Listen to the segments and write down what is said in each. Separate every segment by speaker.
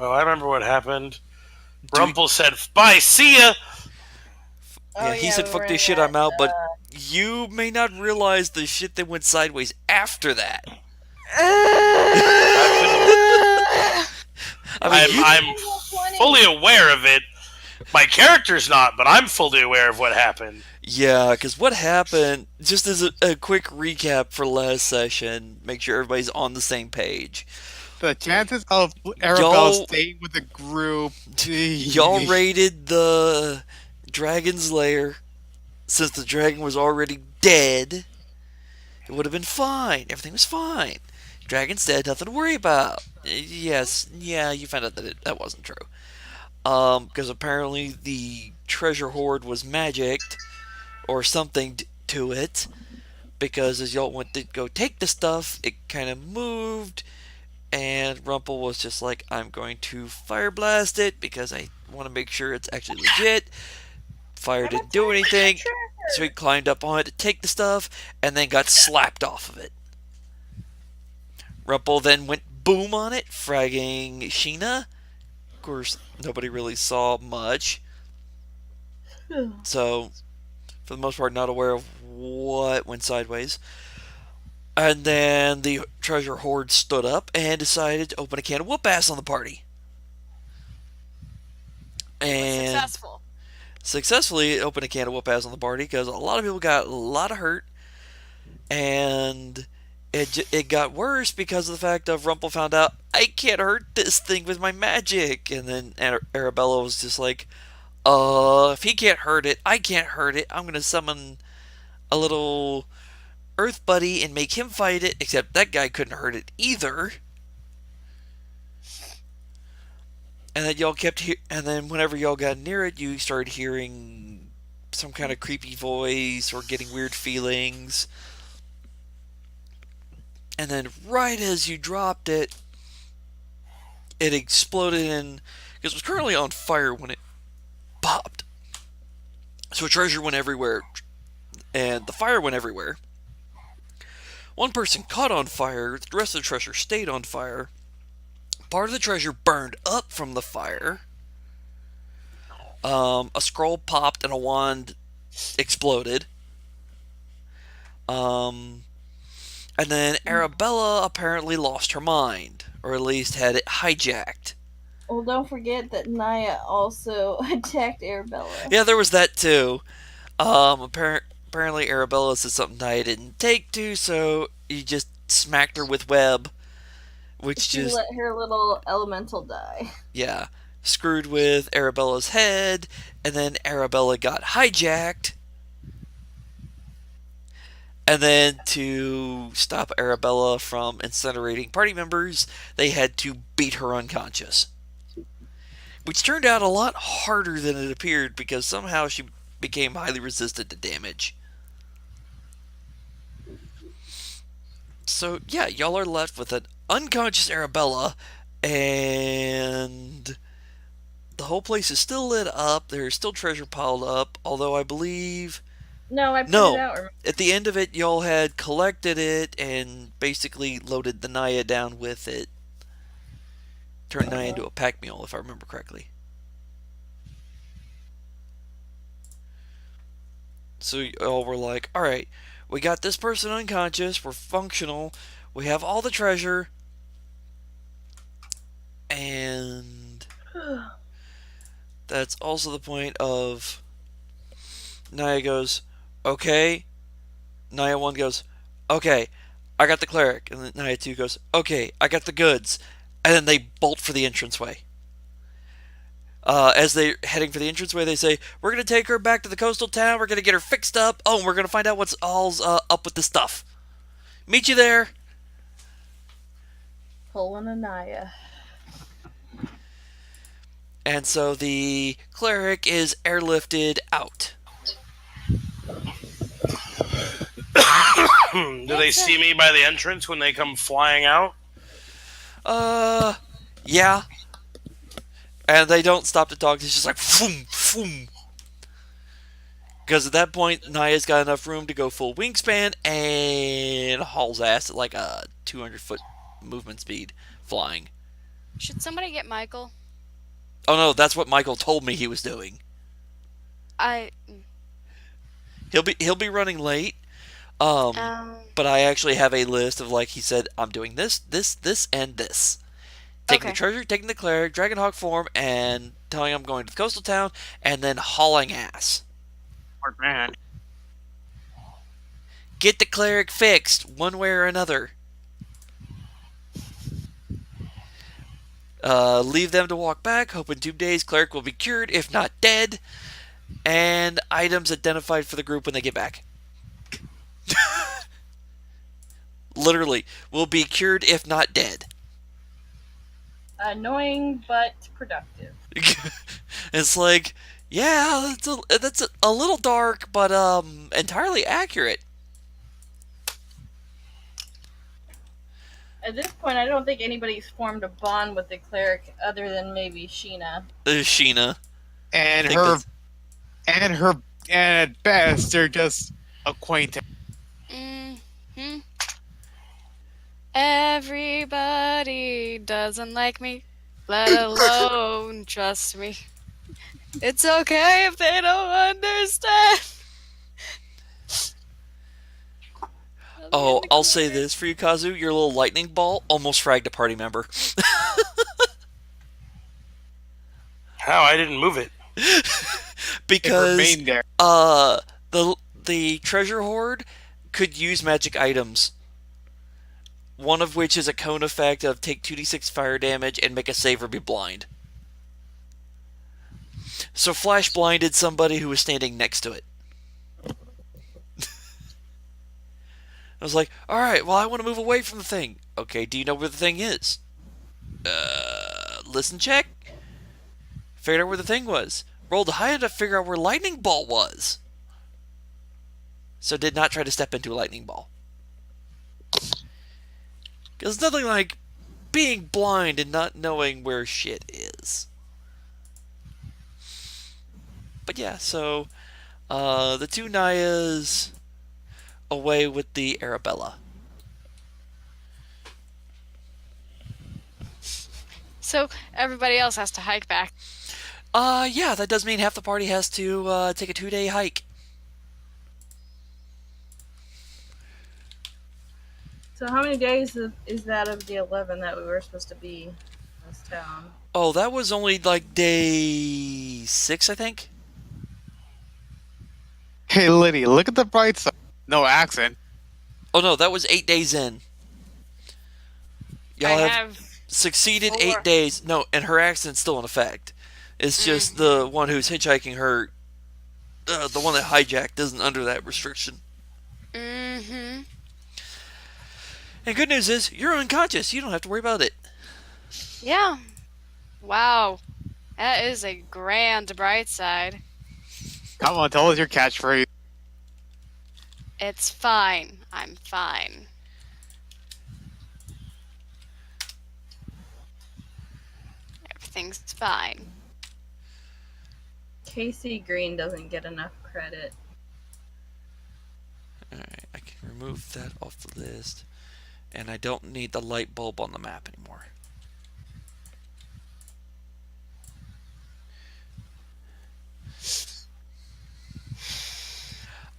Speaker 1: Oh, I remember what happened.
Speaker 2: Do
Speaker 1: Rumple said, "Bye, see ya."
Speaker 3: Oh
Speaker 2: Yeah, he
Speaker 3: yeah,
Speaker 2: said
Speaker 3: we
Speaker 2: fuck
Speaker 3: were
Speaker 2: this
Speaker 3: in
Speaker 2: shit,
Speaker 3: that.
Speaker 2: I'm out, but you may not realize the shit that went sideways after that.
Speaker 1: I've been,
Speaker 2: I mean,
Speaker 1: I'm,
Speaker 2: you
Speaker 1: I'm fully aware of it. My character's not, but I'm fully aware of what happened.
Speaker 2: Yeah, because what happened, just as a quick recap for last session, make sure everybody's on the same page.
Speaker 4: The chances of Arabelle
Speaker 2: Y'all,
Speaker 4: staying with the group.
Speaker 2: y'all raided the dragon's lair. Since the dragon was already dead, it would have been fine. Everything was fine. Dragon's dead, nothing to worry about. Yes, yeah, you found out that that wasn't true. Because apparently the treasure hoard was magicked or something to it. Because as y'all went to go take the stuff, it kind of moved, and Rumple was just like, I'm going to fire blast it because I want to make sure it's actually legit. Fire
Speaker 3: I'm a
Speaker 2: didn't do anything,
Speaker 3: treasure.
Speaker 2: so he climbed up on it to take the stuff, and then got slapped off of it. Rumple then went boom on it, fragging Sheena. Of course, nobody really saw much, so for the most part, not aware of what went sideways. And then the treasure hoard stood up and decided to open a can of whoop ass on the party. And
Speaker 5: successful.
Speaker 2: successfully opened a can of whoop ass on the party because a lot of people got a lot of hurt. And it got worse because of the fact of Rumple found out, I can't hurt this thing with my magic. And then Arabella was just like, if he can't hurt it, I can't hurt it. I'm going to summon a little Earth Buddy and make him fight it, except that guy couldn't hurt it either. And then y'all and then whenever y'all got near it, you started hearing some kind of creepy voice or getting weird feelings. And then right as you dropped it, it exploded in, because it was currently on fire when it popped. So a treasure went everywhere, and the fire went everywhere. One person caught on fire, the rest of the treasure stayed on fire. Part of the treasure burned up from the fire. A scroll popped and a wand exploded. And then Arabella apparently lost her mind, or at least had it hijacked.
Speaker 3: Well, don't forget that Naya also attacked Arabella.
Speaker 2: Yeah, there was that too. Apparently Arabella said something Naya didn't take to, so he just smacked her with web, which
Speaker 3: She
Speaker 2: just,
Speaker 3: let her little elemental die.
Speaker 2: yeah, screwed with Arabella's head, and then Arabella got hijacked. And then to stop Arabella from incinerating party members, they had to beat her unconscious. Which turned out a lot harder than it appeared because somehow she became highly resistant to damage. So, yeah, y'all are left with an unconscious Arabella, and the whole place is still lit up. There's still treasure piled up, although I believe.
Speaker 3: No, I put it
Speaker 2: No,
Speaker 3: out.
Speaker 2: at the end of it, y'all had collected it and basically loaded the Naya down with it. Turned Naya into a pack mule, if I remember correctly. So y'all were like, alright, we got this person unconscious, we're functional, we have all the treasure, and that's also the point of Naya goes, okay. Naya 1 goes, okay, I got the cleric. And then Naya 2 goes, okay, I got the goods. And then they bolt for the entranceway. As they're heading for the entranceway, they say, we're going to take her back to the coastal town. We're going to get her fixed up. Oh, and we're going to find out what's all's up with the stuff. Meet you there.
Speaker 3: Pulling a Naya.
Speaker 2: And so the cleric is airlifted out.
Speaker 1: Do they see me by the entrance when they come flying out?
Speaker 2: Yeah. And they don't stop to talk. It's just like, boom, boom. Because at that point, Naya's got enough room to go full wingspan and hauls ass at like a 200-foot movement speed flying.
Speaker 5: Should somebody get Michael?
Speaker 2: Oh no, that's what Michael told me he was doing.
Speaker 5: I.
Speaker 2: He'll be running late. But I actually have a list of, like he said, I'm doing this, and this. Taking the
Speaker 5: Okay.
Speaker 2: treasure, taking the cleric, Dragonhawk form, and telling him I'm going to the coastal town, and then hauling ass.
Speaker 4: Smart man.
Speaker 2: Get the cleric fixed, one way or another. Leave them to walk back. Hope in 2 days cleric will be cured, if not dead. And items identified for the group when they get back. Literally, will be cured, if not dead.
Speaker 3: Annoying but productive.
Speaker 2: It's like, yeah, that's a little dark, but entirely accurate.
Speaker 3: At this point, I don't think anybody's formed a bond with the cleric other than maybe Sheena.
Speaker 2: Sheena.
Speaker 4: And
Speaker 2: I think
Speaker 4: her,
Speaker 2: that's-
Speaker 4: and at best, they're just acquainted.
Speaker 5: Mm-hmm. Everybody doesn't like me, let alone trust me. It's okay if they don't understand.
Speaker 2: Oh, I'll say this for you, Kazu. Your little lightning ball almost fragged a party member.
Speaker 1: How? I didn't move it.
Speaker 4: It
Speaker 2: Because
Speaker 4: remained there.
Speaker 2: the treasure hoard could use magic items. One of which is a cone effect of take 2d6 fire damage and make a save or be blind. So flash blinded somebody who was standing next to it. I was like, alright, well I want to move away from the thing. Okay, do you know where the thing is? Listen check. Figured out where the thing was. Rolled high enough to figure out where lightning ball was. So did not try to step into a lightning ball. Because nothing like being blind and not knowing where shit is. But yeah, so the two Nayas away with the Arabella.
Speaker 5: So everybody else has to hike back.
Speaker 2: Yeah, that does mean half the party has to take a 2-day hike.
Speaker 3: So how many days is that of the 11 that we were supposed to be in this town?
Speaker 2: Oh, that was only like day 6, I think.
Speaker 4: Hey, Liddy, look at the bright side. No accent.
Speaker 2: Oh no, that was 8 days in. Y'all
Speaker 5: I
Speaker 2: have
Speaker 5: have
Speaker 2: succeeded
Speaker 3: 4.
Speaker 2: 8 days. No, and her accent's still in effect. It's just the one who's hitchhiking her, the one that hijacked, isn't under that restriction.
Speaker 5: Mm-hmm.
Speaker 2: And good news is, you're unconscious. You don't have to worry about it.
Speaker 5: Yeah. Wow. That is a grand bright side.
Speaker 4: Come on, tell us your catchphrase.
Speaker 5: It's fine. I'm fine. Everything's fine.
Speaker 3: Casey Green doesn't get enough credit.
Speaker 2: Alright, I can remove that off the list. And I don't need the light bulb on the map anymore.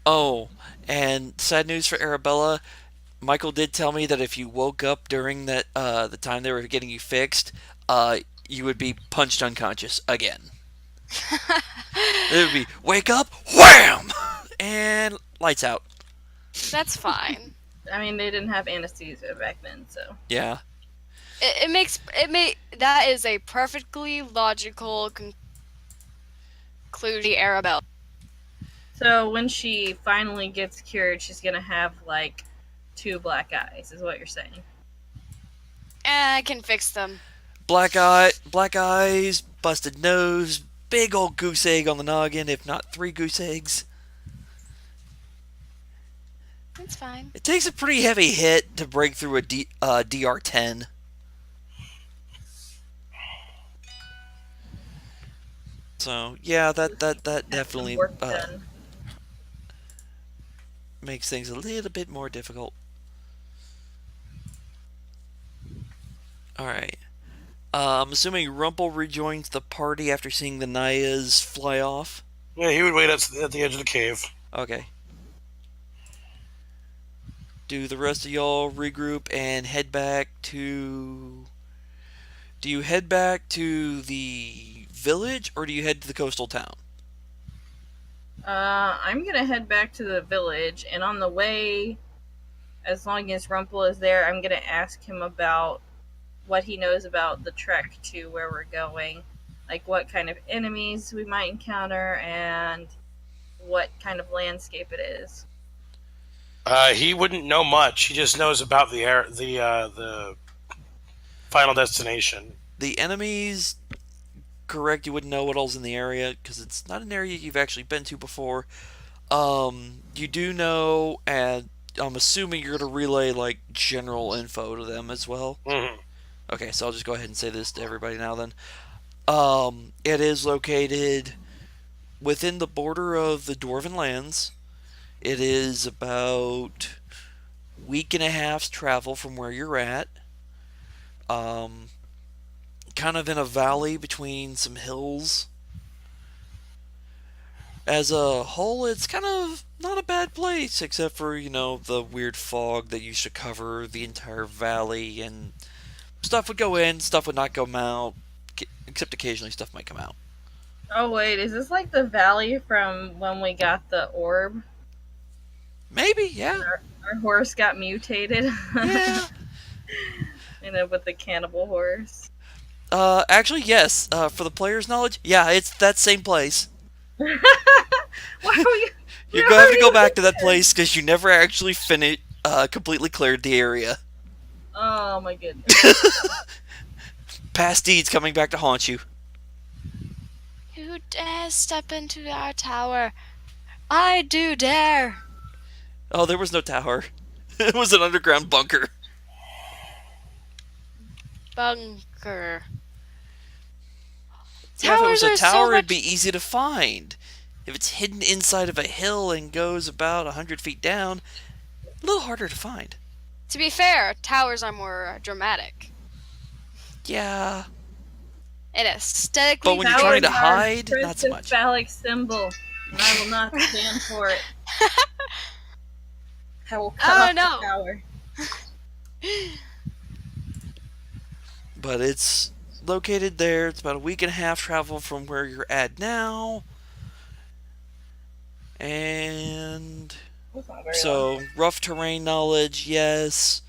Speaker 2: Oh, and sad news for Arabella. Michael did tell me that if you woke up during that the time they were getting you fixed, you would be punched unconscious again. It would be wake up, wham, and lights out.
Speaker 5: That's fine.
Speaker 3: I mean, they didn't have anesthesia back then, so.
Speaker 2: Yeah.
Speaker 5: That is a perfectly logical conclusion, Arabelle.
Speaker 3: So when she finally gets cured, she's gonna have like 2 black eyes, is what you're saying.
Speaker 5: I can fix them.
Speaker 2: Black eyes, busted nose, big old goose egg on the noggin, if not 3 goose eggs.
Speaker 5: It's fine.
Speaker 2: It takes a pretty heavy hit to break through a DR10. So yeah, that definitely
Speaker 3: Work done.
Speaker 2: makes things a little bit more difficult. All right. I'm assuming Rumple rejoins the party after seeing the Nayas fly off.
Speaker 1: Yeah, he would wait at the edge of the cave.
Speaker 2: Okay. Do the rest of y'all regroup and head back to... Do you head back to the village, or do you head to the coastal town?
Speaker 3: I'm gonna head back to the village, and on the way, as long as Rumple is there, I'm gonna ask him about what he knows about the trek to where we're going. Like what kind of enemies we might encounter, and what kind of landscape it is.
Speaker 1: He wouldn't know much. He just knows about the final destination.
Speaker 2: The enemies, correct, you wouldn't know what all's in the area, because it's not an area you've actually been to before. You do know, and I'm assuming you're going to relay, like, general info to them as well.
Speaker 1: Mm-hmm.
Speaker 2: Okay, so I'll just go ahead and say this to everybody now then. It is located within the border of the Dwarven lands. It is about week and a half's travel from where you're at. Kind of in a valley between some hills. As a whole, it's kind of not a bad place, except for, you know, the weird fog that used to cover the entire valley, and stuff would go in, stuff would not come out, except occasionally stuff might come out.
Speaker 3: Oh wait, is this like the valley from when we got the orb?
Speaker 2: Maybe, yeah.
Speaker 3: Our horse got mutated.
Speaker 2: Yeah.
Speaker 3: You know, with the cannibal horse.
Speaker 2: Actually, yes. For the player's knowledge, yeah, it's that same place.
Speaker 3: Why are we?
Speaker 2: You're going to have to go back to that place because you never actually completely cleared the area.
Speaker 3: Oh my goodness.
Speaker 2: Past deeds coming back to haunt you.
Speaker 5: Who dares step into our tower? I do dare.
Speaker 2: Oh, there was no tower. It was an underground bunker.
Speaker 5: Bunker.
Speaker 2: Yeah, if it was
Speaker 5: Towers
Speaker 2: a
Speaker 5: are so
Speaker 2: tower, it'd
Speaker 5: much-
Speaker 2: be easy to find. If it's hidden inside of a hill and goes about 100 feet down, a little harder to find.
Speaker 5: To be fair, towers are more dramatic
Speaker 2: Yeah,
Speaker 5: and aesthetically.
Speaker 2: but when you're trying to
Speaker 3: Towers are
Speaker 2: hide, not so
Speaker 3: Chris's
Speaker 2: much.
Speaker 3: phallic symbol, and I will not stand for it. I will cut
Speaker 5: Oh,
Speaker 3: off
Speaker 5: no.
Speaker 3: the tower.
Speaker 2: But it's located there. It's about a week and a half travel from where you're at now. And
Speaker 3: That's not very long.
Speaker 2: so, rough terrain knowledge, yes.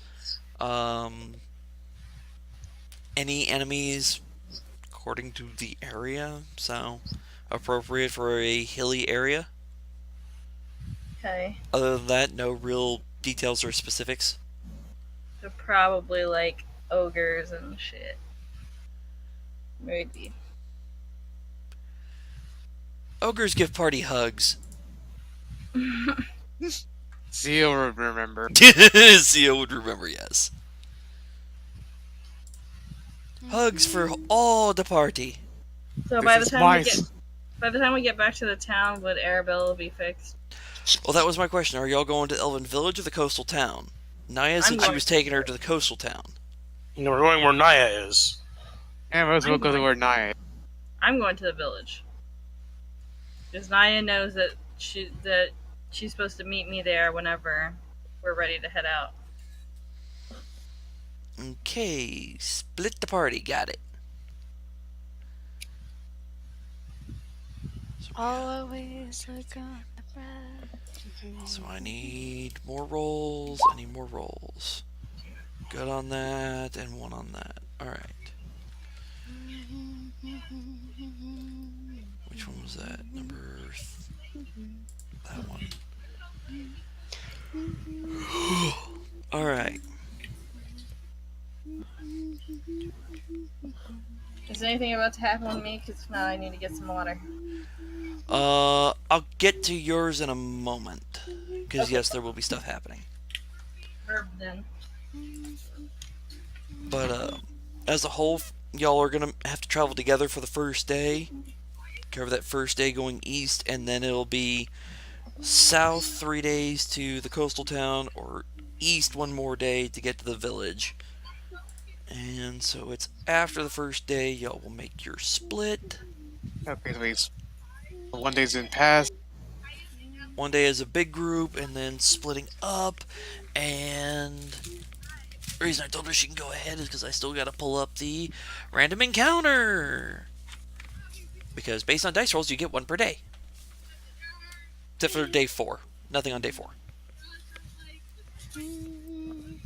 Speaker 2: Any enemies according to the area, so appropriate for a hilly area.
Speaker 3: Okay,
Speaker 2: Other than that, no real details or specifics.
Speaker 3: so probably like ogres and shit. Maybe.
Speaker 2: Ogres give party hugs.
Speaker 4: Zio would remember.
Speaker 2: Zio would remember, yes. Hugs for all the party.
Speaker 3: So
Speaker 4: This
Speaker 3: by the
Speaker 4: is
Speaker 3: time
Speaker 4: my
Speaker 3: we get back to the town, would Arabella be fixed?
Speaker 2: Well, that was my question. Are y'all going to Elven Village or the coastal town? Naya said
Speaker 3: I'm
Speaker 2: she
Speaker 3: going-
Speaker 2: was taking her to the coastal town.
Speaker 1: You know, we're going where Naya is.
Speaker 4: And might as well
Speaker 3: I'm
Speaker 4: go to
Speaker 3: going-
Speaker 4: where Naya.
Speaker 3: I'm going to the village. Because Naya knows that she's supposed to meet me there whenever we're ready to head out.
Speaker 2: Okay, split the party. Got it.
Speaker 5: Always look on the bright.
Speaker 2: So I need more rolls. I need more rolls. Good on that, and one on that. Alright. Which one was that? That one. Alright.
Speaker 3: Is anything about to happen with me? Because now I need to get some water.
Speaker 2: I'll get to yours in a moment. Because, yes, there will be stuff happening.
Speaker 3: Herb then.
Speaker 2: But, as a whole, y'all are gonna have to travel together for the first day. Cover that first day going east, and then it'll be south 3 days to the coastal town, or east one more day to get to the village. And so it's after the first day, y'all will make your split.
Speaker 4: Okay, so one day's in past.
Speaker 2: One day as a big group, and then splitting up. And the reason I told her she can go ahead is because I still got to pull up the random encounter. Because based on dice rolls, you get one per day. Except for day 4. Nothing on day 4. And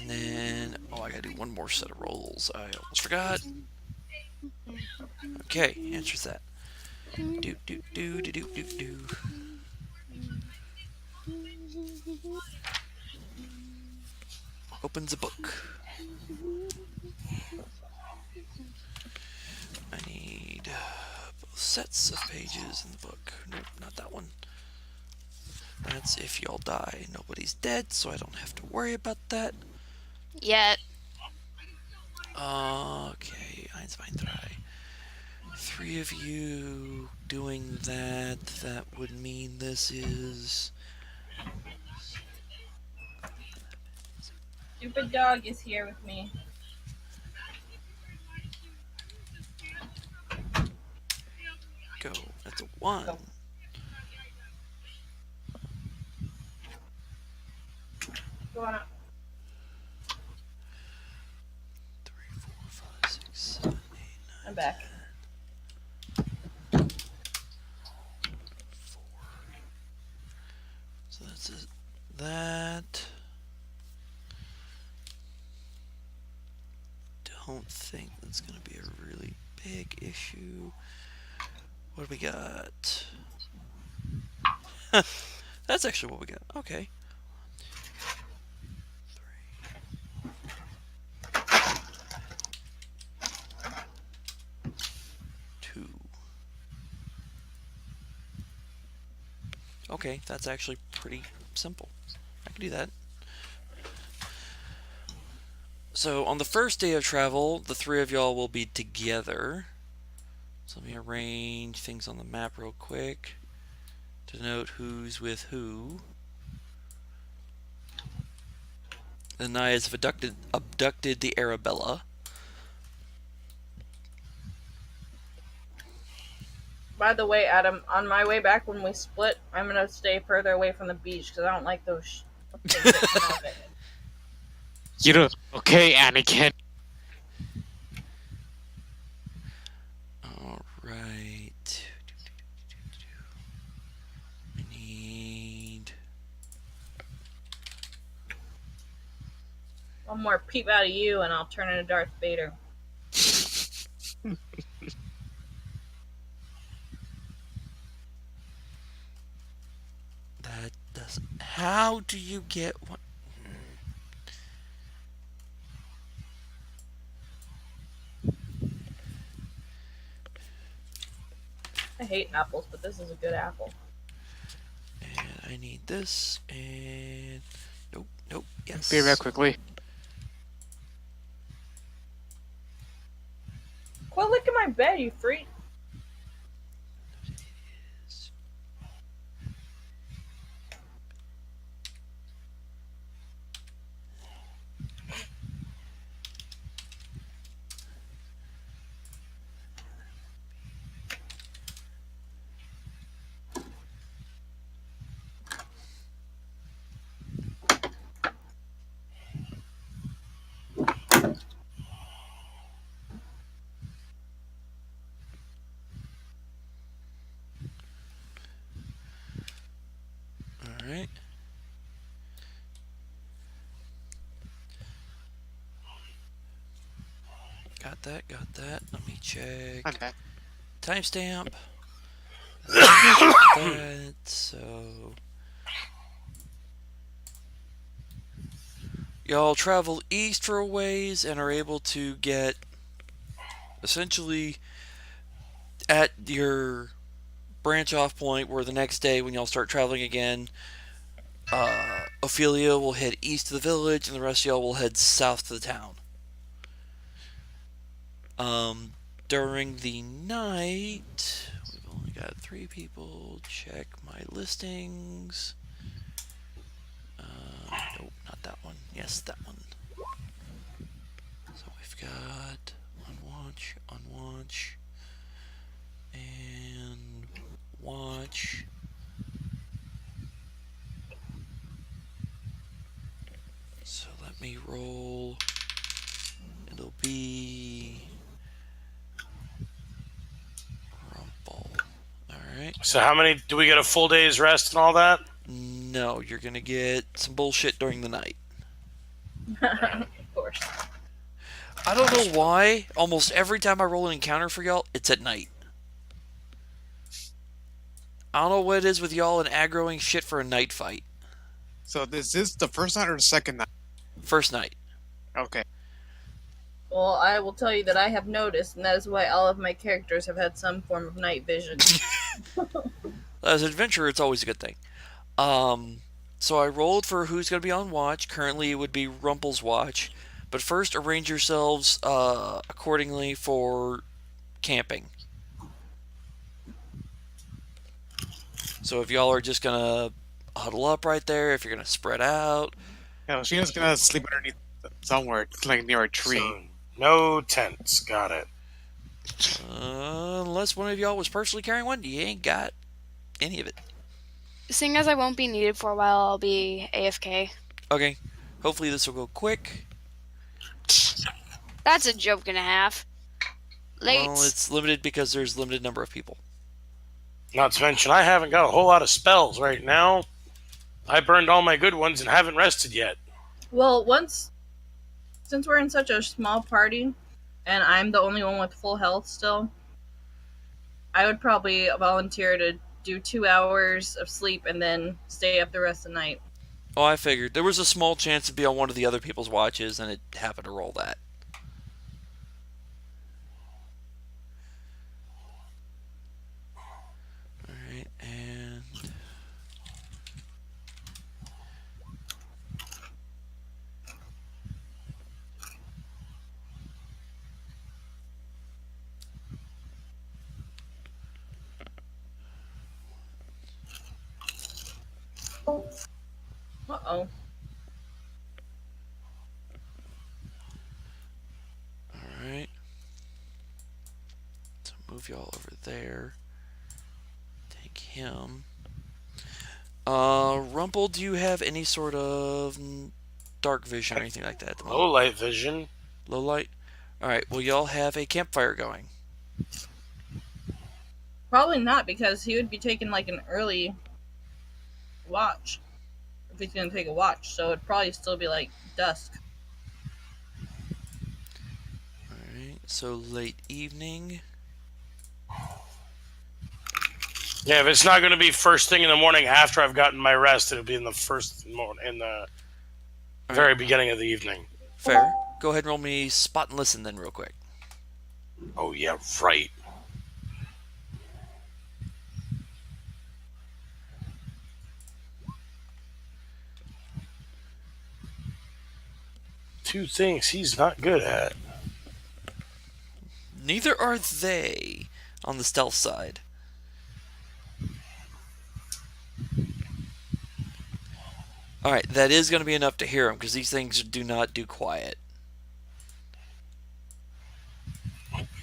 Speaker 2: then, oh, I gotta do one more set of rolls. I almost forgot. Okay, answers that. Do do do do do do do. Opens a book. I need both sets of pages in the book. Nope, not that one. That's if y'all die. Nobody's dead, so I don't have to worry about that.
Speaker 5: Yet.
Speaker 2: Okay, 1, 2, 3. 3 of you doing that. That would mean this is...
Speaker 3: Stupid dog is here with me.
Speaker 2: Go. That's a 1.
Speaker 3: Go. Go on up.
Speaker 2: 3, 4, 5, 6, 7, 8, 9.
Speaker 3: I'm back.
Speaker 2: 4. So that's it. That. Don't think that's going to be a really big issue. What do we got? That's actually what we got. Okay. 2. Okay, that's actually pretty simple. I can do that. So on the first day of travel, the 3 of y'all will be together. So let me arrange things on the map real quick to note who's with who. The Nayas have abducted the Arabella.
Speaker 3: By the way, Adam, on my way back when we split, I'm gonna stay further away from the beach because I don't like those things that come out of it.
Speaker 4: You know, okay, Anakin.
Speaker 2: Alright. I need...
Speaker 3: One more peep out of you and I'll turn into Darth Vader.
Speaker 2: That doesn't... How do you get one?
Speaker 3: I hate apples, but this is a good apple.
Speaker 2: And I need this, and... Nope, nope, yes.
Speaker 4: Be right back quickly.
Speaker 3: Quit licking my bed, you freak.
Speaker 2: Alright. Got that, got that. Let me check.
Speaker 4: I'm back.
Speaker 2: Timestamp. That, so... Y'all travel east for a ways and are able to get essentially at your branch off point where the next day when y'all start traveling again, Ophelia will head east to the village and the rest of y'all will head south to the town. During the night, we've only got 3 people. Check my listings. Nope, not that one. Yes, that one. got on watch, and watch. So let me roll. It'll be Rumble. Alright.
Speaker 1: So how many do we get? A full day's rest and all that?
Speaker 2: No, you're gonna get some bullshit during the night.
Speaker 3: Of course.
Speaker 2: I don't know why. Almost every time I roll an encounter for y'all, it's at night. I don't know what it is with y'all and aggroing shit for a night fight.
Speaker 4: So is this the first night or the second night?
Speaker 2: First night.
Speaker 4: Okay.
Speaker 3: Well, I will tell you that I have noticed, and that is why all of my characters have had some form of night vision.
Speaker 2: As an adventurer, it's always a good thing. So I rolled for who's going to be on watch. Currently, it would be Rumple's watch. But first, arrange yourselves accordingly for camping. So if y'all are just going to huddle up right there, if you're going to spread out.
Speaker 4: Yeah, Sheena's gonna sleep underneath somewhere, like near a tree.
Speaker 1: So, no tents. Got it.
Speaker 2: Unless one of y'all was personally carrying one, you ain't got any of it.
Speaker 5: Seeing as I won't be needed for a while, I'll be AFK.
Speaker 2: Okay. Hopefully this will go quick.
Speaker 5: That's a joke and a half. Late.
Speaker 2: Well, it's limited because there's a limited number of people.
Speaker 1: Not to mention, I haven't got a whole lot of spells right now. I burned all my good ones and haven't rested yet.
Speaker 3: Well, since we're in such a small party, and I'm the only one with full health still, I would probably volunteer to do 2 hours of sleep and then stay up the rest of the night.
Speaker 2: Oh, I figured. There was a small chance to be on one of the other people's watches, and it happened to roll that. Alright, and...
Speaker 3: Uh-oh.
Speaker 2: Alright. So move y'all over there. Take him. Rumple, do you have any sort of dark vision or anything like that at the moment?
Speaker 1: Low light vision.
Speaker 2: Low light? Alright, well y'all have a campfire going.
Speaker 3: Probably not, because he would be taking like an early watch. If he's gonna take a watch, so it'd probably still be like dusk.
Speaker 2: Alright, so late evening.
Speaker 1: Yeah, if it's not going to be first thing in the morning after I've gotten my rest, it'll be in the very beginning of the evening.
Speaker 2: Fair. Go ahead and roll me spot and listen then real quick.
Speaker 1: Oh yeah, right. Two things he's not good at.
Speaker 2: Neither are they on the stealth side. Alright, that is going to be enough to hear them, because these things do not do quiet.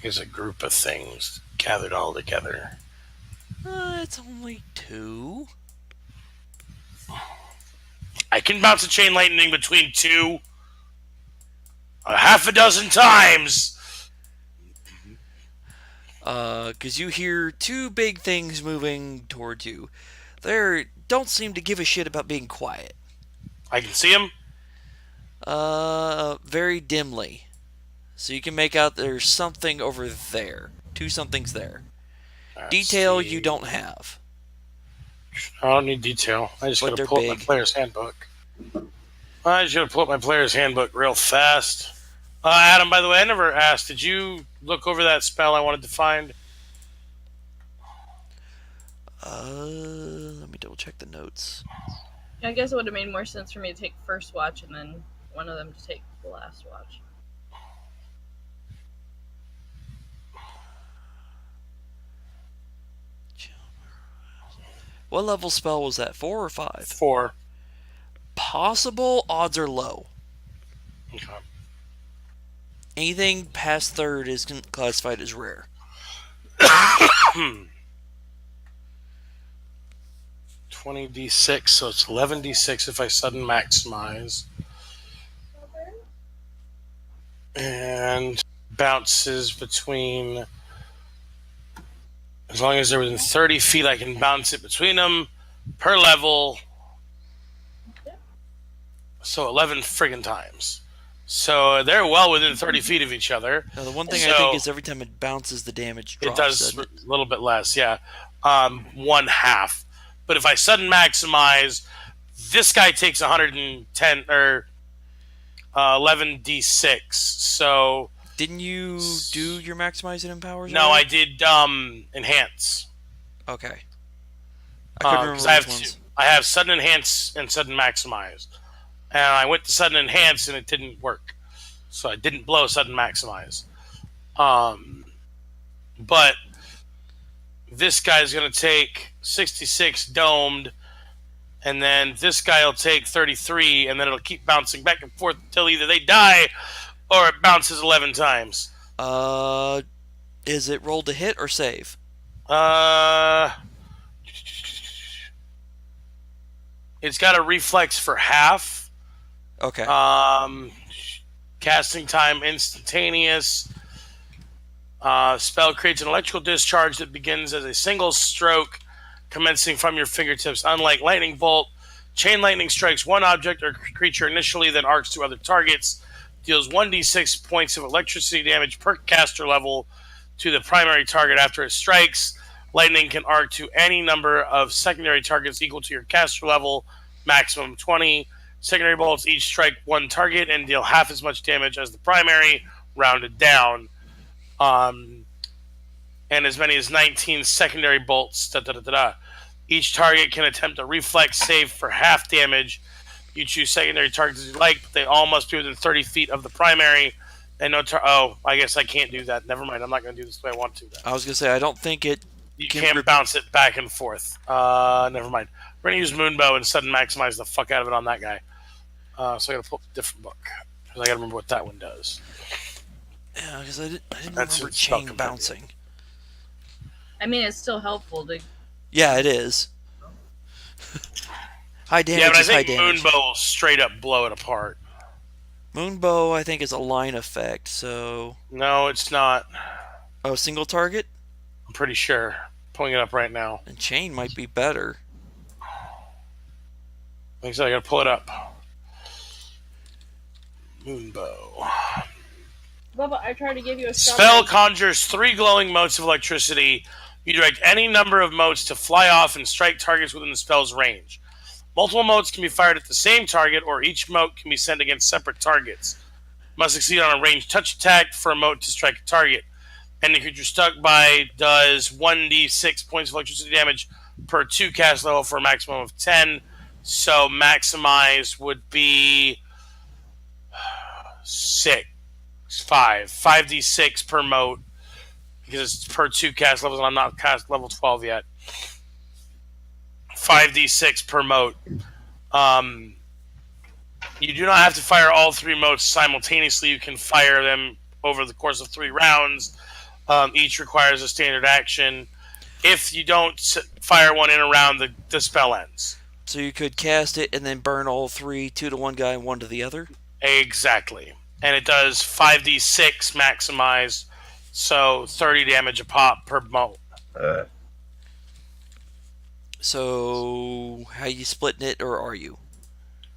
Speaker 1: It's a group of things gathered all together.
Speaker 2: It's only 2.
Speaker 1: I can bounce a chain lightning between 2 a half a dozen times.
Speaker 2: Because you hear 2 big things moving towards you. They don't seem to give a shit about being quiet.
Speaker 1: I can see him.
Speaker 2: Very dimly. So you can make out there's something over there. 2 somethings there.
Speaker 1: Let's
Speaker 2: Detail
Speaker 1: see.
Speaker 2: you don't have.
Speaker 1: I don't need detail. I just
Speaker 2: But
Speaker 1: gotta
Speaker 2: they're
Speaker 1: pull up my
Speaker 2: big.
Speaker 1: player's handbook. I just gotta pull up my player's handbook real fast. Adam, by the way, I never asked. Did you look over that spell I wanted to find?
Speaker 2: Let me double check the notes.
Speaker 3: I guess it would have made more sense for me to take first watch and then one of them to take the last watch.
Speaker 2: What level spell was that? 4 or 5?
Speaker 1: 4.
Speaker 2: Possible, odds are low.
Speaker 1: Okay.
Speaker 2: Anything past third is classified as rare.
Speaker 1: 20d6, so it's 11d6 if I sudden maximize. And bounces between, as long as they're within 30 feet, I can bounce it between them per level. So 11 friggin' times. So they're well within 30 feet of each other.
Speaker 2: Now, the one thing I think is every time it bounces, the damage drops.
Speaker 1: It does a little bit less, yeah. 1/2. But if I sudden maximize, this guy takes 110 or 11d6. So
Speaker 2: didn't you do your maximizing and powers?
Speaker 1: No, I did enhance.
Speaker 2: Okay. I couldn't remember which ones.
Speaker 1: I have sudden enhance and sudden maximize. And I went to sudden enhance and it didn't work. So I didn't blow sudden maximize. But this guy's going to take 66 domed, and then this guy will take 33, and then it'll keep bouncing back and forth until either they die or it bounces 11 times.
Speaker 2: Is it rolled to hit or save?
Speaker 1: It's got a reflex for half.
Speaker 2: Okay.
Speaker 1: Casting time instantaneous. Spell creates an electrical discharge that begins as a single stroke commencing from your fingertips. Unlike lightning bolt, chain lightning strikes one object or creature initially, then arcs to other targets. Deals 1d6 points of electricity damage per caster level to the primary target after it strikes. Lightning can arc to any number of secondary targets equal to your caster level, maximum 20. Secondary bolts each strike one target and deal half as much damage as the primary, rounded down. And as many as 19 secondary bolts. Each target can attempt a reflex save for half damage. You choose secondary targets as you like, but they all must be within 30 feet of the primary. And I guess I can't do that. Never mind. I'm not going to do this the way I want to. Then.
Speaker 2: I was going to say, I don't think it...
Speaker 1: You can't bounce it back and forth. Never mind. We're going to use Moonbow and sudden maximize the fuck out of it on that guy. So I got to pull up a different book. Because I got to remember what that one does.
Speaker 2: Yeah, because I didn't remember chain bouncing.
Speaker 3: I mean, it's still helpful to...
Speaker 2: Yeah, it is. High damage
Speaker 1: but
Speaker 2: is high damage.
Speaker 1: I think Moonbow will straight up blow it apart.
Speaker 2: Moonbow, I think, is a line effect, so...
Speaker 1: No, it's not.
Speaker 2: Oh, single target?
Speaker 1: I'm pretty sure. Pulling it up right now.
Speaker 2: And chain might be better.
Speaker 1: Like I said, I gotta pull it up. Moonbow.
Speaker 3: Bubba, I tried to give you a
Speaker 1: spell conjures 3 glowing motes of electricity. You direct any number of motes to fly off and strike targets within the spell's range. Multiple motes can be fired at the same target, or each mote can be sent against separate targets. Must succeed on a ranged touch attack for a mote to strike a target. Any creature struck by does 1d6 points of electricity damage per 2 cast level for a maximum of 10. So maximize would be 5d6 per mote, because it's per 2 cast levels, and I'm not cast level 12 yet. 5d6 per mote. You do not have to fire all 3 motes simultaneously. You can fire them over the course of 3 rounds. Each requires a standard action. If you don't fire one in a round, the spell ends.
Speaker 2: So you could cast it and then burn all 3, 2 to one guy and 1 to the other?
Speaker 1: Exactly. And it does 5d6 maximized, so 30 damage a pop per mote.
Speaker 2: So, how you splitting it, or are you?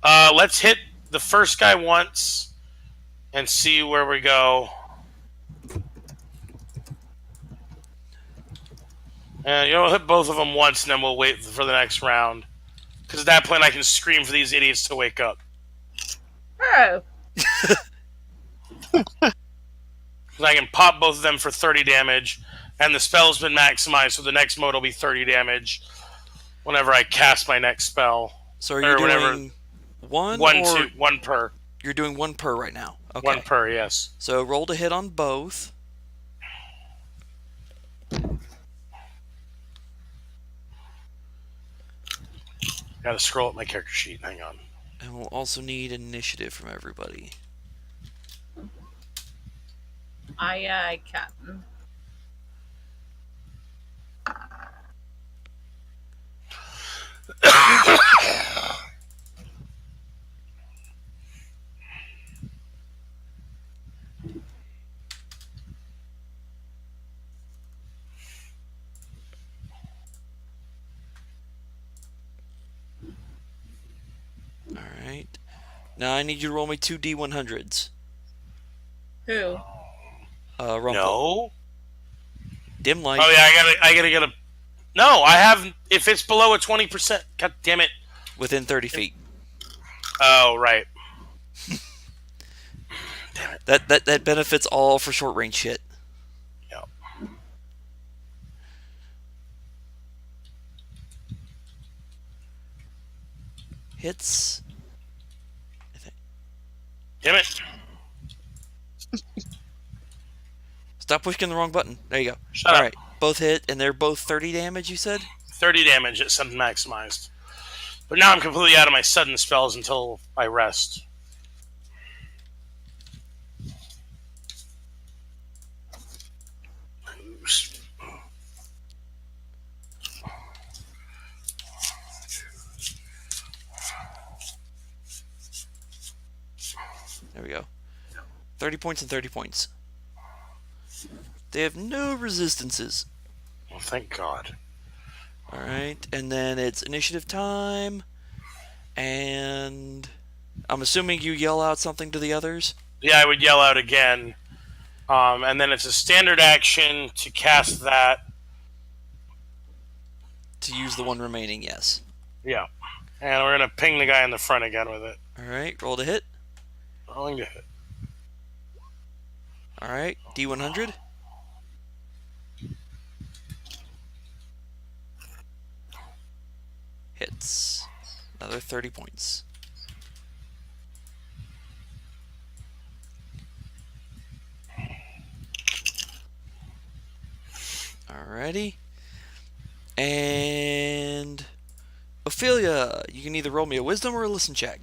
Speaker 1: Let's hit the first guy once and see where we go. And we'll hit both of them once, and then we'll wait for the next round. Because at that point, I can scream for these idiots to wake up.
Speaker 3: Oh.
Speaker 1: I can pop both of them for 30 damage, and the spell's been maximized, so the next mode will be 30 damage whenever I cast my next spell.
Speaker 2: So are you doing one
Speaker 1: per?
Speaker 2: You're doing 1 per right now. Okay.
Speaker 1: 1 per, yes.
Speaker 2: So roll to hit on both.
Speaker 1: Gotta scroll up my character sheet. Hang on.
Speaker 2: And we'll also need initiative from everybody.
Speaker 3: Aye, aye, Captain.
Speaker 2: Alright. Now I need you to roll me 2 D100s.
Speaker 3: Who?
Speaker 2: Rumple.
Speaker 1: No.
Speaker 2: Dim light.
Speaker 1: Oh yeah, I gotta get a. No, I have. If it's below a 20%, god damn it.
Speaker 2: Within 30 feet.
Speaker 1: Oh right.
Speaker 2: That benefits all for short range shit.
Speaker 1: Yep.
Speaker 2: Hits.
Speaker 1: Damn it.
Speaker 2: Stop pushing the wrong button. There you go.
Speaker 1: Shut up.
Speaker 2: Alright. Both hit, and they're both 30 damage, you said?
Speaker 1: 30 damage at sudden maximized. But now I'm completely out of my sudden spells until I rest.
Speaker 2: There we go. 30 points and 30 points. They have no resistances.
Speaker 1: Well, thank God.
Speaker 2: Alright, and then it's initiative time. And I'm assuming you yell out something to the others?
Speaker 1: Yeah, I would yell out again. And then it's a standard action to cast that.
Speaker 2: To use the one remaining, yes.
Speaker 1: Yeah. And we're going to ping the guy in the front again with it.
Speaker 2: Alright, roll to hit.
Speaker 1: Rolling to hit.
Speaker 2: Alright, D100. Hits. Another 30 points. Alrighty. And Ophelia, you can either roll me a wisdom or a listen check.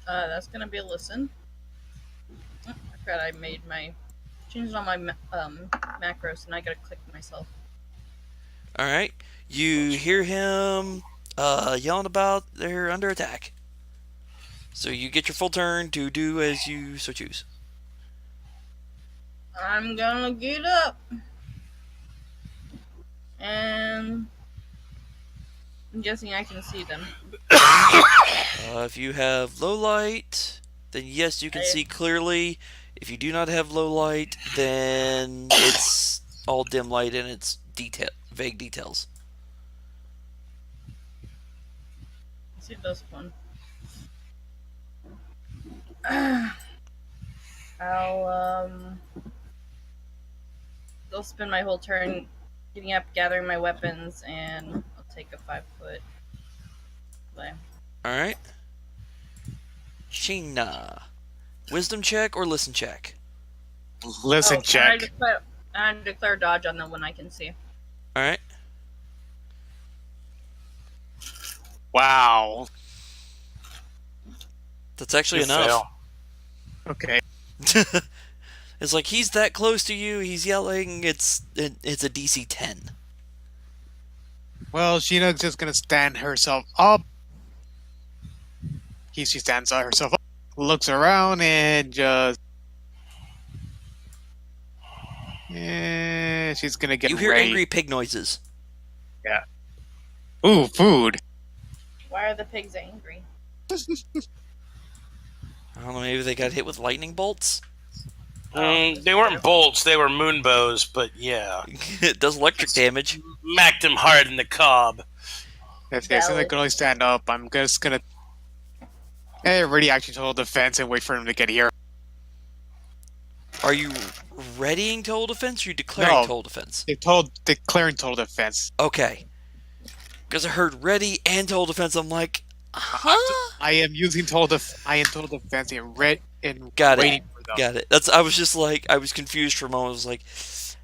Speaker 3: That's gonna be a listen. Oh, I forgot I made my changed all my macros, and I gotta click myself.
Speaker 2: Alright. You hear him yelling about they're under attack. So you get your full turn to do as you so choose.
Speaker 3: I'm gonna get up. And I'm guessing I can see them.
Speaker 2: If you have low light, then yes, you can see clearly. If you do not have low light, then it's all dim light and it's vague details.
Speaker 3: Let's see this one. I'll spend my whole turn getting up, gathering my weapons, and I'll take a 5-foot play.
Speaker 2: Alright. Sheena. Wisdom check or listen check?
Speaker 4: Listen, check.
Speaker 3: I declare dodge on the one I can see.
Speaker 2: Alright.
Speaker 4: Wow.
Speaker 2: That's actually
Speaker 1: You
Speaker 2: enough.
Speaker 1: fail.
Speaker 4: Okay.
Speaker 2: It's like he's that close to you, he's yelling, it's a DC 10.
Speaker 4: Well, Sheena's just gonna stand herself up. She stands herself up, looks around, and just... Yeah, she's gonna get
Speaker 2: You hear
Speaker 4: ready.
Speaker 2: angry pig noises.
Speaker 4: Yeah. Ooh, food.
Speaker 3: Why are the pigs angry?
Speaker 2: I don't know, maybe they got hit with lightning bolts?
Speaker 1: They weren't bolts, they were moon bows, but yeah.
Speaker 2: It does electric damage.
Speaker 1: Macked him hard in the cob.
Speaker 4: If they can only stand up, I'm just gonna... ready action total defense and wait for him to get here.
Speaker 2: Are you readying total defense or are you declaring
Speaker 4: No.
Speaker 2: total defense?
Speaker 4: Declaring total defense.
Speaker 2: Okay. Because I heard ready and total defense, I'm like, huh?
Speaker 4: I am using total defense and
Speaker 2: Got it.
Speaker 4: waiting for them.
Speaker 2: Got it. I was just like, I was confused for a moment. I was like,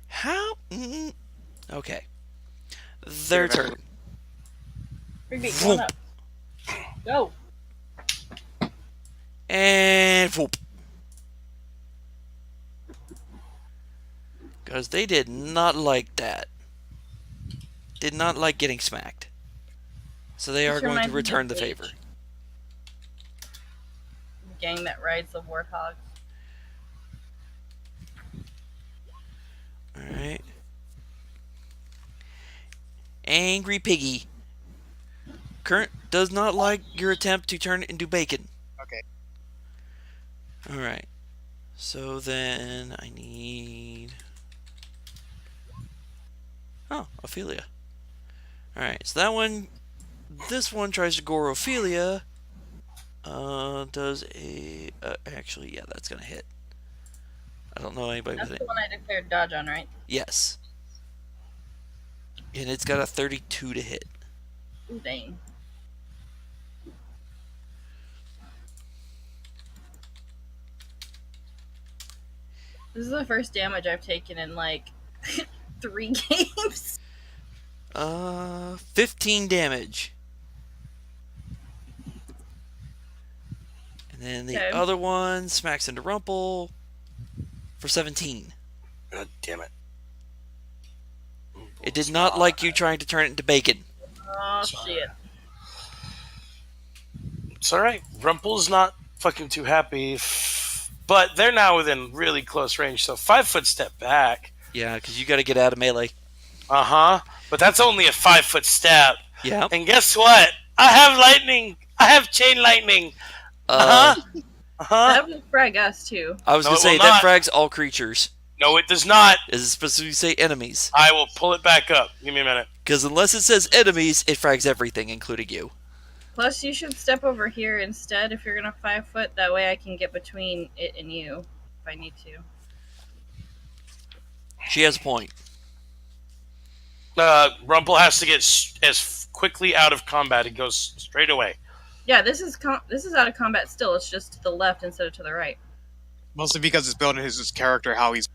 Speaker 2: how? Okay. Their turn.
Speaker 3: Rigby, come on up. Go.
Speaker 2: And whoop. Because they did not like that. Did not like getting smacked. So they are going to return the favor.
Speaker 3: Gang that rides the warthog.
Speaker 2: Alright. Angry Piggy. Current does not like your attempt to turn it into bacon.
Speaker 4: Okay.
Speaker 2: Alright. So then I need... Oh, Ophelia. Alright, so that one... This one tries to gore Ophelia. Does a... actually, yeah, that's gonna hit. I don't know anybody
Speaker 3: That's
Speaker 2: with
Speaker 3: the
Speaker 2: it.
Speaker 3: one I declared dodge on, right?
Speaker 2: Yes. And it's got a 32 to hit.
Speaker 3: Ooh, dang. This is the first damage I've taken in like 3 games.
Speaker 2: 15 damage. And then the
Speaker 3: Okay.
Speaker 2: other one smacks into Rumple for 17.
Speaker 1: God damn it.
Speaker 2: It did not like you trying to turn it into bacon.
Speaker 3: Oh, shit.
Speaker 1: It's alright. Rumple's not fucking too happy. But they're now within really close range, so 5 foot step back.
Speaker 2: Yeah, because you got to get out of melee.
Speaker 1: Uh-huh. But that's only a 5 foot step.
Speaker 2: Yeah.
Speaker 1: And guess what? I have lightning. I have chain lightning. Uh-huh. Uh-huh.
Speaker 3: That would frag us, too.
Speaker 2: I was
Speaker 1: No,
Speaker 2: going to
Speaker 1: it
Speaker 2: say,
Speaker 1: will
Speaker 2: that
Speaker 1: not.
Speaker 2: frags all creatures.
Speaker 1: No, it does not.
Speaker 2: Is it supposed to say enemies?
Speaker 1: I will pull it back up. Give me a minute.
Speaker 2: Because unless it says enemies, it frags everything, including you.
Speaker 3: Plus, you should step over here instead if you're gonna 5 foot. That way I can get between it and you if I need to.
Speaker 2: She has a point.
Speaker 1: Rumple has to get as quickly out of combat. It goes straight away.
Speaker 3: Yeah, this is out of combat still. It's just to the left instead of to the right.
Speaker 4: Mostly because it's building his character, how he's...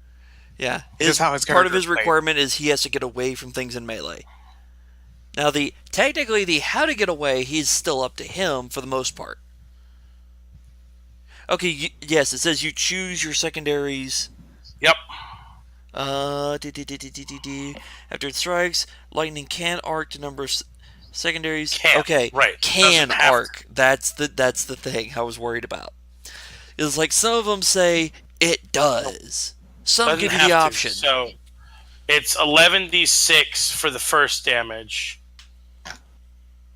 Speaker 2: Yeah.
Speaker 4: Just how his
Speaker 2: Part of
Speaker 4: character
Speaker 2: his
Speaker 4: is played.
Speaker 2: requirement is he has to get away from things in melee. Now, technically, the how to get away, he's still up to him for the most part. Okay, yes, it says you choose your secondaries.
Speaker 1: Yep.
Speaker 2: After it strikes, lightning can arc to number of secondaries.
Speaker 1: Can,
Speaker 2: okay,
Speaker 1: right.
Speaker 2: Can
Speaker 1: Doesn't have
Speaker 2: arc. That's the thing I was worried about. It's like some of them say it does. Some
Speaker 1: Doesn't
Speaker 2: give you
Speaker 1: have
Speaker 2: the
Speaker 1: to.
Speaker 2: option.
Speaker 1: So it's 11d6 for the first damage.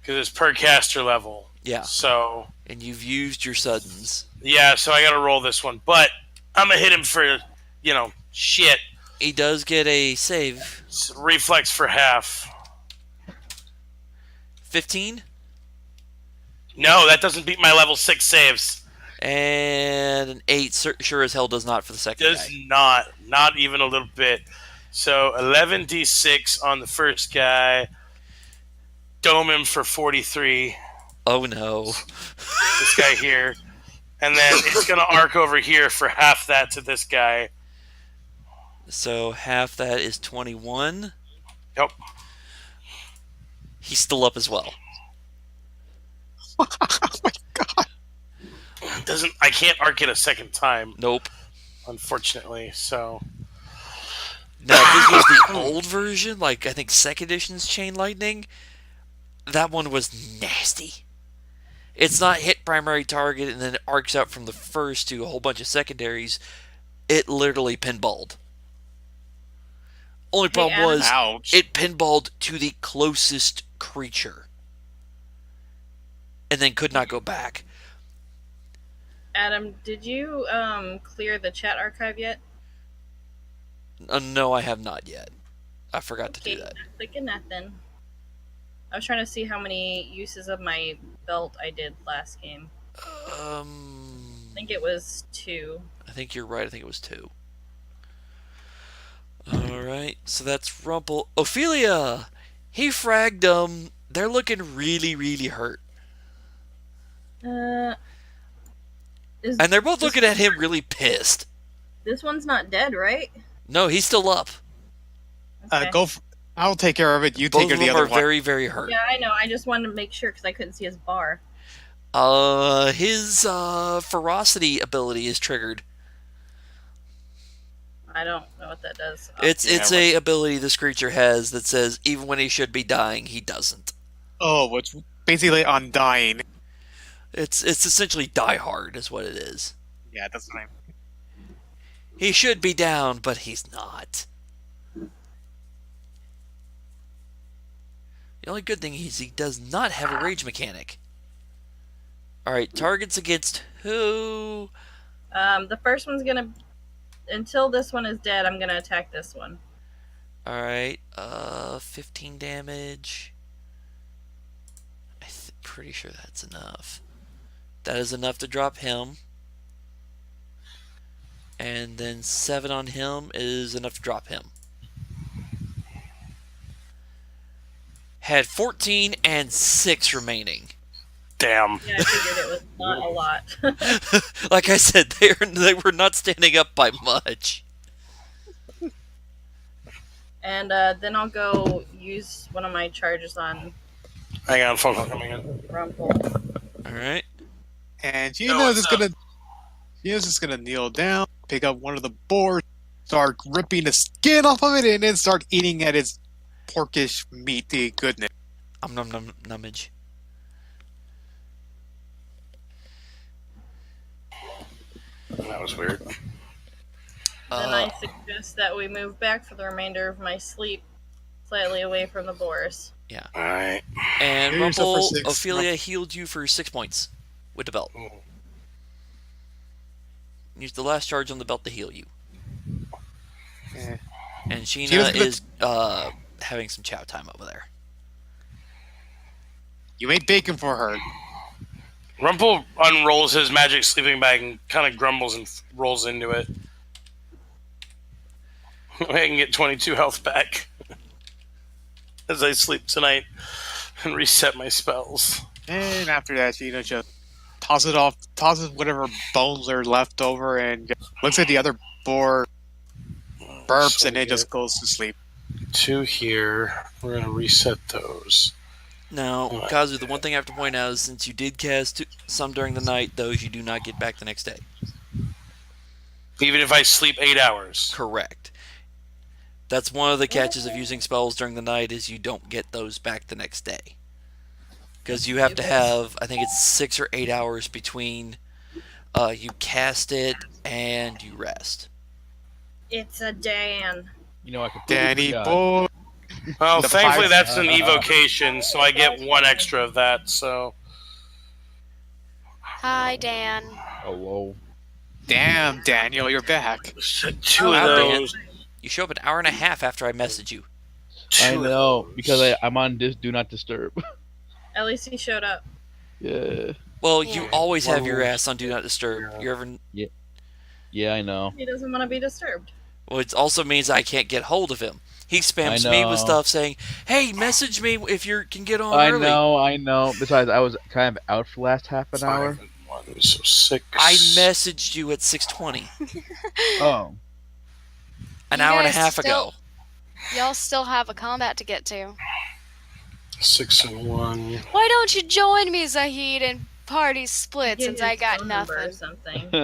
Speaker 1: Because it's per caster level.
Speaker 2: Yeah.
Speaker 1: So,
Speaker 2: And you've used your suddens.
Speaker 1: yeah, so I gotta roll this one. But I'm gonna hit him for, shit.
Speaker 2: He does get a save.
Speaker 1: It's reflex for half.
Speaker 2: 15.
Speaker 1: No, that doesn't beat my level 6 saves.
Speaker 2: And an 8 sure as hell does not for the second
Speaker 1: Does
Speaker 2: guy.
Speaker 1: not. Not even a little bit. So 11d6 on the first guy. Dome him for 43.
Speaker 2: Oh no.
Speaker 1: This guy here. And then it's going to arc over here for half that to this guy.
Speaker 2: So half that is 21.
Speaker 1: Yep.
Speaker 2: He's still up as well.
Speaker 4: Oh my god.
Speaker 1: I can't arc it a second time,
Speaker 2: Nope.
Speaker 1: unfortunately. So
Speaker 2: Now, if this was the old version, like I think second edition's Chain Lightning, that one was nasty. It's not hit primary target and then it arcs out from the first to a whole bunch of secondaries. It literally pinballed. Only problem
Speaker 3: Adam.
Speaker 2: was
Speaker 4: Ouch.
Speaker 2: it pinballed to the closest creature. And then could not go back.
Speaker 3: Adam, did you clear the chat archive yet?
Speaker 2: No, I have not yet. I forgot to do that.
Speaker 3: Not clicking that then. I was trying to see how many uses of my belt I did last game. I think it was 2.
Speaker 2: I think you're right. I think it was 2. Alright, so that's Rumple. Ophelia! He fragged them. They're looking really, really hurt. And they're both looking at him really pissed.
Speaker 3: This one's not dead, right?
Speaker 2: No, he's still up.
Speaker 3: Okay.
Speaker 4: I'll take care of it. You
Speaker 2: Both
Speaker 4: take care
Speaker 2: of
Speaker 4: of the
Speaker 2: them
Speaker 4: other
Speaker 2: are
Speaker 4: one.
Speaker 2: very, very hurt.
Speaker 3: Yeah, I know. I just wanted to make sure because I couldn't see his bar.
Speaker 2: His ferocity ability is triggered.
Speaker 3: I don't know what that does.
Speaker 2: It's a ability this creature has that says even when he should be dying, he doesn't.
Speaker 4: Oh, it's basically undying.
Speaker 2: It's essentially die hard is what it is.
Speaker 4: Yeah, that's what I mean.
Speaker 2: He should be down, but he's not. The only good thing is he does not have a rage mechanic. Alright, targets against who?
Speaker 3: The first one's gonna... Until this one is dead, I'm gonna attack this one.
Speaker 2: Alright, 15 damage. I'm pretty sure that's enough. That is enough to drop him. And then 7 on him is enough to drop him. Had 14 and 6 remaining.
Speaker 1: Damn.
Speaker 3: Yeah, I figured it was not a lot.
Speaker 2: Like I said, they were not standing up by much.
Speaker 3: And then I'll go use one of my charges on
Speaker 1: Hang on, phone call coming in.
Speaker 3: Rumple.
Speaker 2: Alright.
Speaker 4: And Gina's just gonna kneel down, pick up one of the boars, start ripping the skin off of it, and then start eating at its porkish meaty goodness.
Speaker 2: Num nummage.
Speaker 1: That was weird.
Speaker 3: Then I suggest that we move back for the remainder of my sleep, slightly away from the boars.
Speaker 2: Yeah.
Speaker 1: Alright.
Speaker 2: And
Speaker 4: Heal yourself
Speaker 2: Rumple,
Speaker 4: for 6.
Speaker 2: Ophelia healed you for 6 points with the belt. Use the last charge on the belt to heal you.
Speaker 4: Eh.
Speaker 2: And
Speaker 4: She
Speaker 2: Sheena
Speaker 4: doesn't-
Speaker 2: is having some chow time over there.
Speaker 4: You made bacon for her.
Speaker 1: Rumple unrolls his magic sleeping bag and kind of grumbles and rolls into it. I can get 22 health back as I sleep tonight and reset my spells.
Speaker 4: And after that, Gina just tosses whatever bones are left over, and looks at the other boar, burps,
Speaker 1: So
Speaker 4: and then
Speaker 1: we
Speaker 4: just
Speaker 1: get
Speaker 4: goes to sleep.
Speaker 1: 2 here. We're going to reset those.
Speaker 2: Now,
Speaker 1: Alright.
Speaker 2: Kazu, the one thing I have to point out is since you did cast some during the night, those you do not get back the next day.
Speaker 1: Even if I sleep 8 hours.
Speaker 2: Correct. That's one of the catches of using spells during the night is you don't get those back the next day. Because you have to have, I think it's 6 or 8 hours between you cast it and you rest.
Speaker 3: It's a Dan.
Speaker 6: You know, I completely
Speaker 4: Danny
Speaker 6: forgot.
Speaker 4: boy.
Speaker 1: Well,
Speaker 4: The
Speaker 1: thankfully
Speaker 4: five-
Speaker 1: that's an evocation, so I get 1 extra of that, so...
Speaker 5: Hi, Dan.
Speaker 6: Oh, whoa.
Speaker 4: Damn, Daniel, you're back.
Speaker 1: Set 2 of
Speaker 2: Wow, Dan.
Speaker 1: those.
Speaker 2: You show up an hour and a half after I message you.
Speaker 6: I
Speaker 1: 2 of
Speaker 6: know,
Speaker 1: those.
Speaker 6: because I'm on Do Not Disturb.
Speaker 3: At least he showed up.
Speaker 6: Yeah.
Speaker 2: Well,
Speaker 5: Yeah.
Speaker 2: you always have your ass on Do Not Disturb. You ever?
Speaker 6: Yeah, I know.
Speaker 3: He doesn't want to be disturbed.
Speaker 2: Well, it also means I can't get hold of him. He spams me with
Speaker 6: know.
Speaker 2: stuff saying, "Hey, message me if you can get on
Speaker 6: I
Speaker 2: early."
Speaker 6: know. Besides, I was kind of out for the last half an hour.
Speaker 1: 5 and 1, so 6.
Speaker 2: I messaged you at 6:20,
Speaker 6: Oh.
Speaker 2: an
Speaker 5: You
Speaker 2: hour and a
Speaker 5: guys
Speaker 2: half
Speaker 5: still-
Speaker 2: ago.
Speaker 5: Y'all still have a combat to get to.
Speaker 1: 6 and 1.
Speaker 5: Why don't you join me, Zahid, and party split
Speaker 3: Get
Speaker 5: since
Speaker 3: his
Speaker 5: I got
Speaker 3: phone number or
Speaker 5: nothing?
Speaker 3: something.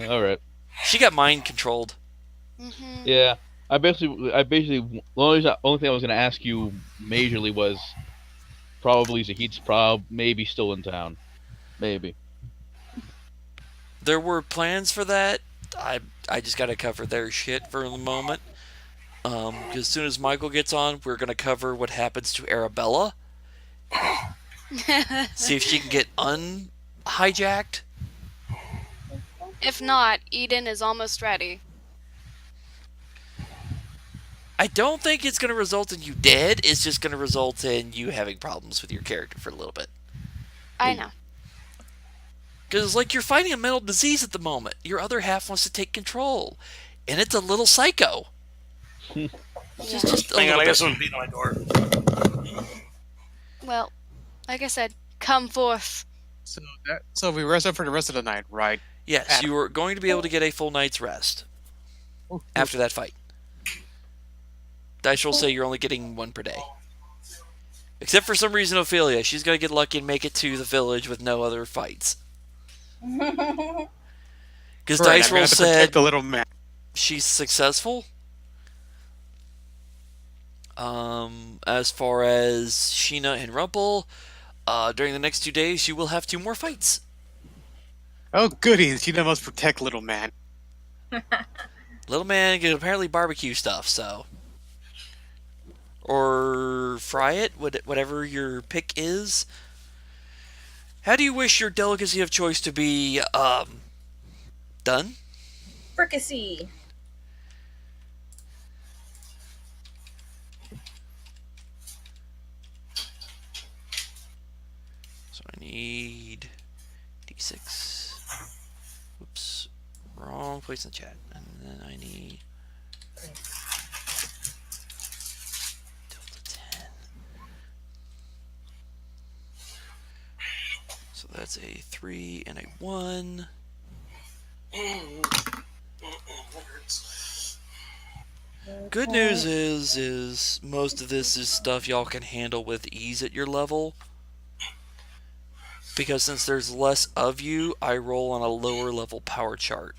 Speaker 6: All right.
Speaker 2: She got mind controlled.
Speaker 5: Hmm.
Speaker 6: Yeah. I basically, the only thing I was going to ask you majorly was probably Zahid's maybe still in town. Maybe.
Speaker 2: There were plans for that. I just got to cover their shit for the moment. Because as soon as Michael gets on, we're gonna cover what happens to Arabella. See if she can get unhijacked.
Speaker 5: If not, Eden is almost ready.
Speaker 2: I don't think it's gonna result in you dead. It's just gonna result in you having problems with your character for a little bit.
Speaker 5: I know.
Speaker 2: Because it's like you're fighting a mental disease at the moment. Your other half wants to take control, and it's a little psycho. Just a
Speaker 1: Hang on,
Speaker 2: little
Speaker 1: I got
Speaker 2: bit.
Speaker 1: someone beating on my door.
Speaker 5: Well, like I said, come forth.
Speaker 4: So we rest up for the rest of the night, right?
Speaker 2: Yes, you are going to be able to get a full night's rest after that fight. Dice will say you're only getting 1 per day. Except for some reason, Ophelia. She's going to get lucky and make it to the village with no other fights. Because
Speaker 4: Right,
Speaker 2: Dice
Speaker 4: I'm gonna
Speaker 2: Roll
Speaker 4: have to protect
Speaker 2: said...
Speaker 4: the little man.
Speaker 2: she's successful. As far as Sheena and Rumple, during the next 2 days, you will have 2 more fights.
Speaker 4: Oh, goody. She must protect little man.
Speaker 2: Little man can apparently barbecue stuff, so. Or fry it, whatever your pick is. How do you wish your delicacy of choice to be, done?
Speaker 3: Fricassee.
Speaker 2: So I need D6. Whoops. Wrong place in the chat. And then I need Delta 10. So that's a 3 and a 1. Good news is most of this is stuff y'all can handle with ease at your level. Because since there's less of you, I roll on a lower level power chart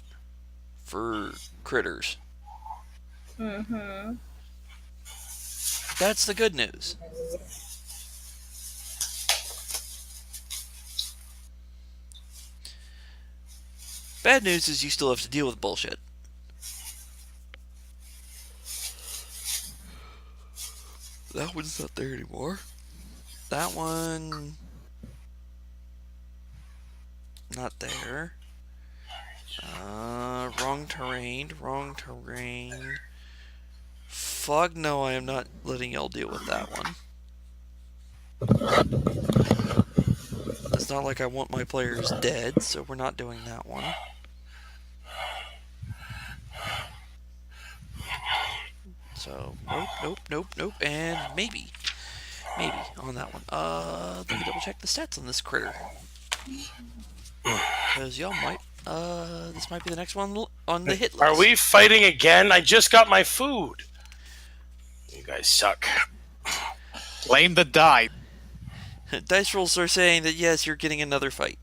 Speaker 2: for critters.
Speaker 3: Mm-hmm.
Speaker 2: That's the good news. Bad news is you still have to deal with bullshit. That one's not there anymore. That one... not there. Wrong terrain. Fuck no, I am not letting y'all deal with that one. It's not like I want my players dead, so we're not doing that one. So, nope, and maybe on that one. Let me double check the stats on this critter. Because y'all might, this might be the next one on the hit list.
Speaker 1: Are we fighting again? I just got my food. You guys suck.
Speaker 4: Blame the die.
Speaker 2: Dice rolls are saying that yes, you're getting another fight.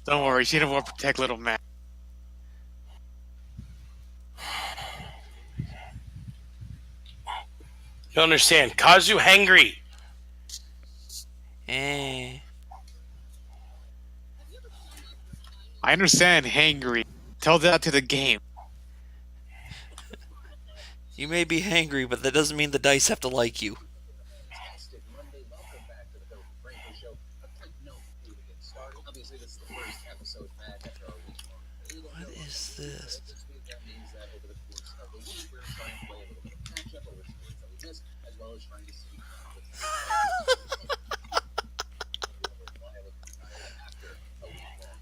Speaker 4: Don't worry, she don't want to protect little man.
Speaker 1: You understand? Kazu hangry.
Speaker 2: Eh.
Speaker 4: I understand hangry. Tell that to the game.
Speaker 2: You may be hangry, but that doesn't mean the dice have to like you. What is this?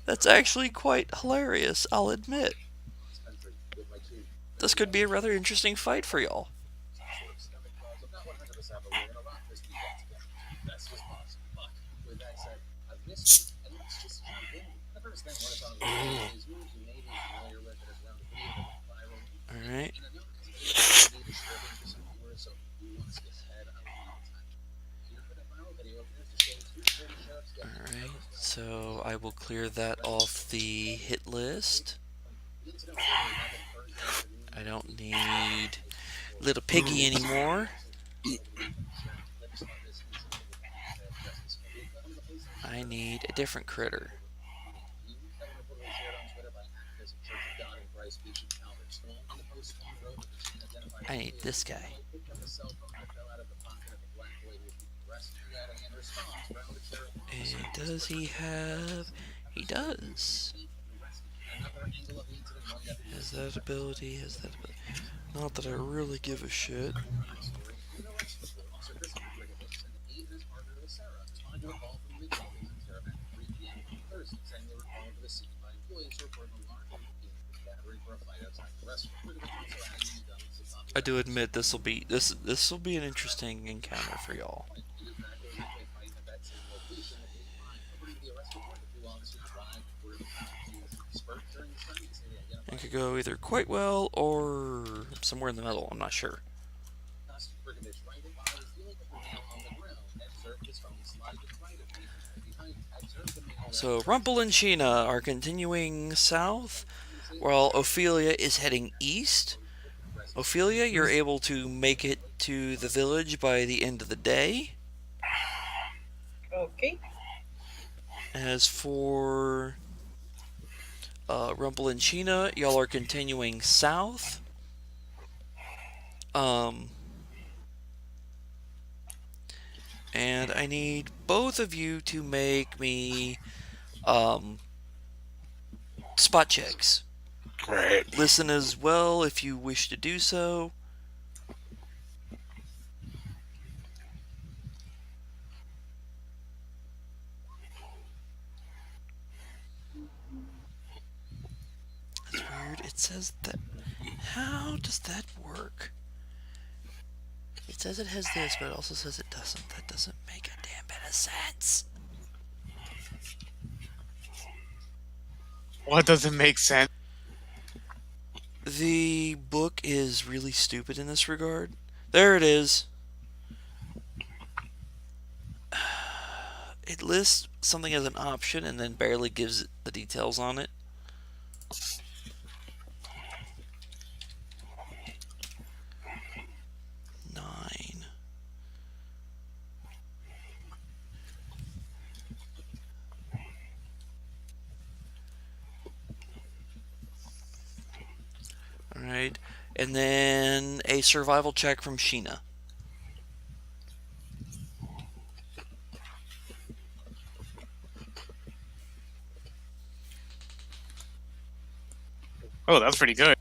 Speaker 2: That's actually quite hilarious, I'll admit. This could be a rather interesting fight for y'all. Alright. Alright, so I will clear that off the hit list. I don't need little piggy anymore. I need a different critter. I need this guy. And does he have... He does. Has that ability, Not that I really give a shit. I do admit this will be an interesting encounter for y'all. It could go either quite well or somewhere in the middle, I'm not sure. So Rumple and Sheena are continuing south. while Ophelia is heading east. Ophelia, you're able to make it to the village by the end of the day.
Speaker 3: Okay.
Speaker 2: As for Rumple and Sheena, y'all are continuing south. And I need both of you to make me spot checks.
Speaker 1: Right.
Speaker 2: Listen as well if you wish to do so. That's weird. It says that. How does that work? It says it has this, but it also says it doesn't. That doesn't make a damn bit of sense.
Speaker 4: What doesn't make sense?
Speaker 2: The book is really stupid in this regard. There it is. It lists something as an option and then barely gives the details on it. Alright. And then a survival check from Sheena.
Speaker 4: Oh, that's pretty good.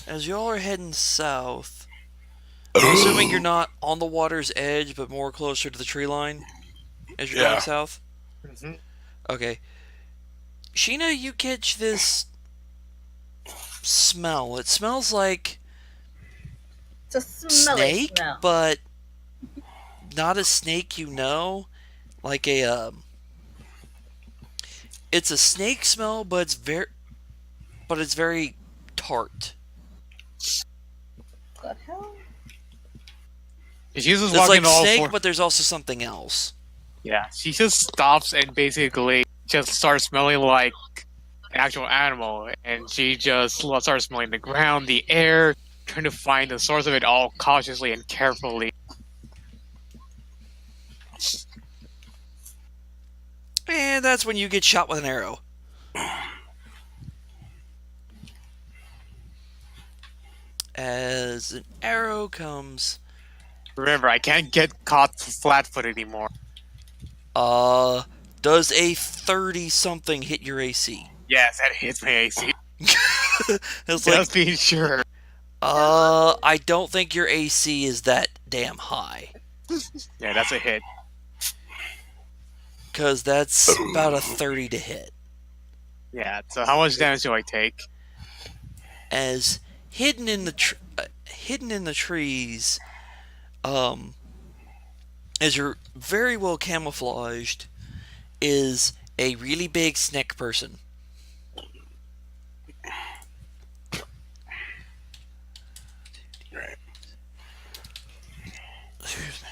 Speaker 2: As y'all are heading south, I'm assuming you're not on the water's edge, but more closer to the tree line as you're going south?
Speaker 4: Mm-hmm.
Speaker 2: Okay. Sheena, you catch this smell. It smells like
Speaker 3: It's a smelly
Speaker 2: snake,
Speaker 3: smell.
Speaker 2: but not a snake you know. Like a it's a snake smell, but it's very tart.
Speaker 3: What the hell?
Speaker 4: She's just
Speaker 2: It's
Speaker 4: walking
Speaker 2: like
Speaker 4: all
Speaker 2: snake,
Speaker 4: four.
Speaker 2: but there's also something else.
Speaker 4: Yeah, she just stops and basically just starts smelling like an actual animal, and she just starts smelling the ground, the air, trying to find the source of it all cautiously and carefully.
Speaker 2: And that's when you get shot with an arrow. As an arrow comes,
Speaker 4: Remember, I can't get caught flat-footed anymore.
Speaker 2: does a 30-something hit your AC?
Speaker 4: Yes, that hits my AC.
Speaker 2: It's like,
Speaker 4: Just being sure.
Speaker 2: I don't think your AC is that damn high.
Speaker 4: Yeah, that's a hit.
Speaker 2: Because that's about a 30 to hit.
Speaker 4: Yeah, so how much damage do I take?
Speaker 2: As hidden in the trees, as you're very well camouflaged, is a really big snake person.
Speaker 1: Right.
Speaker 2: Excuse me.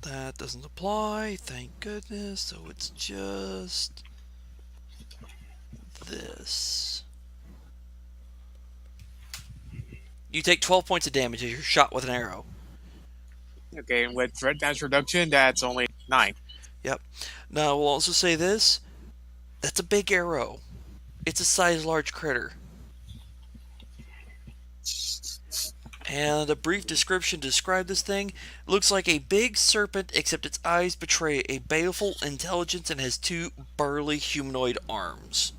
Speaker 2: That doesn't apply, thank goodness, so it's just this. You take 12 points of damage as you're shot with an arrow.
Speaker 4: Okay, and with threat damage reduction, that's only 9.
Speaker 2: Yep. Now, I will also say this. That's a big arrow. It's a size large critter. And a brief description to describe this thing. It looks like a big serpent, except its eyes betray a baleful intelligence and has 2 burly humanoid arms.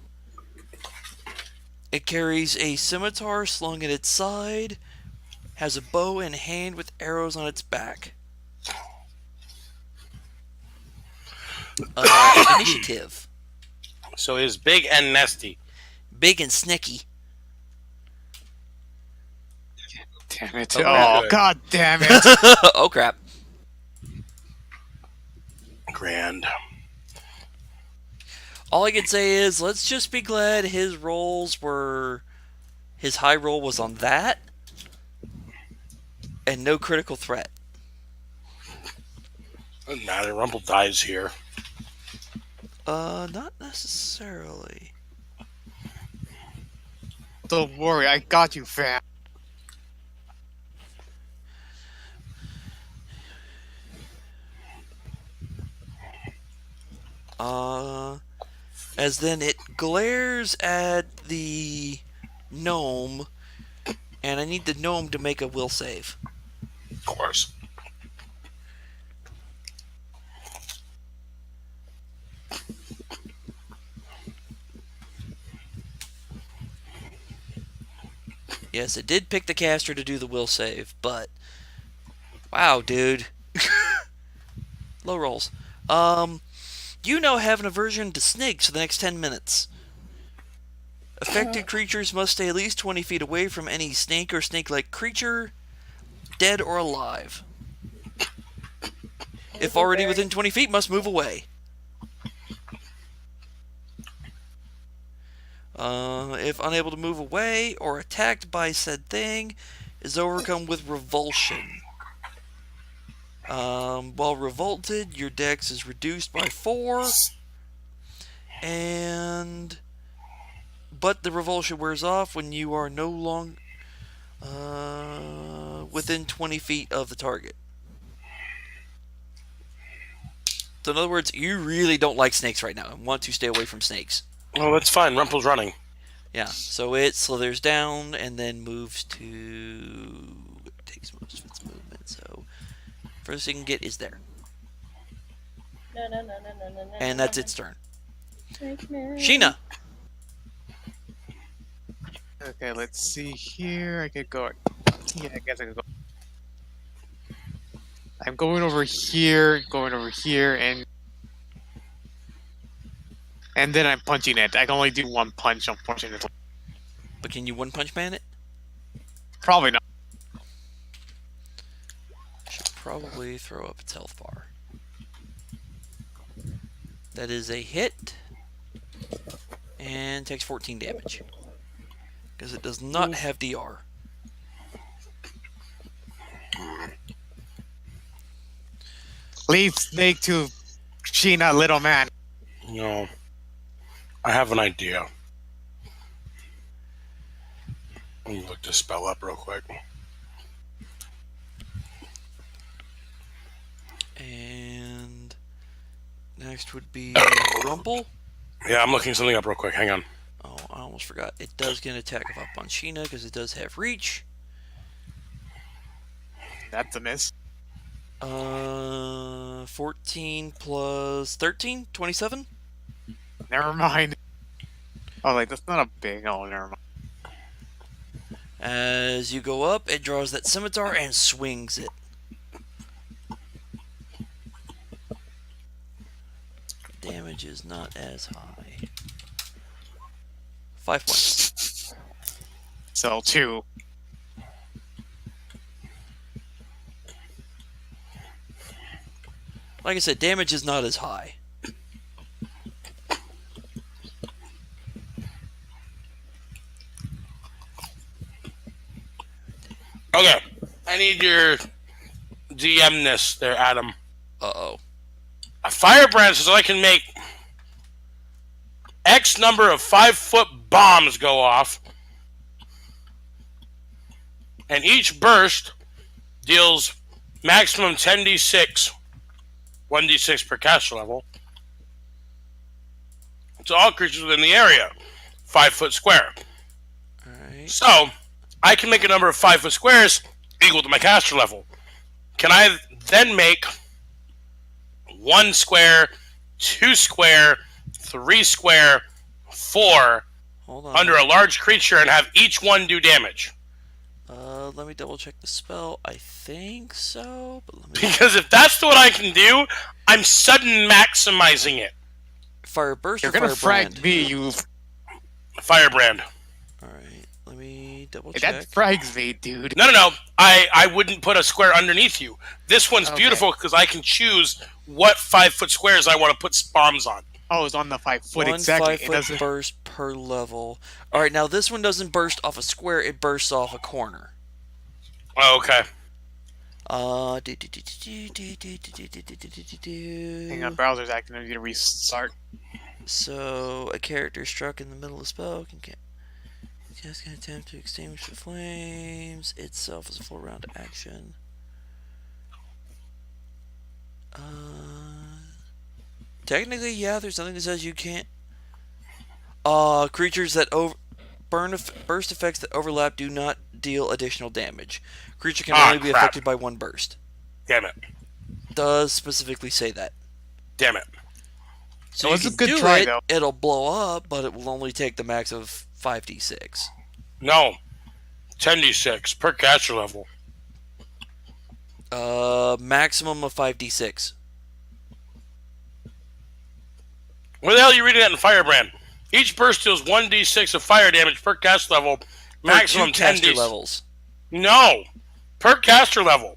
Speaker 2: It carries a scimitar slung at its side, has a bow in hand with arrows on its back. Initiative.
Speaker 1: So it's big and nasty.
Speaker 2: Big and snicky.
Speaker 4: Damn it.
Speaker 1: Oh,
Speaker 4: Oh,
Speaker 1: good.
Speaker 4: god damn it.
Speaker 2: Oh crap.
Speaker 1: Grand.
Speaker 2: All I can say is, let's just be glad his high roll was on that. and no critical threat.
Speaker 1: Doesn't matter. Rumple dies here.
Speaker 2: Not necessarily.
Speaker 4: Don't worry, I got you, fam.
Speaker 2: As then it glares at the gnome, and I need the gnome to make a will save.
Speaker 1: Of course.
Speaker 2: Yes, it did pick the caster to do the will save, but wow, dude. Low rolls. You now have an aversion to snakes for the next 10 minutes. Affected creatures must stay at least 20 feet away from any snake or snake-like creature, dead or alive. If already within 20 feet, must move away. If unable to move away or attacked by said thing, is overcome with revulsion. While revolted, your dex is reduced by 4, but the revulsion wears off when you are no longer within 20 feet of the target. So in other words, you really don't like snakes right now and want to stay away from snakes.
Speaker 1: Well, that's fine. Rumple's running.
Speaker 2: Yeah, so it slithers down and then moves to... It takes most of its movement, so... First thing you can get is there. And that's its turn. Sheena!
Speaker 4: Okay, let's see here. I could go. Yeah, I guess I could go. I'm going over here, and then I'm punching it. I can only do one punch, unfortunately.
Speaker 2: But can you one punch man it?
Speaker 4: Probably not.
Speaker 2: Should probably throw up its health bar. That is a hit. And takes 14 damage. Because it does not have DR.
Speaker 4: Leave snake to Sheena, little man.
Speaker 1: No. I have an idea. Let me look this spell up real quick.
Speaker 2: And next would be Rumple.
Speaker 1: Yeah, I'm looking something up real quick. Hang on.
Speaker 2: Oh, I almost forgot. It does get an attack of up on Sheena because it does have reach.
Speaker 4: That's a miss.
Speaker 2: 14 plus 13, 27.
Speaker 4: Never mind. Oh, like that's not a big. Oh, never mind.
Speaker 2: As you go up, it draws that scimitar and swings it. Damage is not as high. 5 points.
Speaker 4: So 2.
Speaker 2: Like I said, damage is not as high.
Speaker 1: Okay. I need your DM-ness there, Adam.
Speaker 2: Uh-oh.
Speaker 1: A firebrand says I can make X number of 5-foot bombs go off, and each burst deals maximum 10d6, 1d6 per caster level, to all creatures within the area, 5-foot square.
Speaker 2: Alright.
Speaker 1: So, I can make a number of 5-foot squares equal to my caster level. Can I then make 1 square, 2 square, 3 square, 4
Speaker 2: Hold on.
Speaker 1: under a large creature and have each one do damage?
Speaker 2: Let me double check the spell. I think so, but let me...
Speaker 1: Because if that's what I can do, I'm sudden maximizing it.
Speaker 2: Fire burst
Speaker 4: You're
Speaker 2: or
Speaker 4: gonna
Speaker 2: firebrand?
Speaker 4: frag me, you.
Speaker 1: Firebrand.
Speaker 2: Alright, let me double
Speaker 4: That
Speaker 2: check.
Speaker 4: frags me, dude.
Speaker 1: No. I wouldn't put a square underneath you. This one's
Speaker 4: Okay.
Speaker 1: beautiful because I can choose what 5-foot squares I want to put bombs on.
Speaker 4: Oh, it's on the 5 foot,
Speaker 2: One
Speaker 4: exactly. It
Speaker 2: 5-foot
Speaker 4: doesn't.
Speaker 2: burst per level. Alright, now this one doesn't burst off a square, it bursts off a corner.
Speaker 1: Oh, okay.
Speaker 4: Hang on, browser's acting. I need to restart.
Speaker 2: So, a character struck in the middle of a spell can attempt to extinguish the flames itself as a full round action. Technically, yeah, there's nothing that says you can't. Creatures that burst effects that overlap do not deal additional damage. Creature can only be affected by one burst.
Speaker 1: Damn it.
Speaker 2: Does specifically say that.
Speaker 1: Damn it.
Speaker 2: So you can do it, it'll blow up, but it will only take the max of 5d6.
Speaker 1: No. 10d6 per caster level.
Speaker 2: Maximum of 5d6.
Speaker 1: Where the hell are you reading that in Firebrand? Each burst deals 1d6 of fire damage per caster level. Maximum 10d6
Speaker 2: levels.
Speaker 1: No. Per caster level.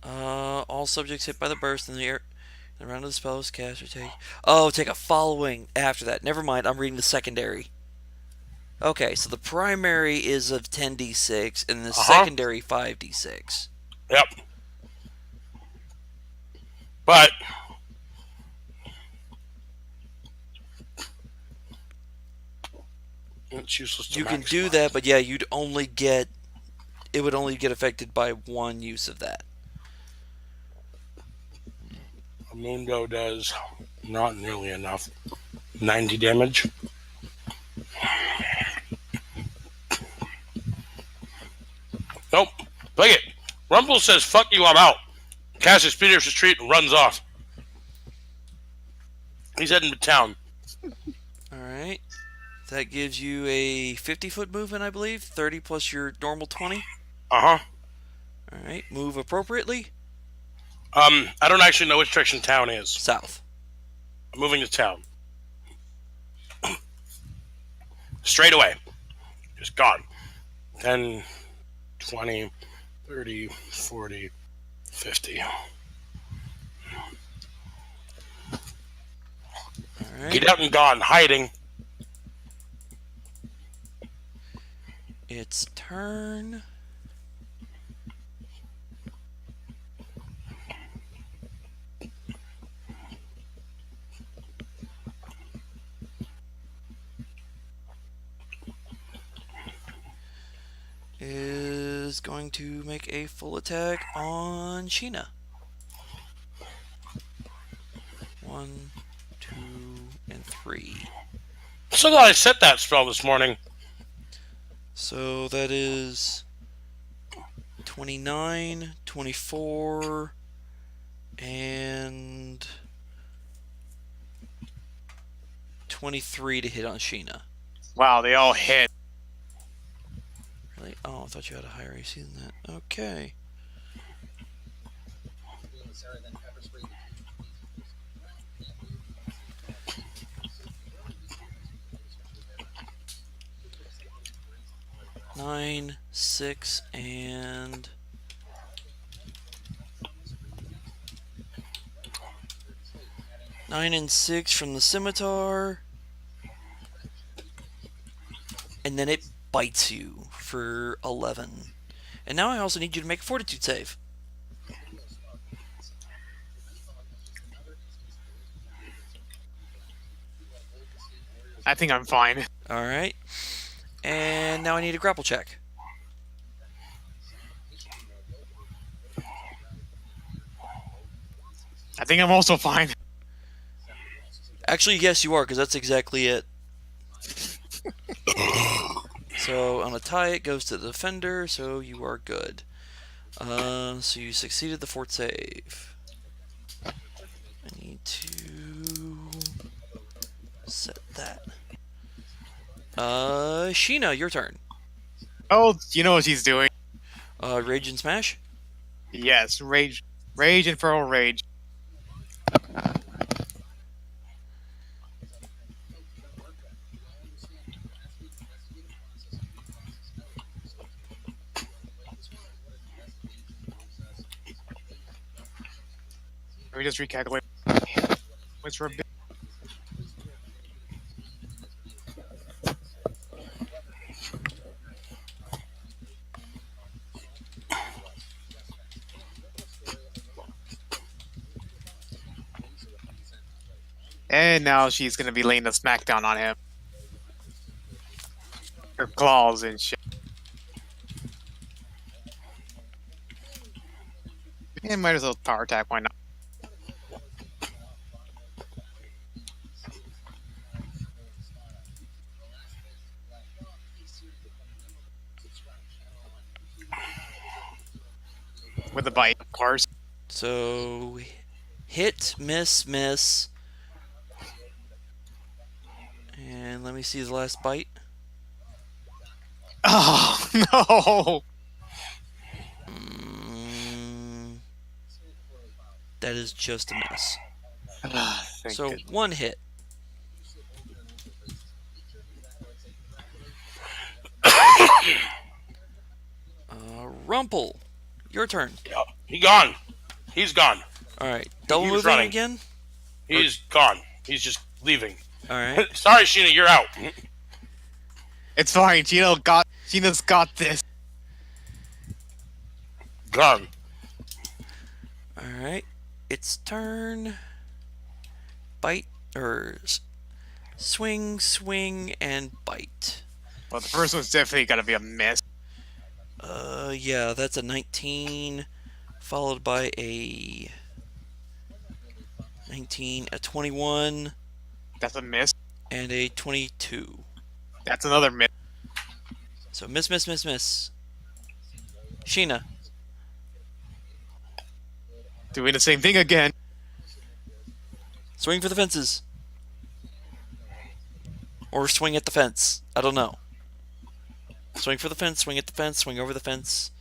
Speaker 2: All subjects hit by the burst in the round of the spell is cast or take. Oh, take a following after that. Never mind, I'm reading the secondary. Okay, so the primary is of 10d6 and the secondary 5d6.
Speaker 1: Yep. But it's useless to
Speaker 2: you can
Speaker 1: maximize.
Speaker 2: do that, but yeah, it would only get affected by one use of that.
Speaker 1: Mundo does not nearly enough. 90 damage. Nope. Play it. Rumple says, fuck you, I'm out. Casts his speeder's retreat and runs off. He's heading to town.
Speaker 2: Alright. That gives you a 50-foot movement, I believe. 30 plus your normal 20.
Speaker 1: Uh-huh.
Speaker 2: Alright. Move appropriately.
Speaker 1: I don't actually know which direction town is.
Speaker 2: South.
Speaker 1: I'm moving to town. Straight away. Just gone. 10, 20, 30, 40, 50.
Speaker 2: Alright.
Speaker 1: Get out and gone. Hiding.
Speaker 2: Its turn. Is going to make a full attack on Sheena. 1, 2, and 3.
Speaker 1: So glad I set that spell this morning.
Speaker 2: So that is 29, 24, and 23 to hit on Sheena.
Speaker 4: Wow, they all hit.
Speaker 2: Really? Oh, I thought you had a higher AC than that. Okay. Nine, 6, and 9 and 6 from the scimitar, and then it bites you for 11. And now I also need you to make a fortitude save.
Speaker 4: I think I'm fine.
Speaker 2: Alright. And now I need a grapple check.
Speaker 4: I think I'm also fine.
Speaker 2: Actually, yes, you are, because that's exactly it. So, on a tie, it goes to the defender, so you are good. So you succeeded the fort save. I need to set that. Sheena, your turn.
Speaker 4: Oh, you know what she's doing.
Speaker 2: Rage and smash?
Speaker 4: Yes, rage, infernal rage. Let me just recalculate. What's for a bit? And now she's gonna be laying the smackdown on him. Her claws and shit. And might as well power attack, why not? With a bite, of course.
Speaker 2: So, hit, miss, miss. And let me see the last bite.
Speaker 4: Oh, no!
Speaker 2: That is just a miss.
Speaker 4: Thank
Speaker 2: So,
Speaker 4: goodness.
Speaker 2: one hit. Rumple, your turn.
Speaker 1: He's gone. He's gone.
Speaker 2: Alright, double
Speaker 1: He was
Speaker 2: moving
Speaker 1: running.
Speaker 2: again?
Speaker 1: He's gone. He's just leaving.
Speaker 2: Alright.
Speaker 1: Sorry, Sheena, you're out.
Speaker 4: It's fine, Gina's got this.
Speaker 1: Gone.
Speaker 2: Alright. Its turn. Bite, swing, swing, and bite.
Speaker 4: Well, the first one's definitely gotta be a miss.
Speaker 2: Yeah, that's a 19, followed by a 19, a 21,
Speaker 4: That's a miss.
Speaker 2: and a 22.
Speaker 4: That's another miss.
Speaker 2: So miss, miss, miss, miss. Sheena.
Speaker 4: Doing the same thing again.
Speaker 2: Swing for the fences. Or swing at the fence. I don't know. Swing for the fence, swing at the fence, swing over the fence,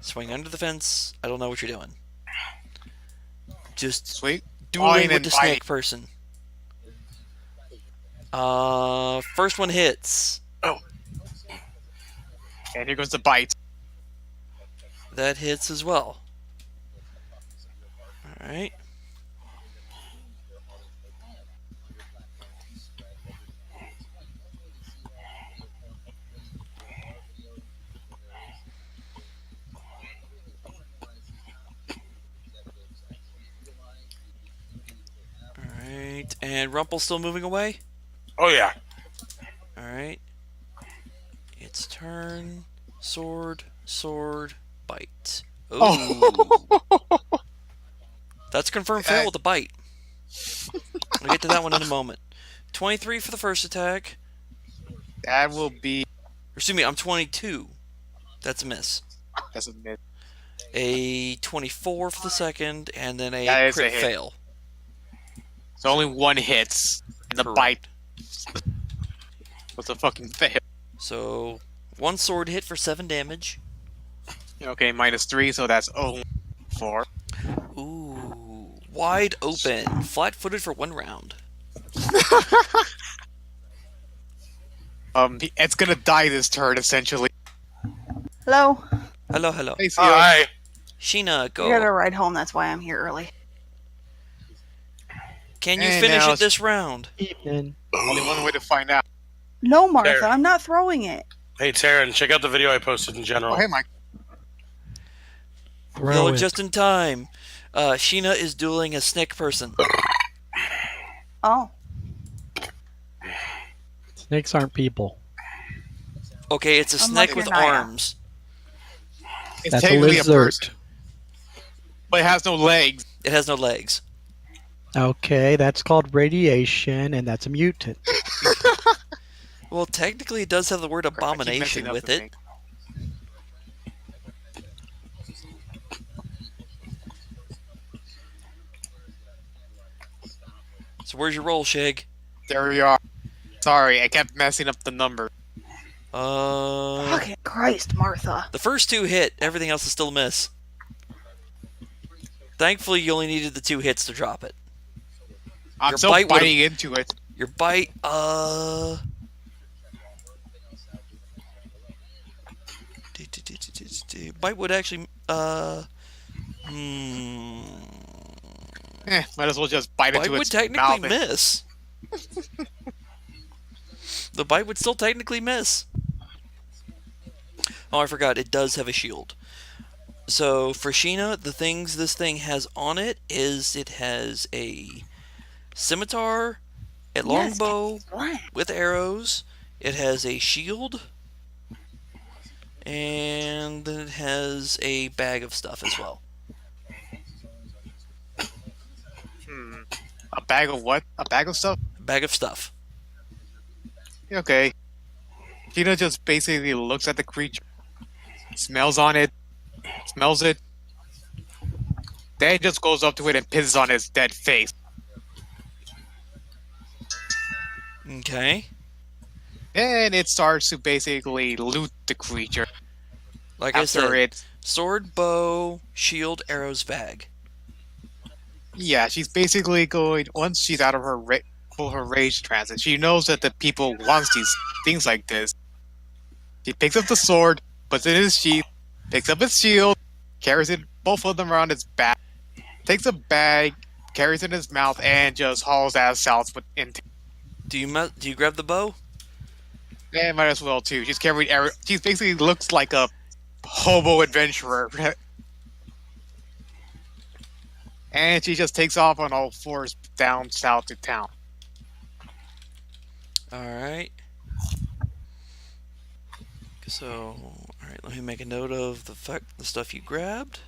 Speaker 2: swing under the fence. I don't know what you're doing. Just
Speaker 4: Sweet.
Speaker 2: dueling
Speaker 4: Fine
Speaker 2: with
Speaker 4: and
Speaker 2: the
Speaker 4: biting.
Speaker 2: snake person. First one hits.
Speaker 1: Oh.
Speaker 4: And here goes the bite.
Speaker 2: That hits as well. Alright. Alright. And Rumple's still moving away?
Speaker 1: Oh, yeah.
Speaker 2: Alright. Its turn. Sword, sword, bite. Ooh.
Speaker 4: Oh.
Speaker 2: That's confirmed fail with a bite. I'll get to that one in a moment. 23 for the first attack.
Speaker 4: That will be.
Speaker 2: Or, excuse me, I'm 22. That's a miss.
Speaker 4: That's a miss.
Speaker 2: A 24 for the second, and then
Speaker 4: That
Speaker 2: a
Speaker 4: is a
Speaker 2: crit
Speaker 4: hit.
Speaker 2: fail.
Speaker 4: So only one hits. And the
Speaker 2: Correct.
Speaker 4: bite was a fucking fail.
Speaker 2: So, one sword hit for 7 damage.
Speaker 4: Okay, -3, so that's 4.
Speaker 2: Ooh. Wide open. Flat-footed for 1 round.
Speaker 4: It's gonna die this turn, essentially.
Speaker 7: Hello.
Speaker 2: Hello, hello.
Speaker 4: Hey, Theo.
Speaker 1: Hi.
Speaker 2: Sheena,
Speaker 7: I
Speaker 2: go.
Speaker 7: gotta ride home. That's why I'm here early.
Speaker 2: Can you
Speaker 4: And
Speaker 2: finish
Speaker 4: now
Speaker 2: it this round?
Speaker 8: Evening.
Speaker 4: Only one way to find out.
Speaker 7: No, Martha,
Speaker 1: There.
Speaker 7: I'm not throwing it.
Speaker 1: Hey, Taryn, check out the video I posted in general.
Speaker 4: Oh, hey, Mike.
Speaker 8: Throw
Speaker 2: Yo,
Speaker 8: it.
Speaker 2: just in time. Sheena is dueling a snake person.
Speaker 7: Oh.
Speaker 8: Snakes aren't people.
Speaker 2: Okay, it's a
Speaker 7: Unlike
Speaker 2: snake with
Speaker 7: your Naya.
Speaker 2: arms.
Speaker 4: It's
Speaker 8: That's a
Speaker 4: technically a
Speaker 8: lizard.
Speaker 4: person, but it has no legs.
Speaker 2: It has no legs.
Speaker 8: Okay, that's called radiation, and that's a mutant.
Speaker 2: Well, technically, it does have the word
Speaker 4: I keep
Speaker 2: abomination
Speaker 4: messing up
Speaker 2: with
Speaker 4: the
Speaker 2: it.
Speaker 4: thing.
Speaker 2: So where's your roll, Shig?
Speaker 4: There we are. Sorry, I kept messing up the number.
Speaker 7: Fucking Christ, Martha.
Speaker 2: The first 2 hit. Everything else is still a miss. Thankfully, you only needed the 2 hits to drop it.
Speaker 4: I'm
Speaker 2: Your
Speaker 4: so
Speaker 2: bite would've-
Speaker 4: biting into it.
Speaker 2: Your bite, bite would actually,
Speaker 4: Might as well just bite
Speaker 2: bite
Speaker 4: into
Speaker 2: would
Speaker 4: its
Speaker 2: technically
Speaker 4: mouth.
Speaker 2: miss. The bite would still technically miss. Oh, I forgot. It does have a shield. So, for Sheena, the things this thing has on it is it has a scimitar, a longbow with arrows. It has a shield. And then it has a bag of stuff as well.
Speaker 4: A bag of what? A bag of stuff?
Speaker 2: A bag of stuff.
Speaker 4: Okay. Sheena just basically looks at the creature, smells on it, smells it, then just goes up to it and pisses on its dead face.
Speaker 2: Okay.
Speaker 4: Then it starts to basically loot the creature.
Speaker 2: Like I said,
Speaker 4: it.
Speaker 2: sword, bow, shield, arrows, bag.
Speaker 4: Yeah, she's basically going, once she's out of her her rage transit, she knows that the people wants these things like this. She picks up the sword, puts it in his sheath, picks up his shield, carries it, both of them around his back, takes a bag, carries it in his mouth, and just hauls ass south into.
Speaker 2: Do you grab the bow?
Speaker 4: Yeah, might as well too. She's carrying she basically looks like a hobo adventurer. And she just takes off on all fours down south to town.
Speaker 2: Alright. So, alright, let me make a note of the stuff you grabbed.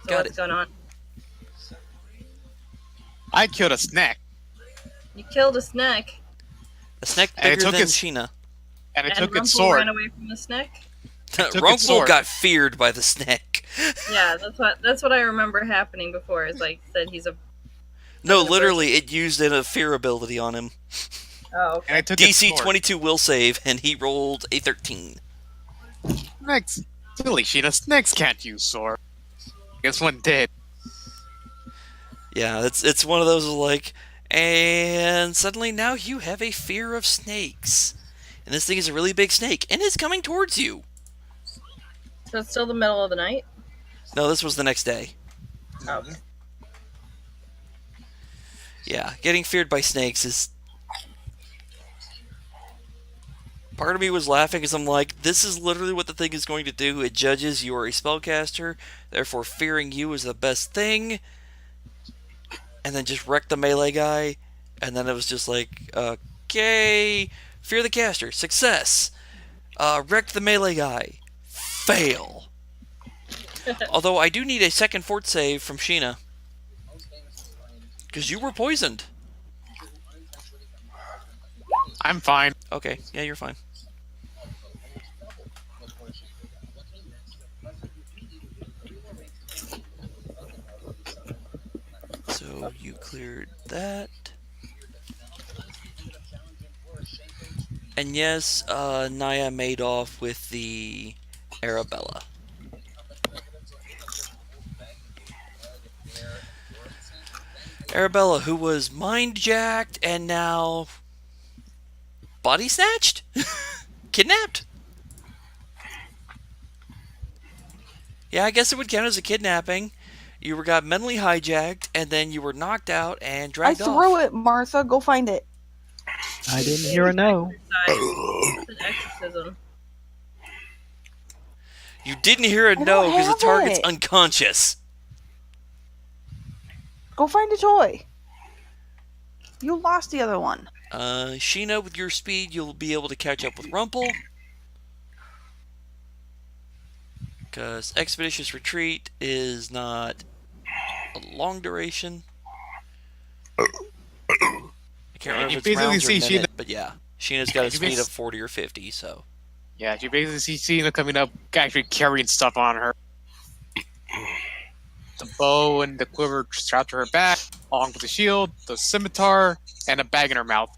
Speaker 3: So what's going on?
Speaker 4: I killed a snack.
Speaker 3: You killed a snack.
Speaker 2: A snack
Speaker 4: And it
Speaker 2: bigger
Speaker 4: took
Speaker 2: than
Speaker 4: its-
Speaker 2: Sheena.
Speaker 4: And it
Speaker 3: And
Speaker 4: took its
Speaker 3: Rumple
Speaker 4: sword.
Speaker 3: ran away from the snack.
Speaker 4: took its
Speaker 2: Runkle
Speaker 4: sword.
Speaker 2: got feared by the snake.
Speaker 3: Yeah, that's what I remember happening before. Is like said he's a.
Speaker 2: No, literally, it used a fear ability on him.
Speaker 3: Oh, okay.
Speaker 4: And I took its
Speaker 2: DC
Speaker 4: sword.
Speaker 2: 22 will save, and he rolled a 13.
Speaker 4: Snakes. Silly Sheena, snakes can't use sword. Guess one did.
Speaker 2: Yeah, it's one of those like, and suddenly now you have a fear of snakes. And this thing is a really big snake, and it's coming towards you.
Speaker 3: So it's still the middle of the night.
Speaker 2: No, this was the next day.
Speaker 3: Oh, okay.
Speaker 2: Yeah, getting feared by snakes is... Part of me was laughing because I'm like, this is literally what the thing is going to do. It judges you are a spellcaster, therefore fearing you is the best thing. And then just wreck the melee guy. And then it was just like, okay, fear the caster, success. Wreck the melee guy, fail. Although I do need a second fort save from Sheena. Because you were poisoned.
Speaker 4: I'm fine.
Speaker 2: Okay, yeah, you're fine. So you cleared that. And yes, Naya made off with the Arabella. Arabella, who was mind-jacked and now body snatched? Kidnapped? Yeah, I guess it would count as a kidnapping. You got mentally hijacked, and then you were knocked out and dragged off.
Speaker 7: I threw it, Martha. Go find it.
Speaker 8: I didn't hear a no.
Speaker 3: It's an exorcism.
Speaker 2: You didn't hear a
Speaker 7: I
Speaker 2: no
Speaker 7: don't
Speaker 2: because the
Speaker 7: have
Speaker 2: target's
Speaker 7: it.
Speaker 2: unconscious.
Speaker 7: Go find a toy. You lost the other one.
Speaker 2: Sheena, with your speed, you'll be able to catch up with Rumple. Because Expeditious Retreat is not a long duration. I can't remember
Speaker 4: you
Speaker 2: if it's rounds or
Speaker 4: basically see
Speaker 2: minute, but yeah. Sheena's got a
Speaker 4: You
Speaker 2: speed
Speaker 4: bas-
Speaker 2: of 40 or 50, so...
Speaker 4: Yeah, you basically see Sheena coming up, actually carrying stuff on her. The bow and the quiver strapped to her back, along with the shield, the scimitar, and a bag in her mouth.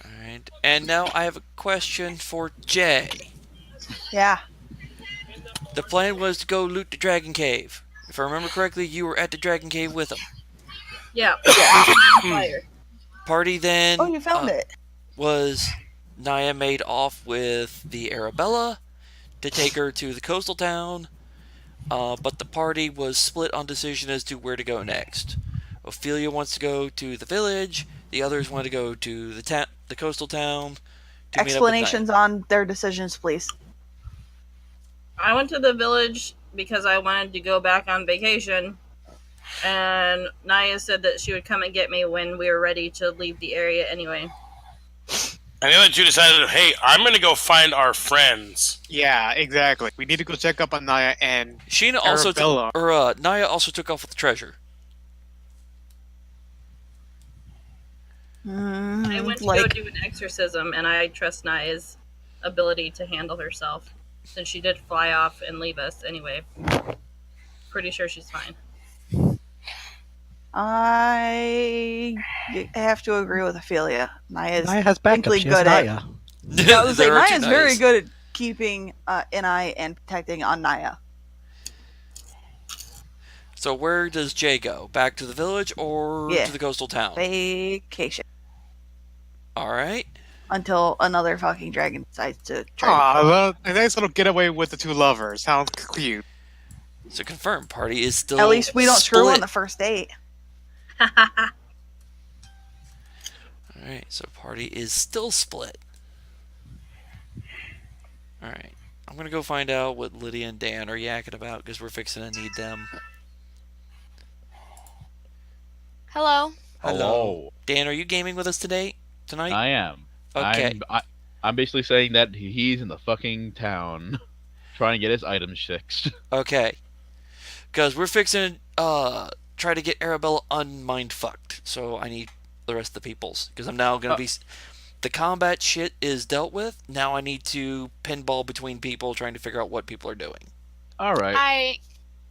Speaker 2: Alright, and now I have a question for Jay.
Speaker 7: Yeah.
Speaker 2: The plan was to go loot the Dragon Cave. If I remember correctly, you were at the Dragon Cave with him.
Speaker 3: Yeah. On fire.
Speaker 2: Party then.
Speaker 7: Oh, you found it.
Speaker 2: Was Naya made off with the Arabella to take her to the coastal town, but the party was split on decision as to where to go next. Ophelia wants to go to the village. The others want to go to the coastal town.
Speaker 7: Explanations on their decisions, please.
Speaker 3: I went to the village because I wanted to go back on vacation, and Naya said that she would come and get me when we were ready to leave the area anyway.
Speaker 1: And the other two decided, hey, I'm going to go find our friends.
Speaker 4: Yeah, exactly. We need to go check up on Naya and
Speaker 2: Sheena also
Speaker 4: Arabella.
Speaker 2: Naya also took off with the treasure.
Speaker 3: I went to go do an exorcism, and I trust Naya's ability to handle herself, since she did fly off and leave us anyway. Pretty sure she's fine.
Speaker 7: I have to agree with Ophelia.
Speaker 8: Naya has backup. She has
Speaker 7: good
Speaker 8: Naya.
Speaker 7: I was like, Naya's very good at keeping an eye and protecting on Naya.
Speaker 2: So where does Jay go? Back to the village or to the coastal town?
Speaker 7: Vacation.
Speaker 2: Alright.
Speaker 7: Until another fucking dragon decides to try.
Speaker 4: Aw, a nice little getaway with the two lovers. Sounds cute.
Speaker 2: So confirm, party is still
Speaker 7: At least we don't screw
Speaker 2: split.
Speaker 7: on the first date.
Speaker 2: Alright, so party is still split. Alright. I'm gonna go find out what Lydia and Dan are yakking about, because we're fixing to need them.
Speaker 5: Hello.
Speaker 6: Hello.
Speaker 2: Dan, are you gaming with us tonight?
Speaker 6: I am.
Speaker 2: Okay.
Speaker 6: I'm basically saying that he's in the fucking town trying to get his items fixed.
Speaker 2: Okay. Because we're fixing to try to get Arabella unmind-fucked. So I need the rest of the peoples. Because I'm now going to be... The combat shit is dealt with. Now I need to pinball between people trying to figure out what people are doing.
Speaker 6: Alright.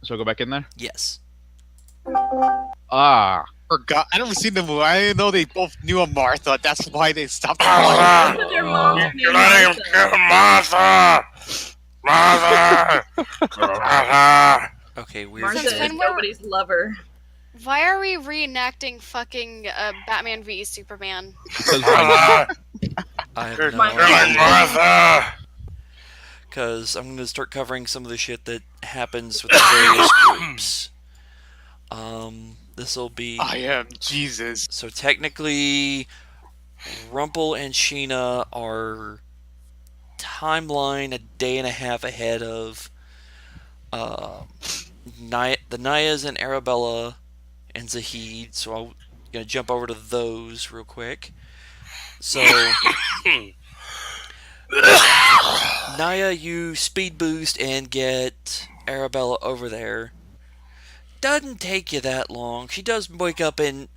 Speaker 6: So go back in there?
Speaker 2: Yes.
Speaker 6: Ah.
Speaker 4: Forgot. I never seen the movie. I didn't know they both knew a Martha. That's why they stopped.
Speaker 1: You're letting him kill Martha! Martha! Martha!
Speaker 2: Okay, weird.
Speaker 3: Martha is nobody's lover.
Speaker 5: Why are we reenacting fucking Batman v Superman?
Speaker 2: I have no idea.
Speaker 1: Martha!
Speaker 2: Because I'm going to start covering some of the shit that happens with the various groups. This will be...
Speaker 4: I am Jesus.
Speaker 2: So technically, Rumple and Sheena are timeline a day and a half ahead of the Nayas and Arabella and Zahid. So I'm going to jump over to those real quick. So... Naya, you speed boost and get Arabella over there. Doesn't take you that long. She does wake up in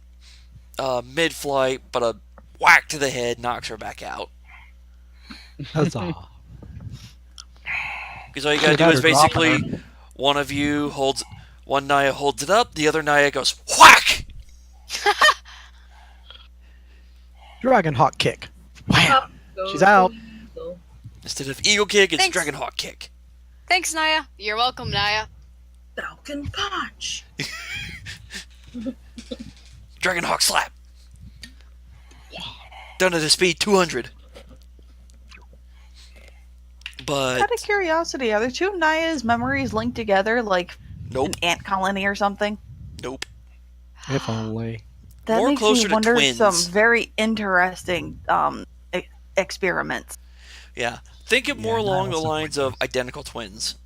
Speaker 2: mid-flight, but a whack to the head knocks her back out.
Speaker 8: Huzzah.
Speaker 2: Because all you gotta do is basically one of you holds... One Naya holds it up, the other Naya goes whack!
Speaker 8: Dragon Hawk kick. Wham! She's out.
Speaker 2: Instead of Eagle Kick, it's
Speaker 5: Thanks.
Speaker 2: Dragon Hawk Kick.
Speaker 5: Thanks, Naya. You're welcome, Naya.
Speaker 3: Falcon Punch.
Speaker 2: Dragon Hawk Slap. Done at a speed 200. But...
Speaker 7: Out of curiosity, are the two Naya's memories linked together like
Speaker 2: Nope.
Speaker 7: an ant colony or something?
Speaker 2: Nope.
Speaker 8: If only.
Speaker 7: That
Speaker 2: More
Speaker 7: makes
Speaker 2: closer
Speaker 7: me
Speaker 2: to
Speaker 7: wonder
Speaker 2: twins.
Speaker 7: some very interesting experiments.
Speaker 2: Yeah. Think of more
Speaker 8: Yeah,
Speaker 2: along
Speaker 8: Naya
Speaker 2: the
Speaker 8: also
Speaker 2: lines of identical twins.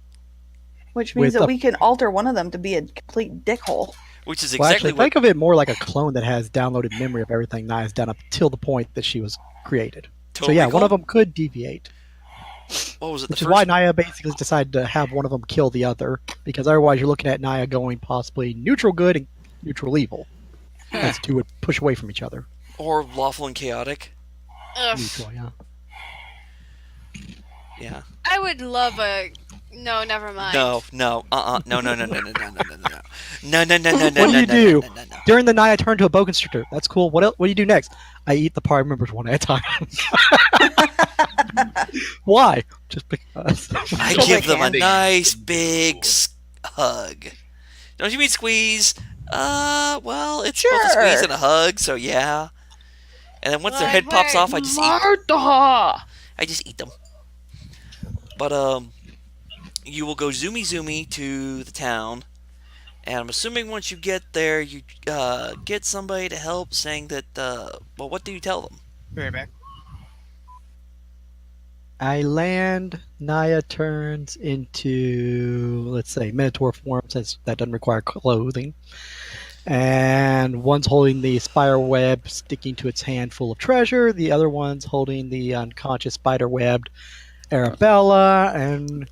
Speaker 7: Which means
Speaker 8: With
Speaker 7: that
Speaker 8: the-
Speaker 7: we can alter one of them to be a complete dickhole.
Speaker 2: Which is
Speaker 8: Well,
Speaker 2: exactly
Speaker 8: actually, think of it more like a clone that has downloaded memory of everything Naya's done up till the point that she was created.
Speaker 2: Total
Speaker 8: So yeah,
Speaker 2: Recall?
Speaker 8: one of them could deviate.
Speaker 2: What was it?
Speaker 8: Which
Speaker 2: The
Speaker 8: is why
Speaker 2: first...
Speaker 8: Naya basically decided to have one of them kill the other, because otherwise you're looking at Naya going possibly neutral good and neutral evil. Those two would push away from each other.
Speaker 2: Or lawful and chaotic.
Speaker 5: Ugh.
Speaker 8: Neutral, yeah.
Speaker 2: Yeah.
Speaker 5: I would love a... No, never mind.
Speaker 2: No. No. No. No.
Speaker 8: What do you do? During the Naya turn to a bow constrictor. That's cool. What else? What do you do next? I eat the party members one at a time. Why? Just because.
Speaker 2: I
Speaker 7: So
Speaker 2: give
Speaker 7: they
Speaker 2: them a
Speaker 7: can.
Speaker 2: nice big hug. Don't you mean squeeze? Well, it's both a squeeze and a hug, so yeah. And then once their head pops off, I just eat. I just eat them. But you will go zoomy to the town, and I'm assuming once you get there, you get somebody to help, saying that. Well, what do you tell them?
Speaker 4: Right back.
Speaker 8: I land. Naya turns into, let's say, Minotaur form, since that doesn't require clothing. And one's holding the spider web sticking to its hand full of treasure. The other one's holding the unconscious spider webbed Arabella. And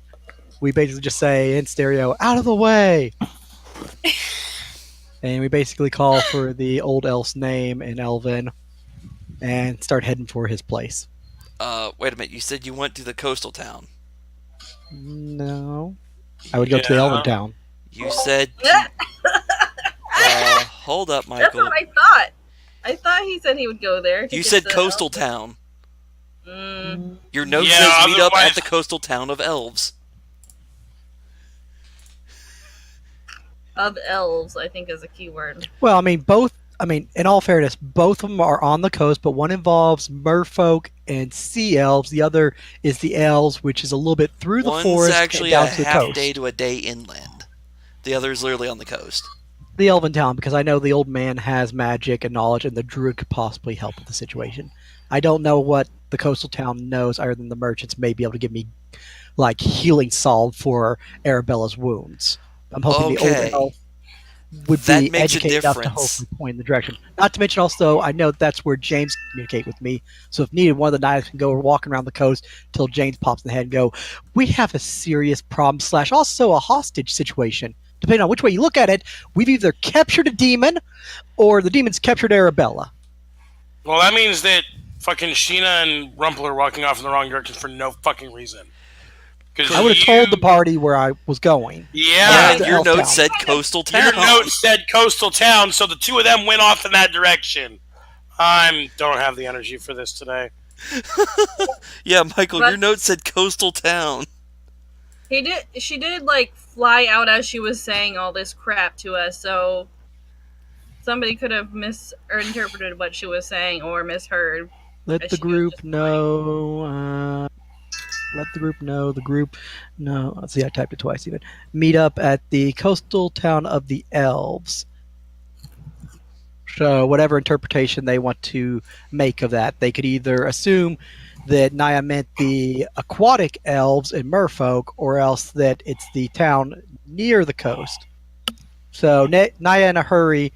Speaker 8: we basically just say in stereo, out of the way! And we basically call for the old elf's name in Elven and start heading for his place.
Speaker 2: Wait a minute. You said you went to the coastal town.
Speaker 8: No. I would go to the Elven town.
Speaker 2: You said... hold up, Michael.
Speaker 3: That's what I thought. I thought he said he would go there.
Speaker 2: You said coastal town. Your note
Speaker 1: Yeah,
Speaker 2: says meet up
Speaker 1: otherwise-
Speaker 2: at the coastal town of elves.
Speaker 3: Of elves, I think, is a key word.
Speaker 8: Well, in all fairness, both of them are on the coast, but one involves merfolk and sea elves. The other is the elves, which is a little bit through the
Speaker 2: One's
Speaker 8: forest
Speaker 2: actually
Speaker 8: and
Speaker 2: a
Speaker 8: down to the
Speaker 2: half
Speaker 8: coast.
Speaker 2: day to a day inland. The other is literally on the coast.
Speaker 8: The Elven town, because I know the old man has magic and knowledge, and the druid could possibly help with the situation. I don't know what the coastal town knows, other than the merchants may be able to give me, like, healing salve for Arabella's wounds. I'm hoping the old elf would be educated enough to hopefully point in the direction. Not to mention also, I know that's where James can communicate with me. So if needed, one of the knights can go walking around the coast till James pops in the head and go, we have a serious problem / also a hostage situation. Depending on which way you look at it, we've either captured a demon or the demon's captured Arabella.
Speaker 1: Well, that means that fucking Sheena and Rumple are walking off in the wrong direction for no fucking reason.
Speaker 8: I would have told the party where I was going.
Speaker 1: Yeah,
Speaker 2: your note said coastal town.
Speaker 1: Your note said coastal town, so the two of them went off in that direction. I don't have the energy for this today.
Speaker 2: Yeah, Michael, your note said coastal town.
Speaker 3: She did like fly out as she was saying all this crap to us, so somebody could have misinterpreted what she was saying or misheard.
Speaker 8: Let the group know. Let the group know. The group know. Let's see, I typed it twice even. Meet up at the coastal town of the elves. So whatever interpretation they want to make of that, they could either assume that Naya meant the aquatic elves and merfolk, or else that it's the town near the coast. So Naya in a hurry,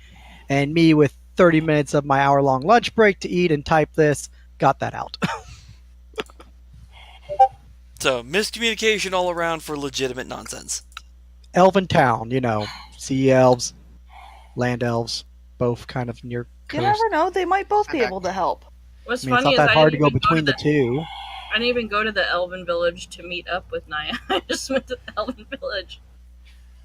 Speaker 8: and me with 30 minutes of my hour-long lunch break to eat and type this, got that out.
Speaker 2: So, miscommunication all around for legitimate nonsense.
Speaker 8: Elven town, sea elves, land elves, both kind of near coast.
Speaker 7: You never know, they might both be able to help.
Speaker 3: What's
Speaker 8: It's
Speaker 3: funny
Speaker 8: not that
Speaker 3: is
Speaker 8: hard to go between the two.
Speaker 3: I didn't even go to the Elven village to meet up with Naya. I just went to the Elven village.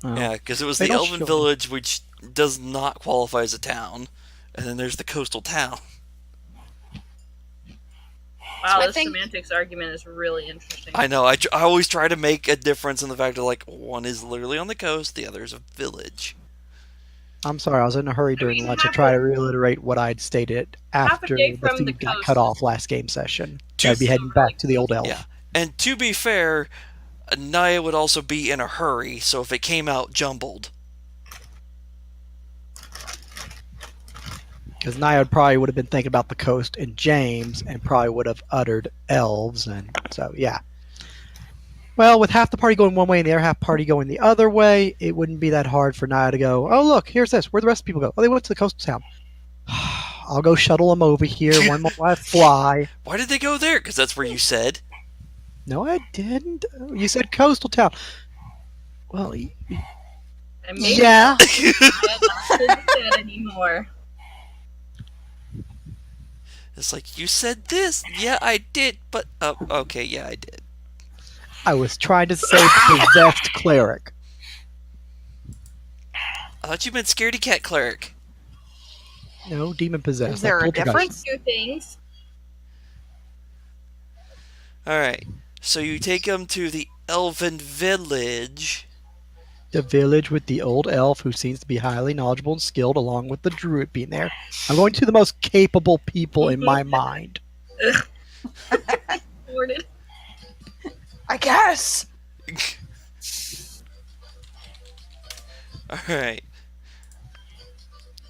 Speaker 2: Yeah, because it was
Speaker 8: They
Speaker 2: the
Speaker 8: don't
Speaker 2: Elven
Speaker 8: show-
Speaker 2: village, which does not qualify as a town, and then there's the coastal town.
Speaker 3: Wow,
Speaker 5: So
Speaker 3: this semantics argument is really interesting.
Speaker 2: I know. I always try to make a difference in the fact that, like, one is literally on the coast, the other is a village.
Speaker 8: I'm sorry, I was in a hurry during lunch to try to reiterate what I'd stated after
Speaker 3: day
Speaker 8: the
Speaker 3: from the
Speaker 8: feed got
Speaker 3: coast
Speaker 8: cut
Speaker 3: is-
Speaker 8: off last game session. I'd be heading back to the old elf.
Speaker 2: Yeah. And to be fair, Naya would also be in a hurry, so if it came out jumbled.
Speaker 8: Because Naya probably would have been thinking about the coast and James, and probably would have uttered elves, and so, yeah. Well, with half the party going one way and the other half party going the other way, it wouldn't be that hard for Naya to go, oh, look, here's this. Where'd the rest of the people go? Oh, they went to the coastal town. I'll go shuttle them over here. One more last fly.
Speaker 2: Why did they go there? Because that's where you said.
Speaker 8: No, I didn't. You said coastal town. Well,
Speaker 3: And maybe
Speaker 8: yeah.
Speaker 3: I don't say that anymore.
Speaker 2: It's like, you said this. Yeah, I did. But, okay, yeah, I did.
Speaker 8: I was trying to say possessed cleric.
Speaker 2: I thought you meant scaredy cat cleric.
Speaker 8: No, demon possessed.
Speaker 7: Is there a
Speaker 8: Poltergeist.
Speaker 7: difference?
Speaker 3: Two things.
Speaker 2: Alright, so you take them to the Elven Village,
Speaker 8: The village with the old elf who seems to be highly knowledgeable and skilled, along with the druid being there. I'm going to the most capable people in my mind.
Speaker 7: I guess.
Speaker 2: Alright.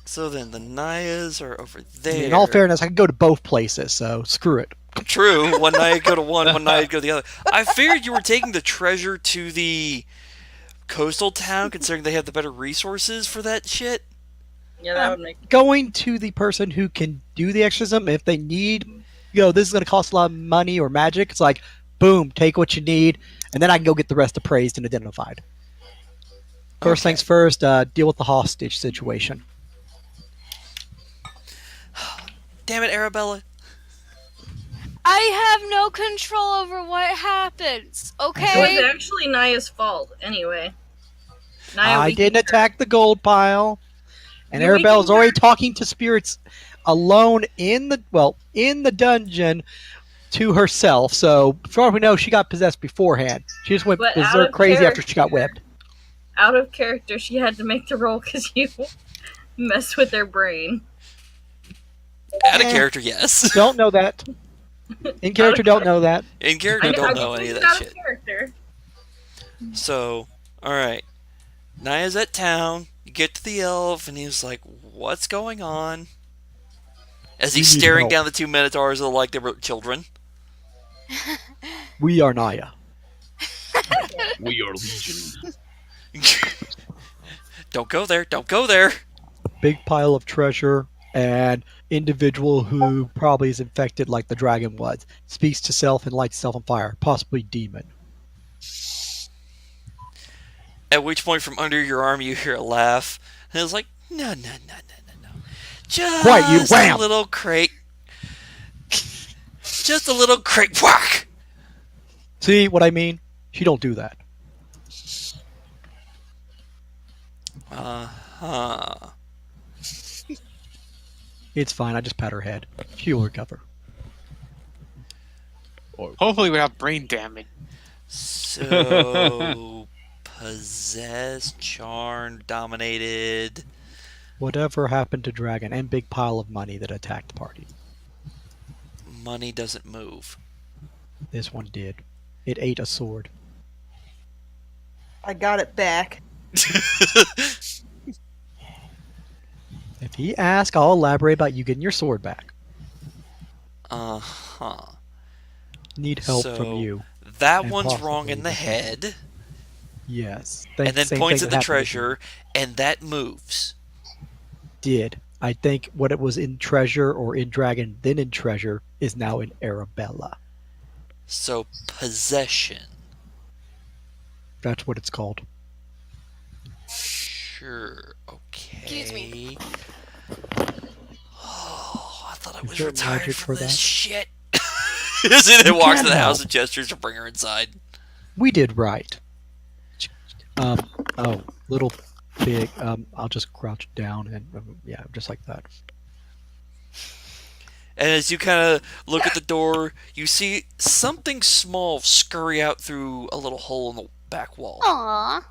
Speaker 2: So then the Nayas are over there.
Speaker 8: In all fairness, I could go to both places, so screw it.
Speaker 2: True. One Naya go to one Naya go to the other. I figured you were taking the treasure to the coastal town, considering they have the better resources for that shit.
Speaker 3: Yeah, that would make.
Speaker 8: Going to the person who can do the exorcism, if they need, this is going to cost a lot of money or magic, it's like, boom, take what you need, and then I can go get the rest appraised and identified. First things first, deal with the hostage situation.
Speaker 2: Damn it, Arabella.
Speaker 5: I have no control over what happens,
Speaker 3: It
Speaker 5: okay?
Speaker 3: was actually Naya's fault, anyway. Naya
Speaker 8: I
Speaker 3: weakened
Speaker 8: didn't
Speaker 3: her.
Speaker 8: attack the gold pile, and
Speaker 3: You
Speaker 8: Arabella's
Speaker 3: weakened
Speaker 8: already
Speaker 3: her.
Speaker 8: talking to spirits alone in the dungeon to herself. So, for all we know, she got possessed beforehand. She just went
Speaker 3: But out
Speaker 8: berserk
Speaker 3: of
Speaker 8: crazy after she got
Speaker 3: character.
Speaker 8: whipped.
Speaker 3: Out of character, she had to make the roll because you messed with their brain.
Speaker 2: Out of character, yes.
Speaker 8: Don't know that. In character, don't know that.
Speaker 2: In character, don't know any of that
Speaker 3: out
Speaker 2: shit.
Speaker 3: Of character.
Speaker 2: So, alright. Naya's at town. You get to the elf, and he's like, what's going on? As he's
Speaker 8: We need
Speaker 2: staring
Speaker 8: help.
Speaker 2: down the two minotaurs like they were children.
Speaker 8: We are Naya.
Speaker 6: We are legion.
Speaker 2: Don't go there. Don't go there.
Speaker 8: Big pile of treasure and individual who probably is infected like the dragon was. Speaks to self and lights self on fire. Possibly demon.
Speaker 2: At which point, from under your arm, you hear a laugh. And it's like, no. Just
Speaker 8: Right, you wham!
Speaker 2: a little crate. Just a little crate. Whack!
Speaker 8: See what I mean? She don't do that.
Speaker 2: Uh-huh.
Speaker 8: It's fine. I just pat her head. She'll recover.
Speaker 4: Hopefully without brain damage.
Speaker 2: So, possessed, charmed, dominated.
Speaker 8: Whatever happened to Dragon and big pile of money that attacked the party?
Speaker 2: Money doesn't move.
Speaker 8: This one did. It ate a sword.
Speaker 7: I got it back.
Speaker 8: If he asks, I'll elaborate about you getting your sword back.
Speaker 2: Uh-huh.
Speaker 8: Need help
Speaker 2: So,
Speaker 8: from you.
Speaker 2: That
Speaker 8: And
Speaker 2: one's
Speaker 8: possibly
Speaker 2: wrong in the
Speaker 8: the
Speaker 2: head.
Speaker 8: Yes.
Speaker 2: And then
Speaker 8: Same
Speaker 2: points
Speaker 8: thing
Speaker 2: at
Speaker 8: that
Speaker 2: the
Speaker 8: happened with
Speaker 2: treasure, and that moves.
Speaker 8: you. Did. I think what it was in treasure or in dragon, then in treasure, is now in Arabella.
Speaker 2: So, possession.
Speaker 8: That's what it's called.
Speaker 2: Sure. Okay.
Speaker 5: Excuse me.
Speaker 2: Oh, I thought I
Speaker 8: Is
Speaker 2: was
Speaker 8: there
Speaker 2: retired
Speaker 8: magic
Speaker 2: from
Speaker 8: for
Speaker 2: this
Speaker 8: that?
Speaker 2: shit. As he
Speaker 8: You
Speaker 2: walks
Speaker 8: can
Speaker 2: to the house
Speaker 8: help.
Speaker 2: and gestures to bring her inside.
Speaker 8: We did right. Little big. I'll just crouch down and yeah, just like that.
Speaker 2: And as you kind of look at the door, you see something small scurry out through a little hole in the back wall.
Speaker 5: Aww.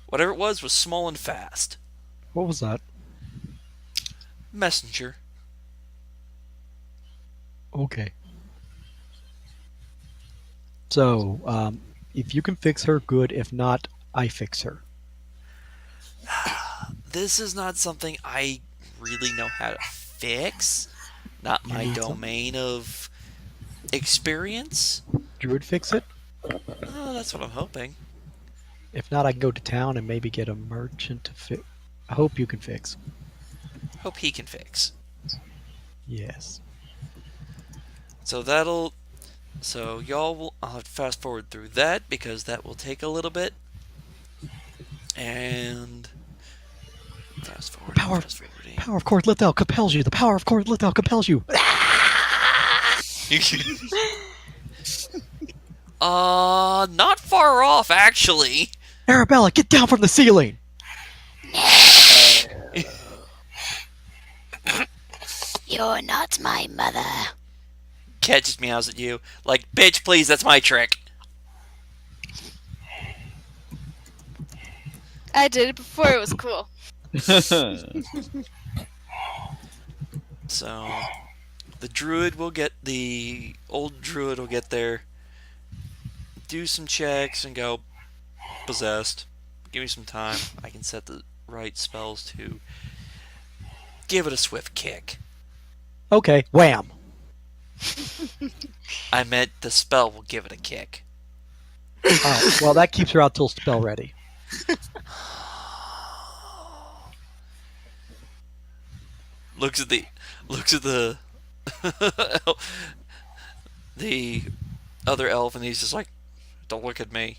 Speaker 2: Whatever it was small and fast.
Speaker 8: What was that?
Speaker 2: Messenger.
Speaker 8: Okay. So, if you can fix her, good. If not, I fix her.
Speaker 2: This is not something I really know how to fix. Not my
Speaker 8: need
Speaker 2: domain of experience.
Speaker 8: Druid fix it.
Speaker 2: Oh, that's what I'm hoping.
Speaker 8: If not, I can go to town and maybe get a merchant to fix. I hope you can fix.
Speaker 2: Hope he can fix.
Speaker 8: Yes.
Speaker 2: So y'all will. I'll have to fast forward through that because that will take a little bit. And fast forward.
Speaker 8: Power.
Speaker 2: Fast forwarding.
Speaker 8: Power of Court Lithel compels you. The power of Court Lithel compels you.
Speaker 2: Not far off actually.
Speaker 8: Arabella, get down from the ceiling.
Speaker 5: You're not my mother.
Speaker 2: Catches meows at you like, bitch, please, that's my trick.
Speaker 5: I did it before it was cool.
Speaker 2: So, the old druid will get there, do some checks, and go, possessed. Give me some time. I can set the right spells to give it a swift kick.
Speaker 8: Okay, wham.
Speaker 2: I meant the spell will give it a kick.
Speaker 8: Oh, well, that keeps her out till spell ready.
Speaker 2: looks at the the other elf, and he's just like, don't look at me.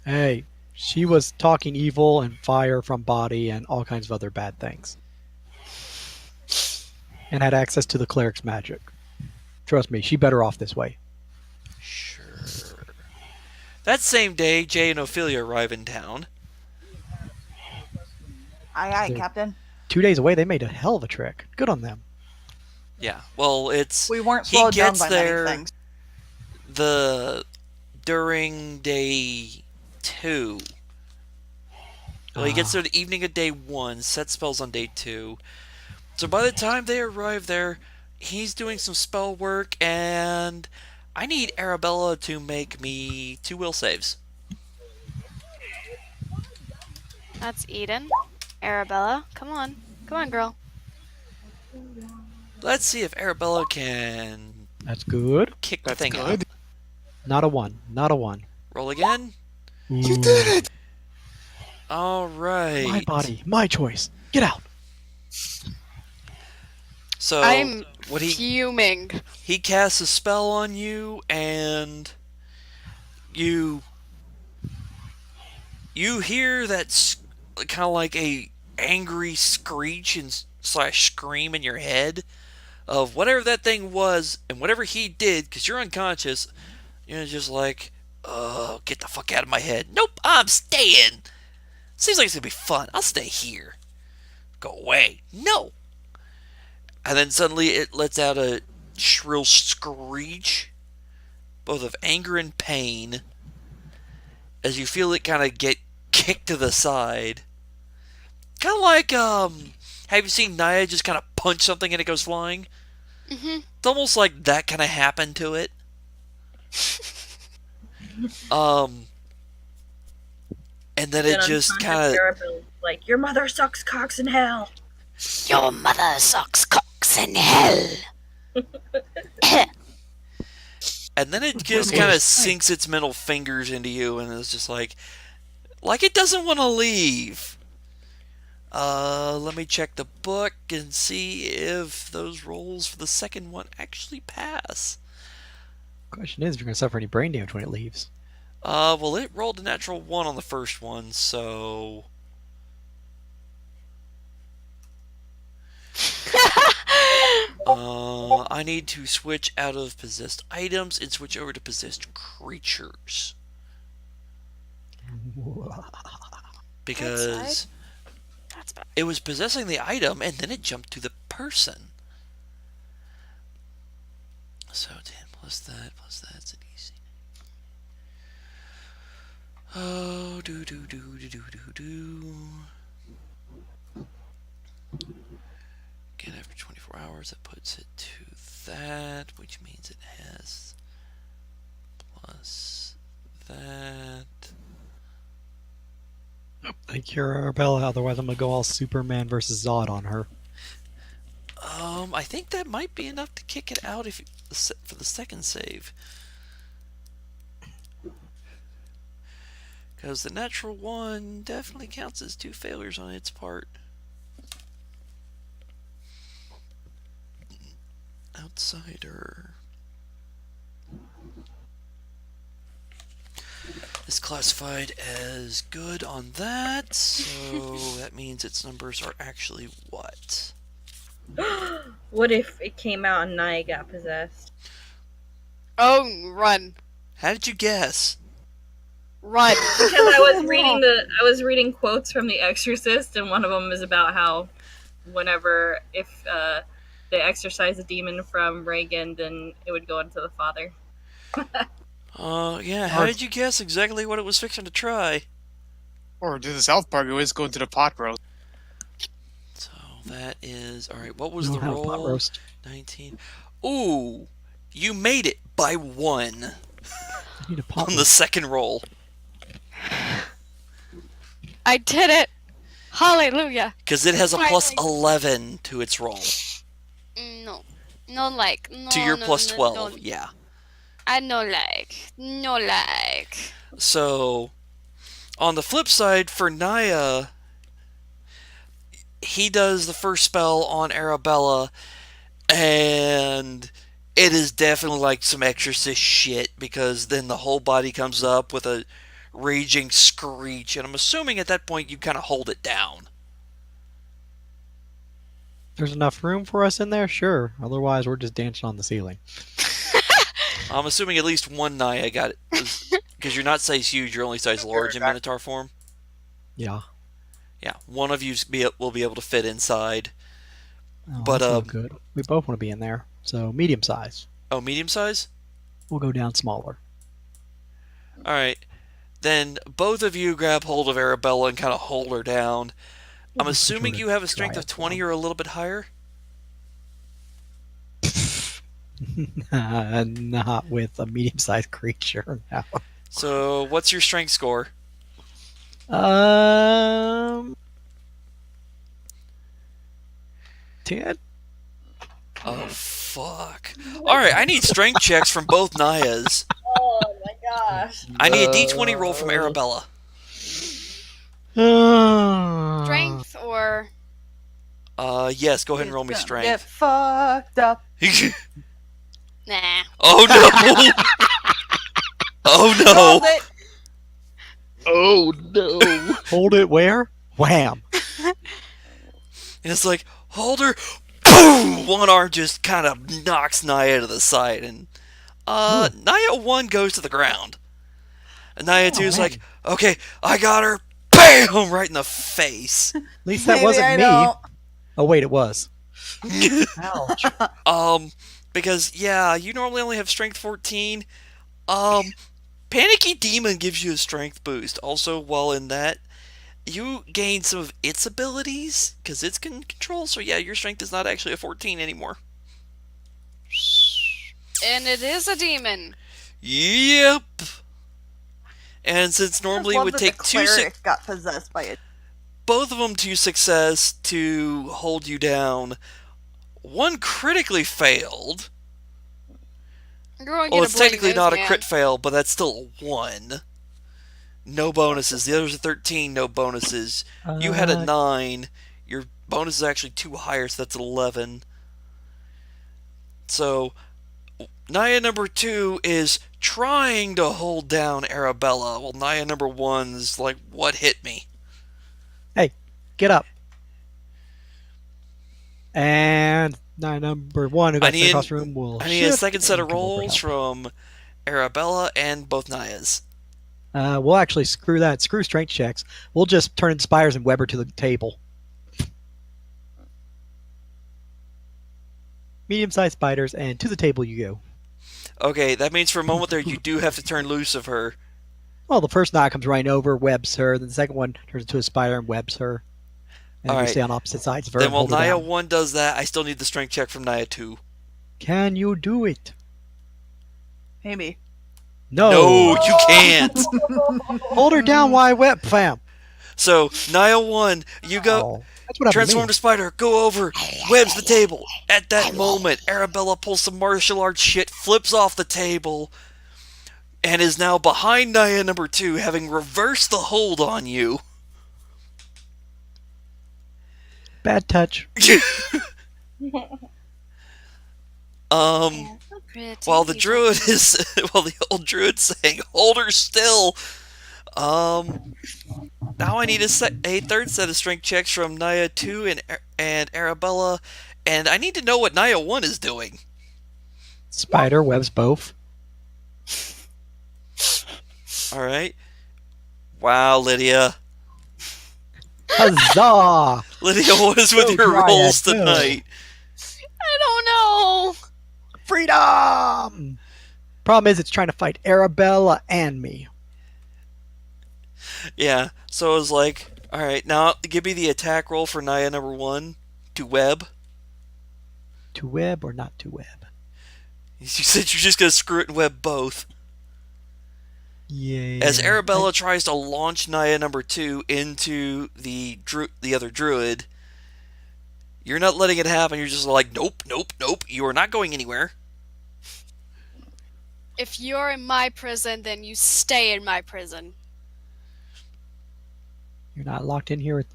Speaker 8: Hey, she was talking evil and fire from body and all kinds of other bad things. And had access to the cleric's magic. Trust me, she better off this way.
Speaker 2: Sure. That same day, Jay and Ophelia arrive in town.
Speaker 7: Aye, aye, Captain.
Speaker 8: 2 days away, they made a hell of a trick. Good on them.
Speaker 2: Yeah, well,
Speaker 7: we weren't slowed down by
Speaker 2: there
Speaker 7: many things.
Speaker 2: During day 2. Well, he gets there the evening of day 1, set spells on day 2. So by the time they arrive there, he's doing some spell work, and I need Arabella to make me 2 will saves.
Speaker 5: That's Eden. Arabella, come on. Come on, girl.
Speaker 2: Let's see if Arabella can
Speaker 8: That's good.
Speaker 2: kick the thing up.
Speaker 8: Not a 1. Not a 1.
Speaker 2: Roll again.
Speaker 4: You did it!
Speaker 2: All right.
Speaker 8: My body. My choice. Get out.
Speaker 2: So
Speaker 5: I'm fuming.
Speaker 2: He casts a spell on you, and you hear that kind of like a angry screech and / scream in your head of whatever that thing was, and whatever he did, because you're unconscious. You're just like, oh, get the fuck out of my head. Nope, I'm staying. Seems like it's gonna be fun. I'll stay here. Go away. No. And then suddenly it lets out a shrill screech, both of anger and pain, as you feel it kind of get kicked to the side. Kind of like, have you seen Naya just kind of punch something and it goes flying?
Speaker 5: Mm-hmm.
Speaker 2: It's almost like that kind of happened to it. And then it just kind of...
Speaker 3: Like, your mother sucks cocks in hell.
Speaker 5: Your mother sucks cocks in hell.
Speaker 2: And then it just kind of sinks its middle fingers into you, and it's just like it doesn't want to leave. Let me check the book and see if those rolls for the second one actually pass.
Speaker 8: Question is, if you're going to suffer any brain damage when it leaves.
Speaker 2: Well, it rolled a natural 1 on the first one, so... I need to switch out of possessed items and switch over to possessed creatures. Because it was possessing the item and then it jumped to the person. So 10 plus that's an easy. Oh, do. Again, after 24 hours, that puts it to that, which means it has plus that.
Speaker 8: Thank you, Arabella. Otherwise, I'm going to go all Superman versus Zod on her.
Speaker 2: I think that might be enough to kick it out for the second save. Because the natural 1 definitely counts as 2 failures on its part. Outsider. Is classified as good on that, so that means its numbers are actually what?
Speaker 3: What if it came out and Naya got possessed?
Speaker 5: Oh, run.
Speaker 2: How did you guess?
Speaker 5: Run.
Speaker 3: Because I was reading quotes from The Exorcist, and one of them is about how if they exorcise a demon from Reagan, then it would go into the father.
Speaker 2: Yeah, how did you guess exactly what it was fixing to try?
Speaker 4: Or to the South Park, always go into the pot roast.
Speaker 2: So that is all right. What was
Speaker 8: We
Speaker 2: the
Speaker 8: don't have a pot
Speaker 2: roll?
Speaker 8: roast.
Speaker 2: 19. Ooh, you made it by 1
Speaker 8: I need a pot
Speaker 2: on the
Speaker 8: roast.
Speaker 2: second roll.
Speaker 5: I did it! Hallelujah!
Speaker 2: Because it has a plus 11 to its roll.
Speaker 5: No. No like. No,
Speaker 2: To your
Speaker 5: no,
Speaker 2: plus
Speaker 5: no,
Speaker 2: 12,
Speaker 5: no.
Speaker 2: yeah.
Speaker 5: I no like. No like.
Speaker 2: So, on the flip side, for Naya, he does the first spell on Arabella, and it is definitely like some exorcist shit, because then the whole body comes up with a raging screech, and I'm assuming at that point you kind of hold it down.
Speaker 8: There's enough room for us in there? Sure. Otherwise, we're just dancing on the ceiling.
Speaker 2: I'm assuming at least one Naya got it, because you're not size huge, you're only size large in Minotaur form.
Speaker 8: Yeah.
Speaker 2: Yeah, one of you will be able to fit inside.
Speaker 8: Oh,
Speaker 2: But,
Speaker 8: that's not good. We both want to be in there. So, medium size.
Speaker 2: Oh, medium size?
Speaker 8: We'll go down smaller.
Speaker 2: Alright. Then both of you grab hold of Arabella and kind of hold her down. I'm assuming you have a strength of 20 or a little bit higher?
Speaker 8: Not with a medium-sized creature. No.
Speaker 2: So, what's your strength score?
Speaker 8: 10.
Speaker 2: Oh, fuck. Alright, I need strength checks from both Nayas.
Speaker 3: Oh my gosh.
Speaker 2: I need a d20 roll from Arabella.
Speaker 5: Strength or.
Speaker 2: Yes, go ahead and roll me
Speaker 7: Get
Speaker 2: strength.
Speaker 7: fucked up.
Speaker 5: Nah.
Speaker 2: Oh, no! Oh,
Speaker 7: Hold
Speaker 2: no!
Speaker 7: it.
Speaker 6: Oh no!
Speaker 8: Hold it where? Wham!
Speaker 2: And it's like, hold her. Boom! One arm just kind of knocks Naya to the side, and Naya 1 goes to the ground. And Naya 2 is like, okay, I got her. Bam! Right in the face.
Speaker 8: At least that
Speaker 7: Maybe
Speaker 8: wasn't
Speaker 7: I
Speaker 8: me.
Speaker 7: don't.
Speaker 8: Oh wait, it was. Ouch.
Speaker 2: Because yeah, you normally only have strength 14. Panicky Demon gives you a strength boost. Also, while in that, you gain some of its abilities because it's can control. So yeah, your strength is not actually a 14 anymore.
Speaker 5: And it is a demon.
Speaker 2: Yep. And since normally it
Speaker 7: I love
Speaker 2: would
Speaker 7: that
Speaker 2: take
Speaker 7: the
Speaker 2: 2
Speaker 7: cleric got possessed by it.
Speaker 2: both of them 2 success to hold you down. One critically failed.
Speaker 5: You're going to
Speaker 2: Well,
Speaker 5: get
Speaker 2: it's
Speaker 5: a bloody
Speaker 2: technically
Speaker 5: nose,
Speaker 2: not a
Speaker 5: man.
Speaker 2: crit fail, but that's still a 1. No bonuses. The others are 13, no bonuses. You had a 9. Your bonus is actually 2 higher, so that's an 11. So, Naya number 2 is trying to hold down Arabella, while Naya number 1's like, what hit me?
Speaker 8: Hey, get up. And number 1 who got sent across the room will
Speaker 2: I need a
Speaker 8: shift
Speaker 2: second set of
Speaker 8: and come over and
Speaker 2: rolls
Speaker 8: help.
Speaker 2: from Arabella and both Nayas.
Speaker 8: We'll actually screw that. Screw strength checks. We'll just turn into spiders and web her to the table. Medium-sized spiders, and to the table you go.
Speaker 2: Okay, that means for a moment there you do have to turn loose of her.
Speaker 8: Well, the first knot comes right over, webs her. Then the second one turns into a spider and webs her. And we stay on opposite sides of her.
Speaker 2: Then while
Speaker 8: hold her
Speaker 2: Naya
Speaker 8: down.
Speaker 2: 1 does that, I still need the strength check from Naya 2.
Speaker 8: Can you do it?
Speaker 7: Maybe.
Speaker 2: No, you can't.
Speaker 8: Hold her down while I web, fam.
Speaker 2: So, Naya 1, you go,
Speaker 8: Oh, that's what happened to
Speaker 2: transform
Speaker 8: me.
Speaker 2: to spider, go over, webs the table. At that moment, Arabella pulls some martial arts shit, flips off the table, and is now behind Naya number 2, having reversed the hold on you.
Speaker 8: Bad touch.
Speaker 2: While the druid is, while the old druid's saying, hold her still. Now I need a third set of strength checks from Naya 2 and Arabella, and I need to know what Naya 1 is doing.
Speaker 8: Spider webs both.
Speaker 2: Alright. Wow, Lydia.
Speaker 8: Huzzah!
Speaker 2: Lydia, what is with
Speaker 8: Go
Speaker 2: your
Speaker 8: Dryad,
Speaker 2: rolls
Speaker 8: go.
Speaker 2: tonight?
Speaker 5: I don't know.
Speaker 8: Freedom! Problem is, it's trying to fight Arabella and me.
Speaker 2: Yeah, So I was like, all right, now give me the attack roll for Naya number 1 to web.
Speaker 8: To web or not to web?
Speaker 2: You said you're just going to screw it and web both.
Speaker 8: Yeah.
Speaker 2: As Arabella tries to launch Naya number 2 into the other druid, you're not letting it happen. You're just like, nope, nope, nope. You are not going anywhere.
Speaker 5: If you're in my prison, then you stay in my prison.
Speaker 8: You're not locked in here with...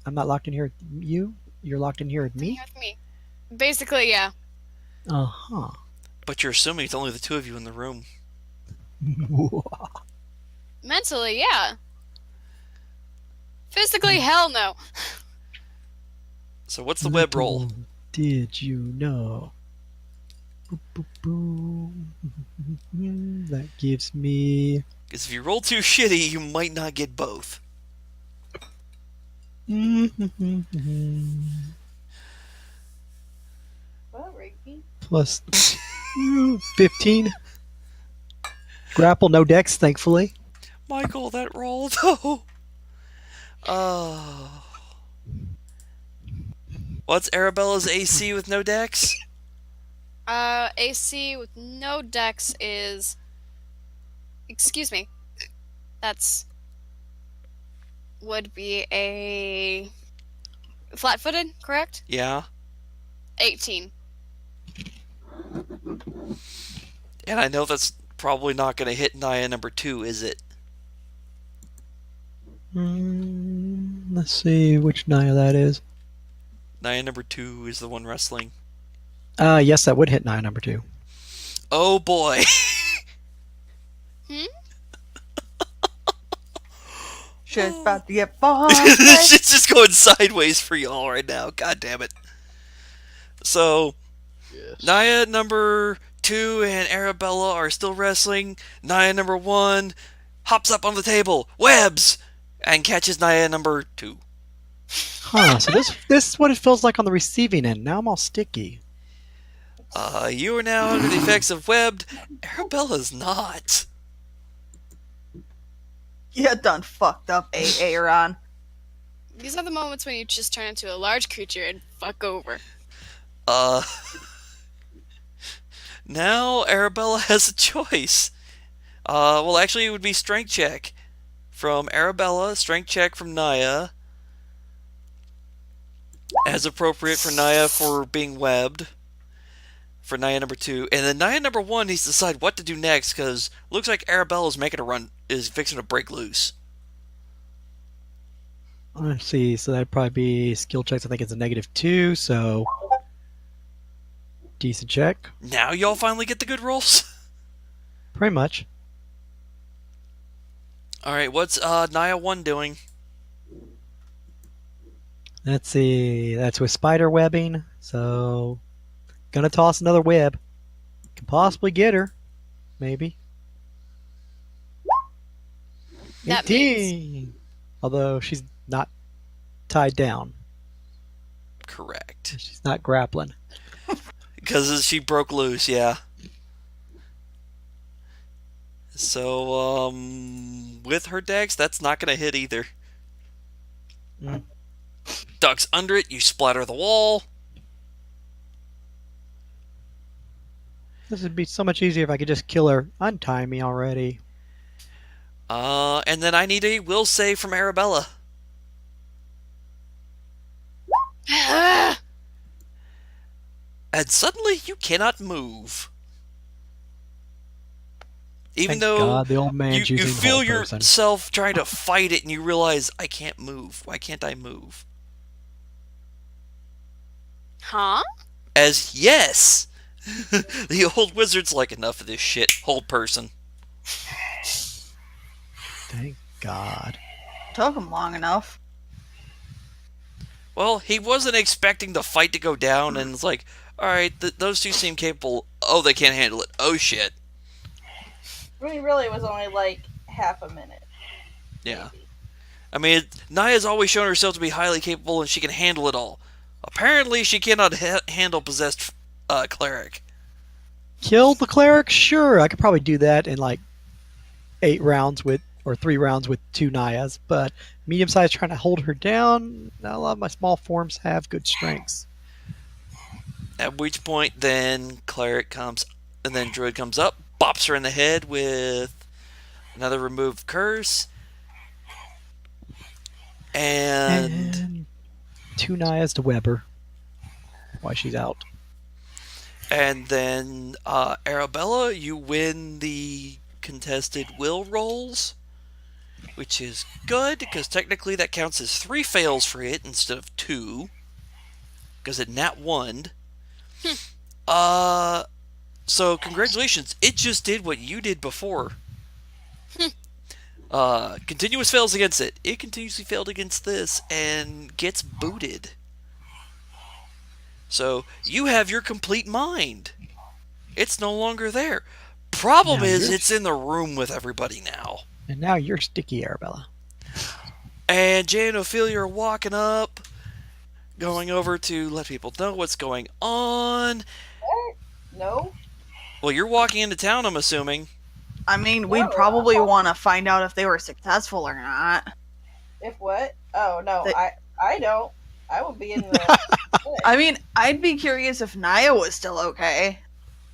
Speaker 8: I'm not locked in here with you? You're locked in here with me?
Speaker 5: With me. Basically, yeah.
Speaker 8: Uh-huh.
Speaker 2: But you're assuming it's only the two of you in the room.
Speaker 5: Mentally, yeah. Physically, hell no.
Speaker 2: So what's the web roll?
Speaker 8: Little did you know? Boop, boop, boop. That gives me...
Speaker 2: Because if you roll too shitty, you might not get both.
Speaker 8: Plus 15. Grapple, no dex, thankfully.
Speaker 2: Michael, that roll, though. Oh. What's Arabella's AC with no dex?
Speaker 5: AC with no dex is... Excuse me. That's... would be a... flat-footed, correct?
Speaker 2: Yeah.
Speaker 5: 18.
Speaker 2: And I know that's probably not going to hit Naya number 2, is it?
Speaker 8: Let's see which Naya that is.
Speaker 2: Naya number 2 is the one wrestling.
Speaker 8: Yes, that would hit Naya number 2.
Speaker 2: Oh boy.
Speaker 7: Shit's about to get fun.
Speaker 2: Shit's just going sideways for y'all right now. God damn it. So, yes. Naya number 2 and Arabella are still wrestling. Naya number 1 hops up on the table, webs, and catches Naya number 2.
Speaker 8: Huh, so this is what it feels like on the receiving end. Now I'm all sticky.
Speaker 2: You are now under the effects of webbed. Arabella's not.
Speaker 7: You done fucked up, Aaron.
Speaker 5: These are the moments when you just turn into a large creature and fuck over.
Speaker 2: Now Arabella has a choice. Well, actually, it would be strength check from Arabella, strength check from Naya, as appropriate for Naya for being webbed, for Naya number 2, and then Naya number 1 needs to decide what to do next, because looks like Arabella's making a run, is fixing to break loose.
Speaker 8: Let's see, so that'd probably be skill checks. I think it's a -2, so decent check.
Speaker 2: Now y'all finally get the good rolls?
Speaker 8: Pretty much.
Speaker 2: Alright, what's Naya 1 doing?
Speaker 8: Let's see, that's with spider webbing, so gonna toss another web. Can possibly get her, maybe.
Speaker 5: That
Speaker 8: 18! Although she's not tied down.
Speaker 2: Correct.
Speaker 8: She's not grappling.
Speaker 2: Because she broke loose, yeah. So, with her dex, that's not going to hit either. Ducks under it, you splatter the wall.
Speaker 8: This would be so much easier if I could just kill her. Untie me already.
Speaker 2: And then I need a will save from Arabella. And suddenly you cannot move. Even
Speaker 8: Thank
Speaker 2: though
Speaker 8: God, the old man's
Speaker 2: you
Speaker 8: using
Speaker 2: feel
Speaker 8: whole person.
Speaker 2: yourself trying to fight it and you realize, I can't move. Why can't I move?
Speaker 5: Huh?
Speaker 2: As yes! The old wizard's like, enough of this shit, hold person.
Speaker 8: Thank God.
Speaker 7: Took him long enough.
Speaker 2: Well, he wasn't expecting the fight to go down, and it's like, alright, those two seem capable. Oh, they can't handle it. Oh, shit.
Speaker 3: I mean, really, it was only like half a minute.
Speaker 2: Yeah. Maybe. I mean, Naya's always shown herself to be highly capable, and she can handle it all. Apparently, she cannot handle possessed cleric.
Speaker 8: Kill the cleric? Sure, I could probably do that in like 8 rounds with or 3 rounds with 2 Nayas, but medium size trying to hold her down. Not a lot of my small forms have good strengths.
Speaker 2: At which point, then cleric comes, and then druid comes up, bops her in the head with another removed curse, and
Speaker 8: 2 Nayas to Weber while she's out.
Speaker 2: And then Arabella, you win the contested will rolls, which is good because technically that counts as 3 fails for it instead of 2, because it nat 1'd. So congratulations, it just did what you did before. Continuous fails against it. It continuously failed against this and gets booted. So you have your complete mind. It's no longer there. Problem is, it's in the room with everybody now.
Speaker 8: And now you're sticky, Arabella.
Speaker 2: And Jay and Ophelia are walking up, going over to let people know what's going on.
Speaker 3: What? No.
Speaker 2: Well, you're walking into town, I'm assuming.
Speaker 7: I mean, we'd probably want to find out if they were successful or not.
Speaker 3: If what? Oh, no, I don't. I would be in the...
Speaker 7: I mean, I'd be curious if Naya was still okay.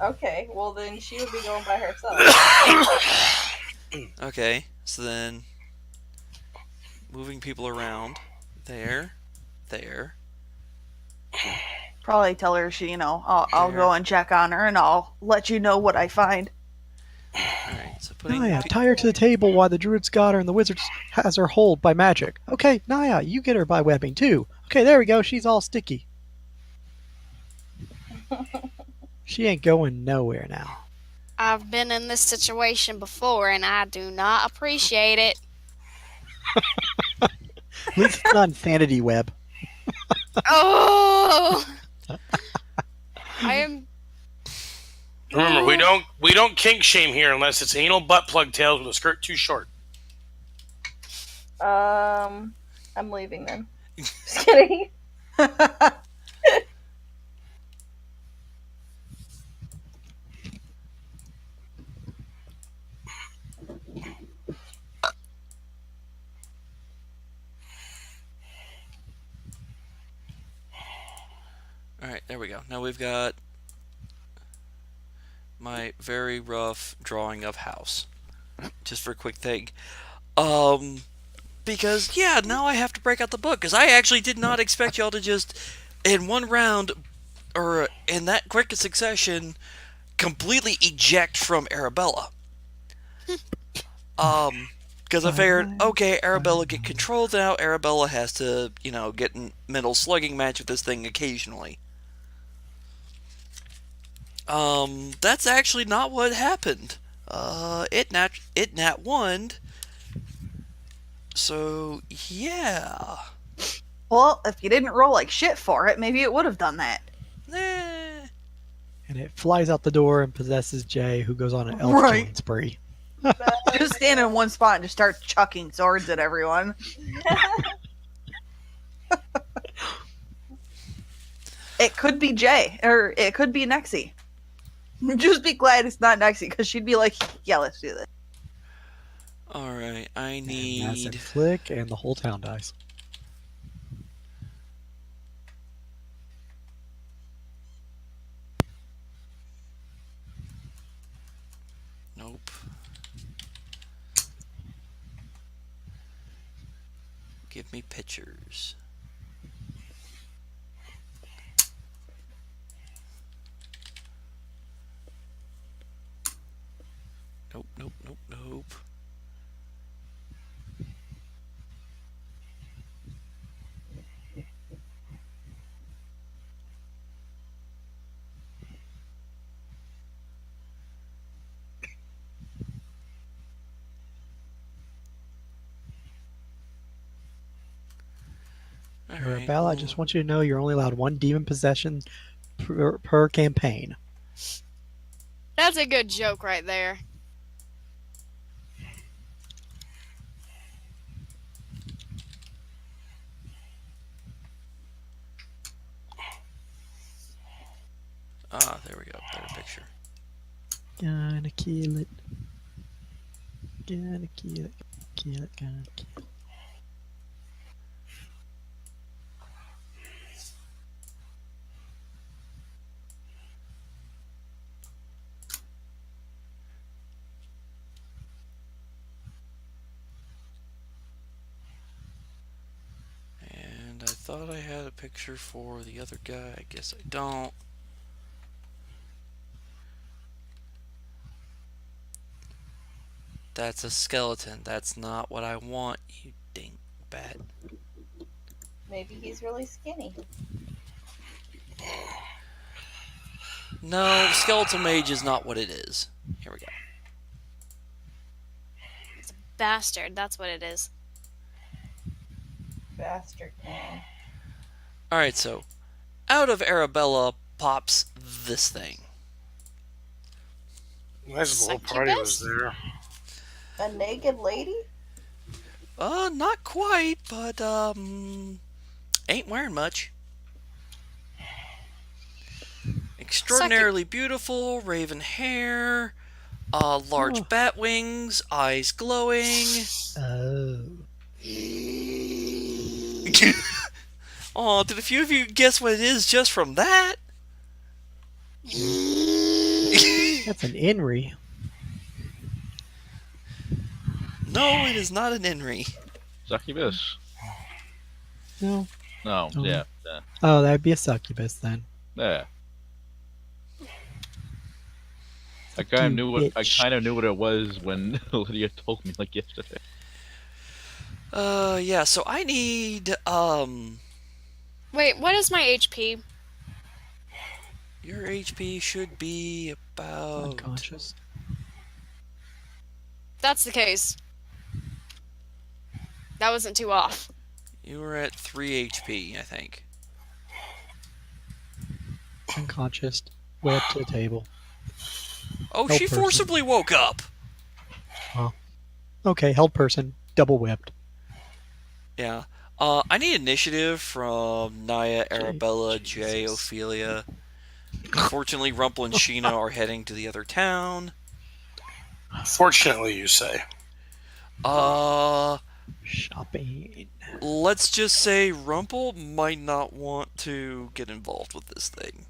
Speaker 3: Okay, well then she would be going by herself.
Speaker 2: Okay, so then moving people around. There.
Speaker 7: Probably tell her I'll go and check on her and I'll let you know what I find.
Speaker 2: Alright, so putting...
Speaker 8: Naya, tie her to the table while the druid's got her and the wizard has her hold by magic. Okay, Naya, you get her by webbing too. Okay, there we go. She's all sticky. She ain't going nowhere now.
Speaker 5: I've been in this situation before, and I do not appreciate it.
Speaker 8: At least it's not insanity web.
Speaker 5: Oh! I am...
Speaker 1: Remember, we don't kink shame here unless it's anal butt plug tails with a skirt too short.
Speaker 3: I'm leaving then. Just kidding.
Speaker 2: Alright, there we go. Now we've got my very rough drawing of house. Just for a quick thing. Because, yeah, now I have to break out the book. Because I actually did not expect y'all to just, in one round, or in that quick succession, completely eject from Arabella. Because I figured, okay, Arabella get controlled now. Arabella has to, get in mental slugging match with this thing occasionally. That's actually not what happened. It nat 1'd. So, yeah.
Speaker 7: Well, if you didn't roll like shit for it, maybe it would have done that.
Speaker 8: And it flies out the door and possesses Jay, who goes on an elf killing spree.
Speaker 7: Just stand in one spot and just start chucking swords at everyone. It could be Jay, or it could be Nexie. Just be glad it's not Nexie, because she'd be like, yeah, let's do this.
Speaker 2: Alright, I
Speaker 8: And
Speaker 2: need...
Speaker 8: that's a flick, and the whole town dies.
Speaker 2: Nope. Give me pictures. Nope.
Speaker 8: Arabella, I just want you to know you're only allowed 1 demon possession per campaign.
Speaker 5: That's a good joke right there.
Speaker 2: There we go. Better picture.
Speaker 8: Gonna kill it. Kill it, kill it.
Speaker 2: And I thought I had a picture for the other guy. I guess I don't. That's a skeleton. That's not what I want, you dingbat.
Speaker 3: Maybe he's really skinny.
Speaker 2: No, skeletal mage is not what it is. Here we go.
Speaker 5: Bastard, that's what it is.
Speaker 3: Bastard man.
Speaker 2: Alright, so out of Arabella pops this thing.
Speaker 1: Nice little party was
Speaker 5: Succubus?
Speaker 1: there.
Speaker 3: A naked lady?
Speaker 2: Not quite, but ain't wearing much. Extraordinarily beautiful, raven hair, large bat wings, eyes glowing.
Speaker 8: Oh.
Speaker 2: Oh, did a few of you guess what it is just from that?
Speaker 8: That's an Inri.
Speaker 2: No, it is not an Inri.
Speaker 6: Succubus.
Speaker 8: No.
Speaker 6: No.
Speaker 8: Oh.
Speaker 6: Yeah.
Speaker 8: Oh, that'd be a succubus then.
Speaker 6: Yeah. I kind of knew what it was when Lydia told me like yesterday.
Speaker 2: Yeah. So I need
Speaker 5: Wait, what is my HP?
Speaker 2: your HP should be about
Speaker 8: Unconscious.
Speaker 5: That's the case. That wasn't too off.
Speaker 2: You were at 3 HP, I think.
Speaker 8: Unconscious. Way up to the table.
Speaker 2: Oh,
Speaker 8: Help
Speaker 2: she
Speaker 8: person.
Speaker 2: forcibly woke up.
Speaker 8: Okay, held person. Double whipped.
Speaker 2: Yeah. I need initiative from Naya, Arabella, Jay,
Speaker 8: Jesus.
Speaker 2: Ophelia. Unfortunately, Rumple and Sheena are heading to the other town.
Speaker 1: Fortunately, you say.
Speaker 8: Shopping.
Speaker 2: Let's just say Rumple might not want to get involved with this thing.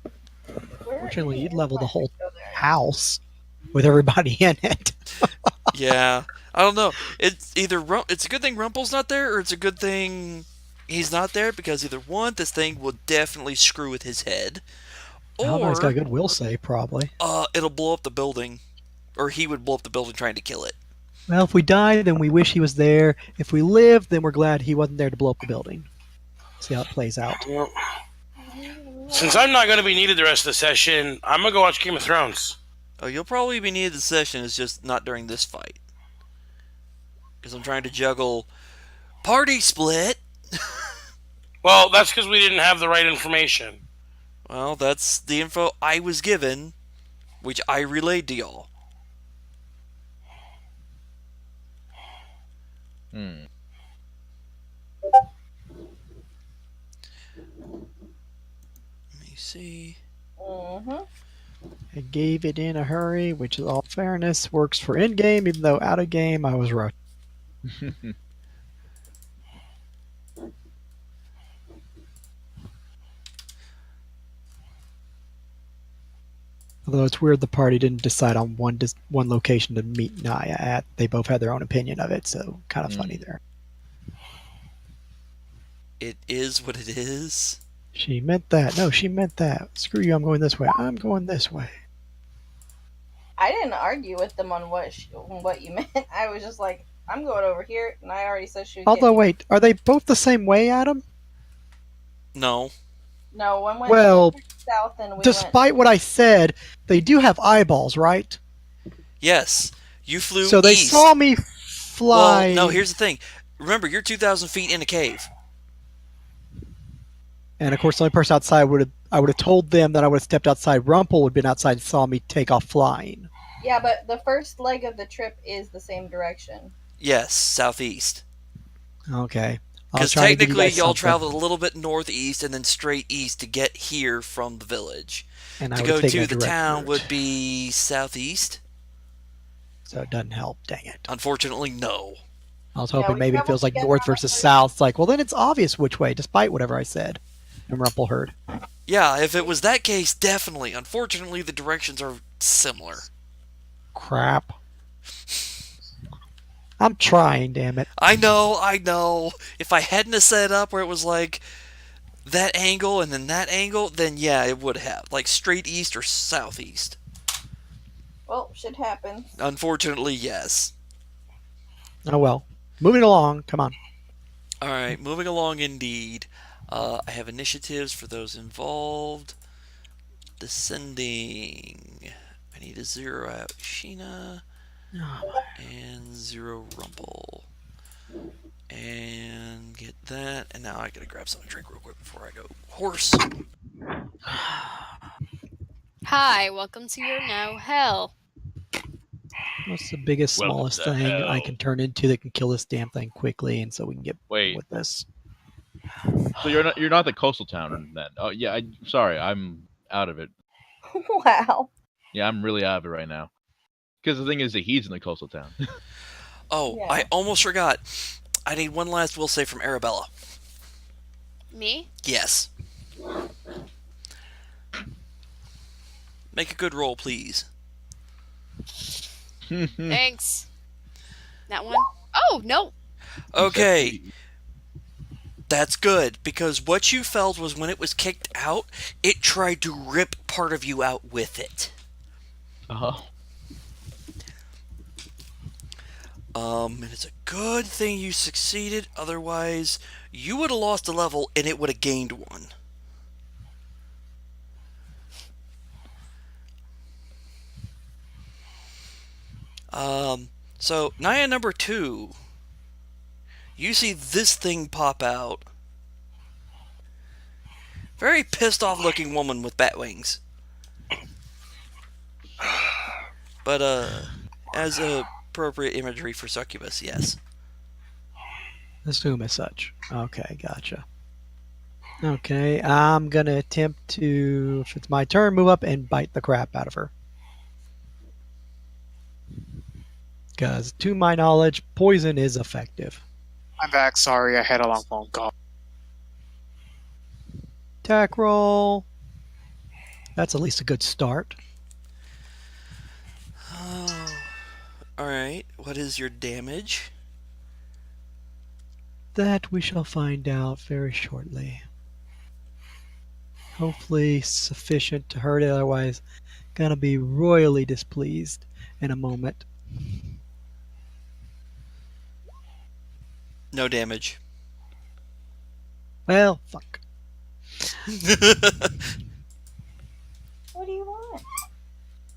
Speaker 8: Fortunately, you'd level the whole house with everybody in it.
Speaker 2: Yeah, I don't know. It's either it's a good thing Rumple's not there, or it's a good thing he's not there, because either one, this thing will definitely screw with his head,
Speaker 8: I don't know, he's got a
Speaker 2: or
Speaker 8: good will save, probably.
Speaker 2: it'll blow up the building, or he would blow up the building trying to kill it.
Speaker 8: Well, if we die, then we wish he was there. If we live, then we're glad he wasn't there to blow up the building. See how it plays out.
Speaker 1: Well, since I'm not going to be needed the rest of the session, I'm going to go watch Game of Thrones.
Speaker 2: Oh, you'll probably be needed this session. It's just not during this fight, because I'm trying to juggle party split.
Speaker 1: Well, that's because we didn't have the right information.
Speaker 2: Well, that's the info I was given, which I relayed to y'all.
Speaker 6: Hmm.
Speaker 2: Let me see.
Speaker 3: Mm-hmm.
Speaker 8: I gave it in a hurry, which is all fairness. Works for in-game, even though out-of-game I was rushed. Although it's weird the party didn't decide on one location to meet Naya at. They both had their own opinion of it, so kind of funny there.
Speaker 2: It is what it is.
Speaker 8: She meant that. No, she meant that. Screw you, I'm going this way. I'm going this way.
Speaker 3: I didn't argue with them on what you meant. I was just like, I'm going over here, and I already said she would
Speaker 8: Although,
Speaker 3: get
Speaker 8: wait, are they both the same way, Adam?
Speaker 2: No.
Speaker 3: No, one went
Speaker 8: Well,
Speaker 3: south, and we
Speaker 8: despite what I said, they do have eyeballs, right?
Speaker 2: Yes. You flew
Speaker 8: So they
Speaker 2: east.
Speaker 8: saw me fly.
Speaker 2: Well, no, here's the thing. Remember, you're 2,000 feet in a cave.
Speaker 8: And of course, the only person outside I would have told them that I would have stepped outside. Rumple would have been outside and saw me take off flying.
Speaker 3: Yeah, but the first leg of the trip is the same direction.
Speaker 2: Yes, southeast.
Speaker 8: Okay.
Speaker 2: Because technically, y'all traveled a little bit northeast and then straight east to get here from the village.
Speaker 8: And
Speaker 2: to go to the town would be southeast.
Speaker 8: So it doesn't help. Dang it.
Speaker 2: Unfortunately, no.
Speaker 8: I was
Speaker 7: Yeah,
Speaker 8: hoping
Speaker 7: we
Speaker 8: maybe it
Speaker 7: traveled
Speaker 8: feels like
Speaker 7: together
Speaker 8: north
Speaker 7: on
Speaker 8: versus
Speaker 7: the-
Speaker 8: south. It's like, well, then it's obvious which way, despite whatever I said. And Rumple heard.
Speaker 2: Yeah, if it was that case, definitely. Unfortunately, the directions are similar.
Speaker 8: Crap. I'm trying, damn it.
Speaker 2: I know. If I hadn't have set it up where it was like that angle and then that angle, then yeah, it would have. Like straight east or southeast.
Speaker 3: Well, shit happens.
Speaker 2: Unfortunately, yes.
Speaker 8: Oh well. Moving along. Come on.
Speaker 2: Alright, moving along indeed. I have initiatives for those involved. Descending. I need to zero out Sheena and zero Rumple. And get that. And now I gotta grab something to drink real quick before I go. Horse!
Speaker 5: Hi, welcome to your now hell.
Speaker 8: What's the biggest,
Speaker 6: Welcome
Speaker 8: smallest
Speaker 6: to
Speaker 8: thing I
Speaker 6: hell.
Speaker 8: can turn into that can kill this damn thing quickly, and so we can get
Speaker 6: Wait.
Speaker 8: with this?
Speaker 6: So you're not the coastal town then? Oh yeah. Sorry, I'm out of it.
Speaker 3: Wow.
Speaker 6: Yeah, I'm really out of it right now. Because the thing is that he's in the coastal town.
Speaker 2: Oh,
Speaker 3: Yeah.
Speaker 2: I almost forgot. I need one last will save from Arabella.
Speaker 5: Me?
Speaker 2: Yes. Make a good roll, please.
Speaker 5: Thanks. That one? Oh, no.
Speaker 2: Okay, that's good, because what you felt was when it was kicked out, it tried to rip part of you out with it.
Speaker 6: Uh-huh.
Speaker 2: And it's a good thing you succeeded, otherwise you would have lost a level and it would have gained one. So Naya number 2, you see this thing pop out. Very pissed off looking woman with bat wings. But as appropriate imagery for succubus, yes.
Speaker 8: Assume as such. Okay, gotcha. Okay, I'm gonna attempt to, if it's my turn, move up and bite the crap out of her. Because, to my knowledge, poison is effective.
Speaker 4: I'm back. Sorry, I had a long phone call.
Speaker 8: Attack roll. That's at least a good start.
Speaker 2: Oh. Alright, what is your damage?
Speaker 8: That we shall find out very shortly. Hopefully sufficient to hurt it, otherwise gonna be royally displeased in a moment.
Speaker 2: No damage.
Speaker 8: Well, fuck.
Speaker 3: What do you want?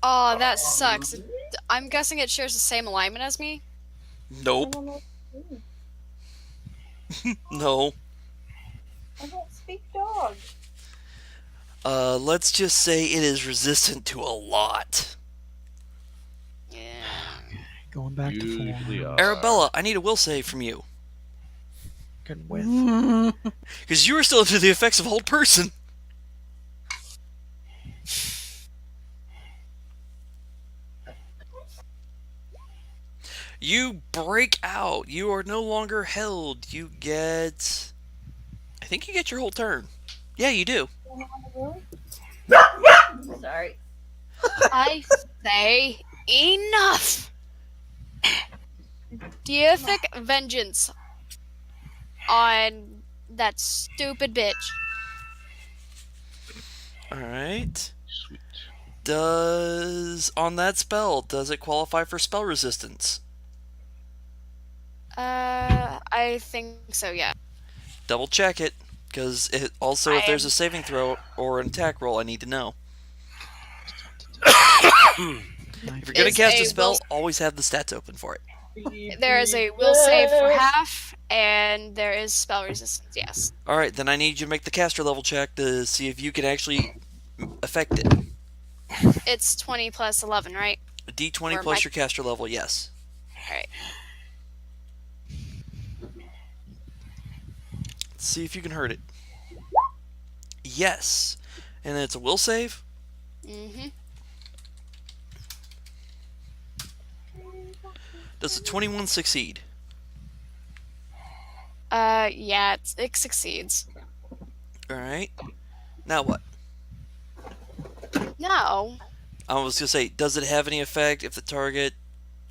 Speaker 5: Oh, that sucks. I'm guessing it shares the same alignment as me.
Speaker 2: Nope. No.
Speaker 3: I don't speak dog.
Speaker 2: Let's just say it is resistant to a lot.
Speaker 5: Yeah.
Speaker 8: Going back to
Speaker 6: Usually
Speaker 8: form.
Speaker 6: are.
Speaker 2: Arabella, I need a will save from you.
Speaker 8: Good with.
Speaker 2: Because you are still under the effects of hold person. You break out. You are no longer held. You get... I think you get your whole turn. Yeah, you do.
Speaker 3: Sorry.
Speaker 5: I say enough. Deific vengeance on that stupid bitch.
Speaker 2: Alright.
Speaker 6: Sweet.
Speaker 2: On that spell, does it qualify for spell resistance?
Speaker 5: I think so, yeah.
Speaker 2: Double check it, because it also, if there's a saving throw or an attack roll, I need to know. If you're going to
Speaker 5: Is
Speaker 2: cast a
Speaker 5: a
Speaker 2: spell,
Speaker 5: will-
Speaker 2: always have the stats open for it.
Speaker 5: There is a will save for half, and there is spell resistance, yes.
Speaker 2: Alright, then I need you to make the caster level check to see if you can actually affect it.
Speaker 5: It's 20 plus 11, right?
Speaker 2: A D20
Speaker 5: Or
Speaker 2: plus
Speaker 5: my-
Speaker 2: your caster level, yes.
Speaker 5: Alright.
Speaker 2: Let's see if you can hurt it. Yes. And then it's a will save.
Speaker 5: Mm-hmm.
Speaker 2: Does the 21 succeed?
Speaker 5: Yeah, it succeeds.
Speaker 2: All right. Now what?
Speaker 5: No.
Speaker 2: I was gonna say, does it have any effect if the target?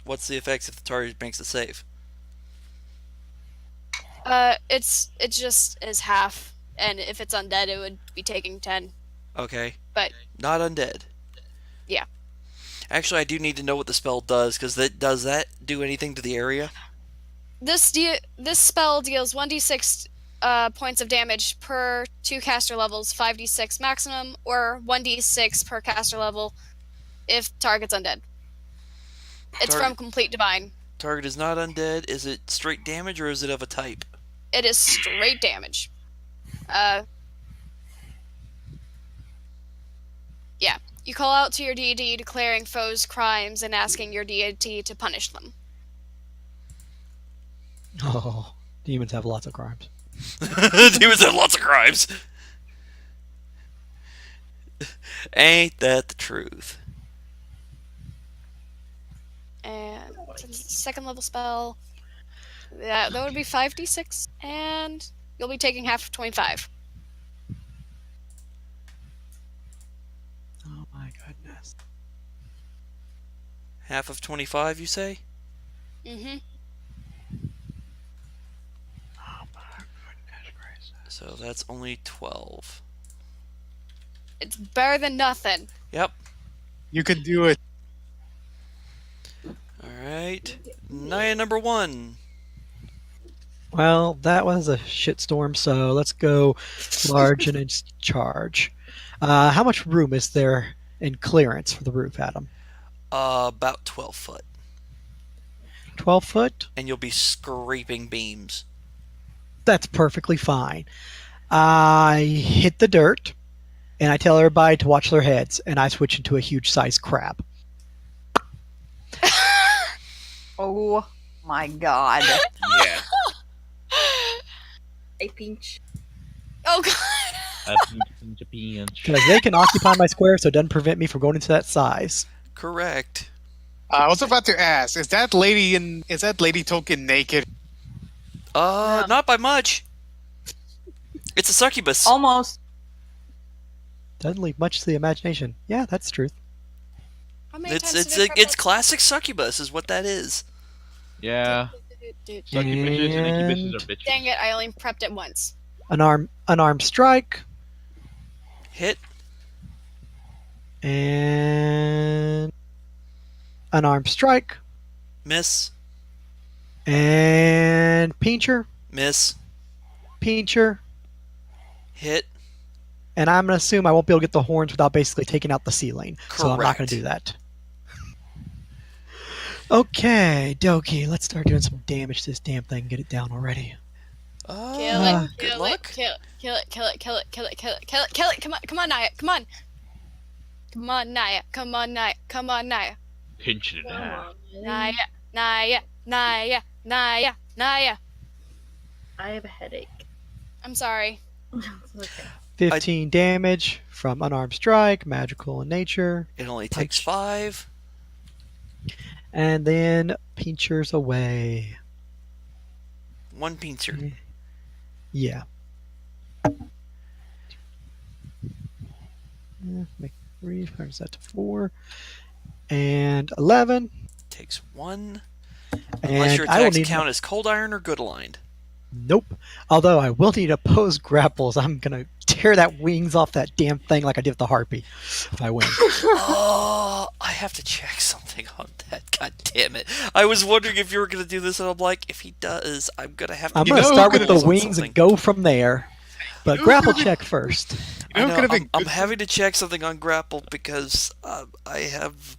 Speaker 2: What's the effects if the target makes a save?
Speaker 5: It just is half, and if it's undead, it would be taking 10.
Speaker 2: Okay.
Speaker 5: But
Speaker 2: not undead.
Speaker 5: Yeah.
Speaker 2: Actually, I do need to know what the spell does, because does that do anything to the area?
Speaker 5: This spell deals 1d6 points of damage per 2 caster levels, 5d6 maximum, or 1d6 per caster level if target's undead. It's from Complete Divine.
Speaker 2: Target is not undead. Is it straight damage, or is it of a type?
Speaker 5: It is straight damage. Yeah. You call out to your deity declaring foes' crimes and asking your deity to punish them.
Speaker 8: Oh, demons have lots of crimes.
Speaker 2: Demons have lots of crimes. Ain't that the truth?
Speaker 5: And second level spell, that would be 5d6, and you'll be taking half of 25.
Speaker 8: Oh my goodness.
Speaker 2: Half of 25, you say?
Speaker 5: Mm-hmm.
Speaker 8: Oh my goodness gracious.
Speaker 2: So that's only 12.
Speaker 5: It's better than nothing.
Speaker 2: Yep.
Speaker 4: You can do it.
Speaker 2: Alright. Naya number 1.
Speaker 8: Well, that was a shitstorm, so let's go large and in charge. How much room is there in clearance for the roof, Adam?
Speaker 2: About 12 foot.
Speaker 8: 12 foot?
Speaker 2: And you'll be scraping beams.
Speaker 8: That's perfectly fine. I hit the dirt, and I tell everybody to watch their heads, and I switch into a huge-sized crab.
Speaker 7: Oh my god.
Speaker 4: Yeah.
Speaker 3: I pinch.
Speaker 5: Oh god.
Speaker 8: Because they can occupy my square, so it doesn't prevent me from going into that size.
Speaker 2: Correct.
Speaker 4: I was about to ask, is that lady token naked?
Speaker 3: No.
Speaker 2: Not by much. It's a succubus.
Speaker 7: Almost.
Speaker 8: Doesn't leave much to the imagination. Yeah, that's the truth.
Speaker 5: How many
Speaker 2: It's
Speaker 5: times did I
Speaker 2: it's classic succubus is what that is.
Speaker 6: Yeah. Succubuses and incubuses are bitches.
Speaker 5: Dang it, I only prepped it once.
Speaker 8: Unarmed strike,
Speaker 2: Hit.
Speaker 8: and unarmed strike,
Speaker 2: Miss.
Speaker 8: and pincher,
Speaker 2: Miss.
Speaker 8: pincher,
Speaker 2: Hit.
Speaker 8: and I'm going to assume I won't be able to get the horns without basically taking out the ceiling. So I'm not going
Speaker 2: Correct.
Speaker 8: to do that. Okay, dokie, let's start doing some damage to this damn thing and get it down already.
Speaker 5: Kill it,
Speaker 2: Good
Speaker 5: kill
Speaker 2: luck.
Speaker 5: it, kill it, kill it, kill it, kill it, kill it, kill it, kill it, come on, Naya, come on. Come on, Naya, come on, Naya, come on, Naya.
Speaker 6: Pinch it in half.
Speaker 5: Naya, Naya, Naya, Naya, Naya.
Speaker 3: I have a headache.
Speaker 5: I'm sorry.
Speaker 3: It's okay.
Speaker 8: 15 damage from unarmed strike, magical in nature,
Speaker 2: It only takes
Speaker 8: Punch.
Speaker 2: 5.
Speaker 8: and then pinchers away.
Speaker 2: 1 pincer.
Speaker 8: Yeah. Make 3, times that to 4, and 11.
Speaker 2: Takes 1. Unless your
Speaker 8: And I will
Speaker 2: attacks
Speaker 8: need
Speaker 2: count as cold iron or good aligned.
Speaker 8: Nope. Although I will need opposed grapples. I'm gonna tear that wings off that damn thing like I did with the harpy if I win.
Speaker 2: Oh, I have to check something on that. God damn it. I was wondering if you were going to do this, and I'm like, if he does, I'm going to have to
Speaker 8: I'm
Speaker 2: do
Speaker 8: gonna
Speaker 4: know who
Speaker 8: start with
Speaker 4: could've
Speaker 8: the
Speaker 4: done
Speaker 8: wings
Speaker 2: something.
Speaker 8: and go from there. But
Speaker 4: know
Speaker 8: grapple
Speaker 4: who-
Speaker 8: check first.
Speaker 4: You know,
Speaker 2: I know,
Speaker 4: could have been
Speaker 2: I'm
Speaker 4: good.
Speaker 2: having to check something on grapple because I have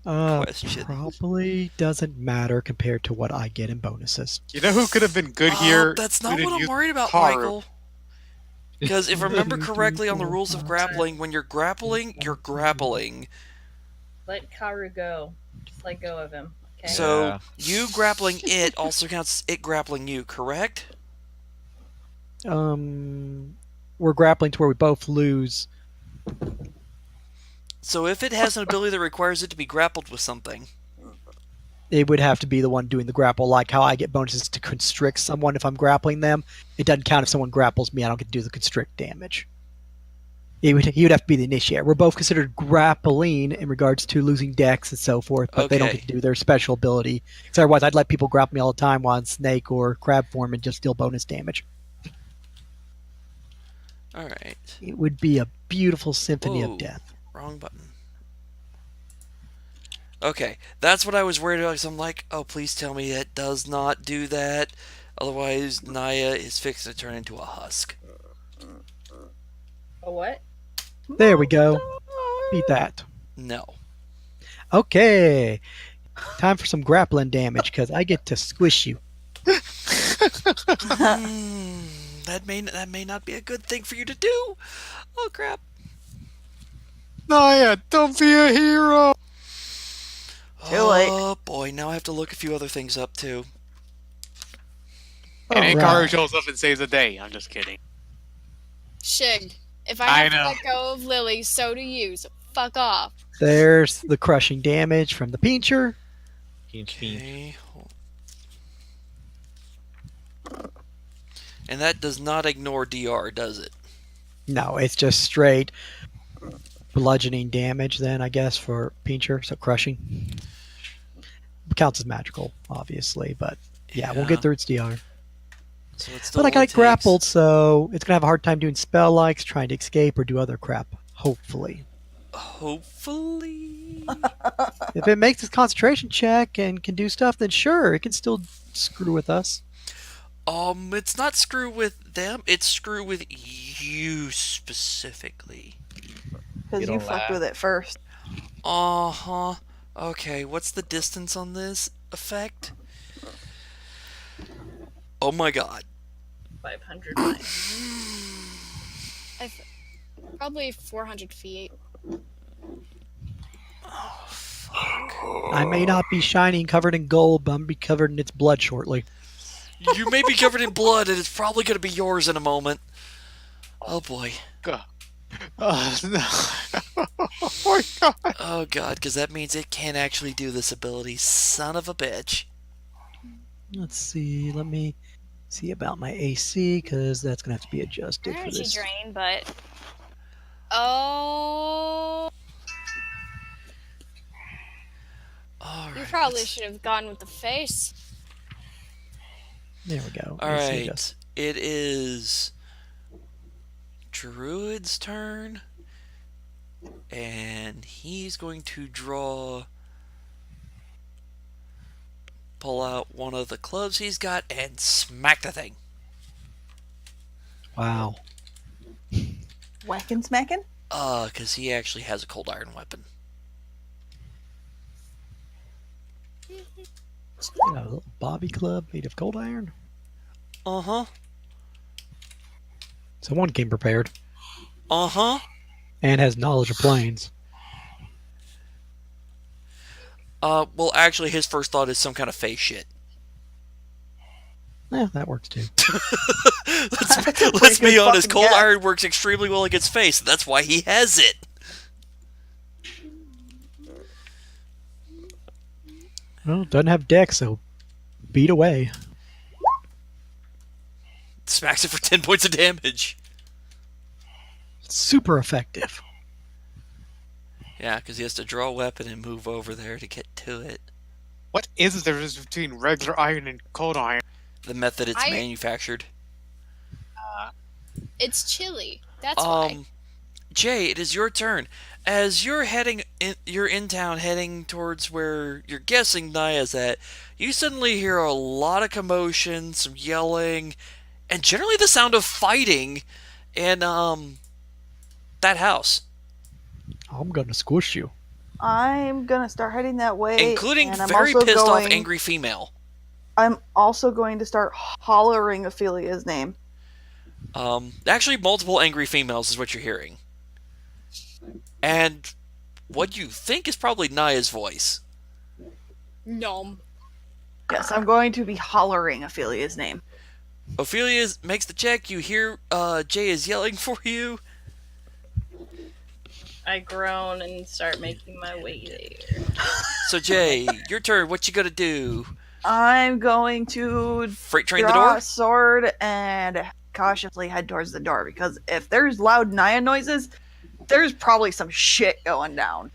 Speaker 2: questions.
Speaker 8: Probably doesn't matter compared to what I get in bonuses.
Speaker 4: You know who could have been good here?
Speaker 2: That's
Speaker 4: Who
Speaker 2: not
Speaker 4: did
Speaker 2: what I'm
Speaker 4: you-
Speaker 2: worried about,
Speaker 4: Karu.
Speaker 2: Michael. Because if I remember correctly on the rules of grappling, when you're grappling, you're grappling.
Speaker 3: Let Karu go. Just let go of him. Okay.
Speaker 2: So
Speaker 6: Yeah.
Speaker 2: you grappling it also counts it grappling you, correct?
Speaker 8: We're grappling to where we both lose.
Speaker 2: So if it has an ability that requires it to be grappled with something,
Speaker 8: It would have to be the one doing the grapple, like how I get bonuses to constrict someone if I'm grappling them. It doesn't count if someone grapples me. I don't get to do the constrict damage. He would have to be the initiator. We're both considered grappling in regards to losing dex and so forth, but they don't
Speaker 2: Okay.
Speaker 8: get to do their special ability. Because otherwise, I'd let people grapple me all the time while in snake or crab form and just deal bonus damage.
Speaker 2: All right.
Speaker 8: It would be a beautiful symphony
Speaker 2: Whoa.
Speaker 8: of death.
Speaker 2: Wrong button. Okay, that's what I was worried about, because I'm like, oh, please tell me it does not do that. Otherwise, Naya is fixing to turn into a husk.
Speaker 3: A what?
Speaker 8: There we go. Beat that.
Speaker 2: No.
Speaker 8: Okay. Time for some grappling damage, because I get to squish you.
Speaker 2: That may not be a good thing for you to do. Oh, crap.
Speaker 4: Naya, don't be a hero.
Speaker 7: Too late.
Speaker 2: Oh, boy, now I have to look a few other things up, too.
Speaker 4: And then
Speaker 8: Alright.
Speaker 4: Karu shows up and saves the day. I'm just kidding.
Speaker 5: Shig. If I
Speaker 4: I
Speaker 5: have to
Speaker 4: know.
Speaker 5: let go of Lily, so do you. So fuck off.
Speaker 8: There's the crushing damage from the pincher.
Speaker 2: Okay. And that does not ignore DR, does it?
Speaker 8: No, it's just straight bludgeoning damage then, I guess, for pincher. So crushing. Counts as magical, obviously, but yeah, we'll get through its DR.
Speaker 2: So it's still
Speaker 8: But I got
Speaker 2: only
Speaker 8: it grappled, so it's going to have a hard time doing spell likes, trying to escape, or do other crap. Hopefully.
Speaker 2: Hopefully.
Speaker 8: If it makes its concentration check and can do stuff, then sure, it can still screw with us.
Speaker 2: It's not screw with them, it's screw with you specifically.
Speaker 7: Because you fucked with it first.
Speaker 2: Uh-huh. Okay, what's the distance on this effect? Oh my god.
Speaker 3: 500 miles.
Speaker 5: Probably 400 feet.
Speaker 8: I may not be shiny and covered in gold, but I'm going to be covered in its blood shortly.
Speaker 2: You may be covered in blood, and it's probably going to be yours in a moment. Oh boy.
Speaker 4: No. Oh my god.
Speaker 2: Oh god, because that means it can actually do this ability. Son of a bitch.
Speaker 8: Let's see. Let me see about my AC, because that's going to have to be adjusted for
Speaker 5: Energy
Speaker 8: this.
Speaker 5: drain, but. Oh.
Speaker 2: All
Speaker 5: You
Speaker 2: right,
Speaker 5: probably
Speaker 2: let's-
Speaker 5: should have gone with the face.
Speaker 8: There we go.
Speaker 2: All
Speaker 8: AC
Speaker 2: right,
Speaker 8: adjusted.
Speaker 2: it is Druid's turn, and he's going to pull out one of the clubs he's got and smack the thing.
Speaker 8: Wow.
Speaker 7: Whacking smacking?
Speaker 2: Because he actually has a cold iron weapon.
Speaker 8: A little bobby club made of cold iron.
Speaker 2: Uh-huh.
Speaker 8: So one came prepared
Speaker 2: Uh-huh.
Speaker 8: and has knowledge of planes.
Speaker 2: Well, actually, his first thought is some kind of face shit.
Speaker 8: Yeah, that works too.
Speaker 2: Let's be
Speaker 7: good
Speaker 2: honest,
Speaker 7: fucking
Speaker 2: cold
Speaker 7: guess.
Speaker 2: iron works extremely well against face. That's why he has it.
Speaker 8: Well, doesn't have deck, so beat away.
Speaker 2: Smacks it for 10 points of damage.
Speaker 8: Super effective.
Speaker 2: Yeah, because he has to draw a weapon and move over there to get to it.
Speaker 4: What is the difference between regular iron and cold iron?
Speaker 2: The method it's
Speaker 5: I-
Speaker 2: manufactured.
Speaker 5: It's chilly. That's why.
Speaker 2: Jay, it is your turn. As you're you're in town heading towards where you're guessing Naya's at, you suddenly hear a lot of commotion, some yelling, and generally the sound of fighting in that house,
Speaker 8: I'm gonna squish you.
Speaker 7: I'm gonna start heading that way,
Speaker 2: including
Speaker 7: and I'm
Speaker 2: very
Speaker 7: also
Speaker 2: pissed off
Speaker 7: going-
Speaker 2: angry female.
Speaker 7: I'm also going to start hollering Ophelia's name.
Speaker 2: Actually, multiple angry females is what you're hearing, and what you think is probably Naya's voice.
Speaker 5: Nom.
Speaker 7: Yes, I'm going to be hollering Ophelia's name.
Speaker 2: Ophelia makes the check. You hear Jay is yelling for you.
Speaker 3: I groan and start making my way there.
Speaker 2: So Jay, your turn. What you gonna do?
Speaker 7: I'm going to
Speaker 2: Freight train the
Speaker 7: draw
Speaker 2: door?
Speaker 7: a sword and cautiously head towards the door, because if there's loud Naya noises, there's probably some shit going down.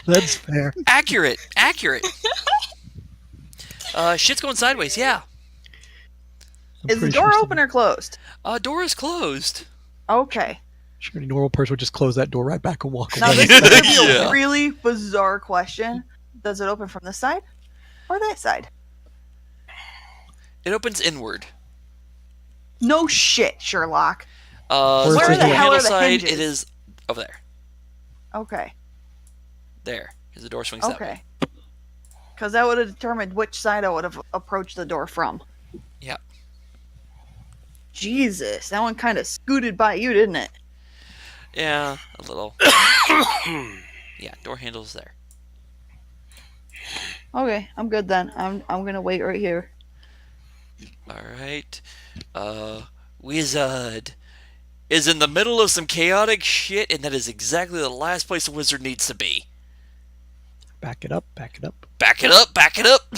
Speaker 8: That's fair.
Speaker 2: Accurate. Shit's going sideways, yeah.
Speaker 7: Is the door open or closed?
Speaker 2: Door is closed.
Speaker 7: Okay.
Speaker 8: Sure, any normal person would just close that door right back and walk
Speaker 7: Now
Speaker 8: away.
Speaker 7: this is going to be
Speaker 2: Yeah.
Speaker 7: a really bizarre question. Does it open from this side or that side?
Speaker 2: It opens inward.
Speaker 7: No shit, Sherlock.
Speaker 2: So
Speaker 8: Where
Speaker 2: the
Speaker 8: the hell
Speaker 2: handle
Speaker 7: are the
Speaker 2: side,
Speaker 7: hinges?
Speaker 2: it is over there.
Speaker 7: Okay.
Speaker 2: There. Because the door swings that way.
Speaker 7: Okay. Because that would have determined which side I would have approached the door from.
Speaker 2: Yeah.
Speaker 7: Jesus, that one kind of scooted by you, didn't it?
Speaker 2: Yeah, a little. Yeah, door handle's there.
Speaker 7: Okay, I'm good then. I'm gonna wait right here.
Speaker 2: Alright. Wizard is in the middle of some chaotic shit, and that is exactly the last place a wizard needs to be.
Speaker 8: Back it up, back it up.
Speaker 2: Back it up, back it up!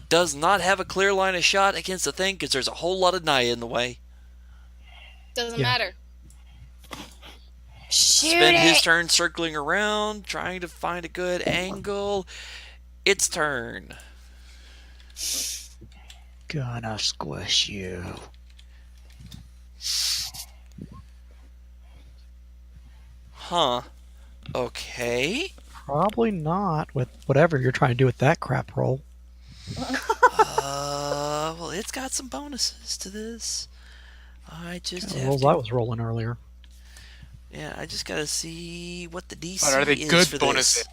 Speaker 2: Does not have a clear line of shot against the thing, because there's a whole lot of Naya in the way.
Speaker 5: Doesn't
Speaker 8: Yeah.
Speaker 5: matter. Shoot
Speaker 2: Spend his
Speaker 5: it!
Speaker 2: turn circling around, trying to find a good angle. Its turn.
Speaker 8: Gonna squish you.
Speaker 2: Huh. Okay.
Speaker 8: Probably not with whatever you're trying to do with that crap roll.
Speaker 2: Well, it's got some bonuses to this. I just
Speaker 8: The
Speaker 2: have
Speaker 8: rolls
Speaker 2: to...
Speaker 8: I was rolling earlier.
Speaker 2: Yeah, I just gotta see what the DC
Speaker 4: But are they
Speaker 2: is
Speaker 4: good
Speaker 2: for
Speaker 4: bonuses?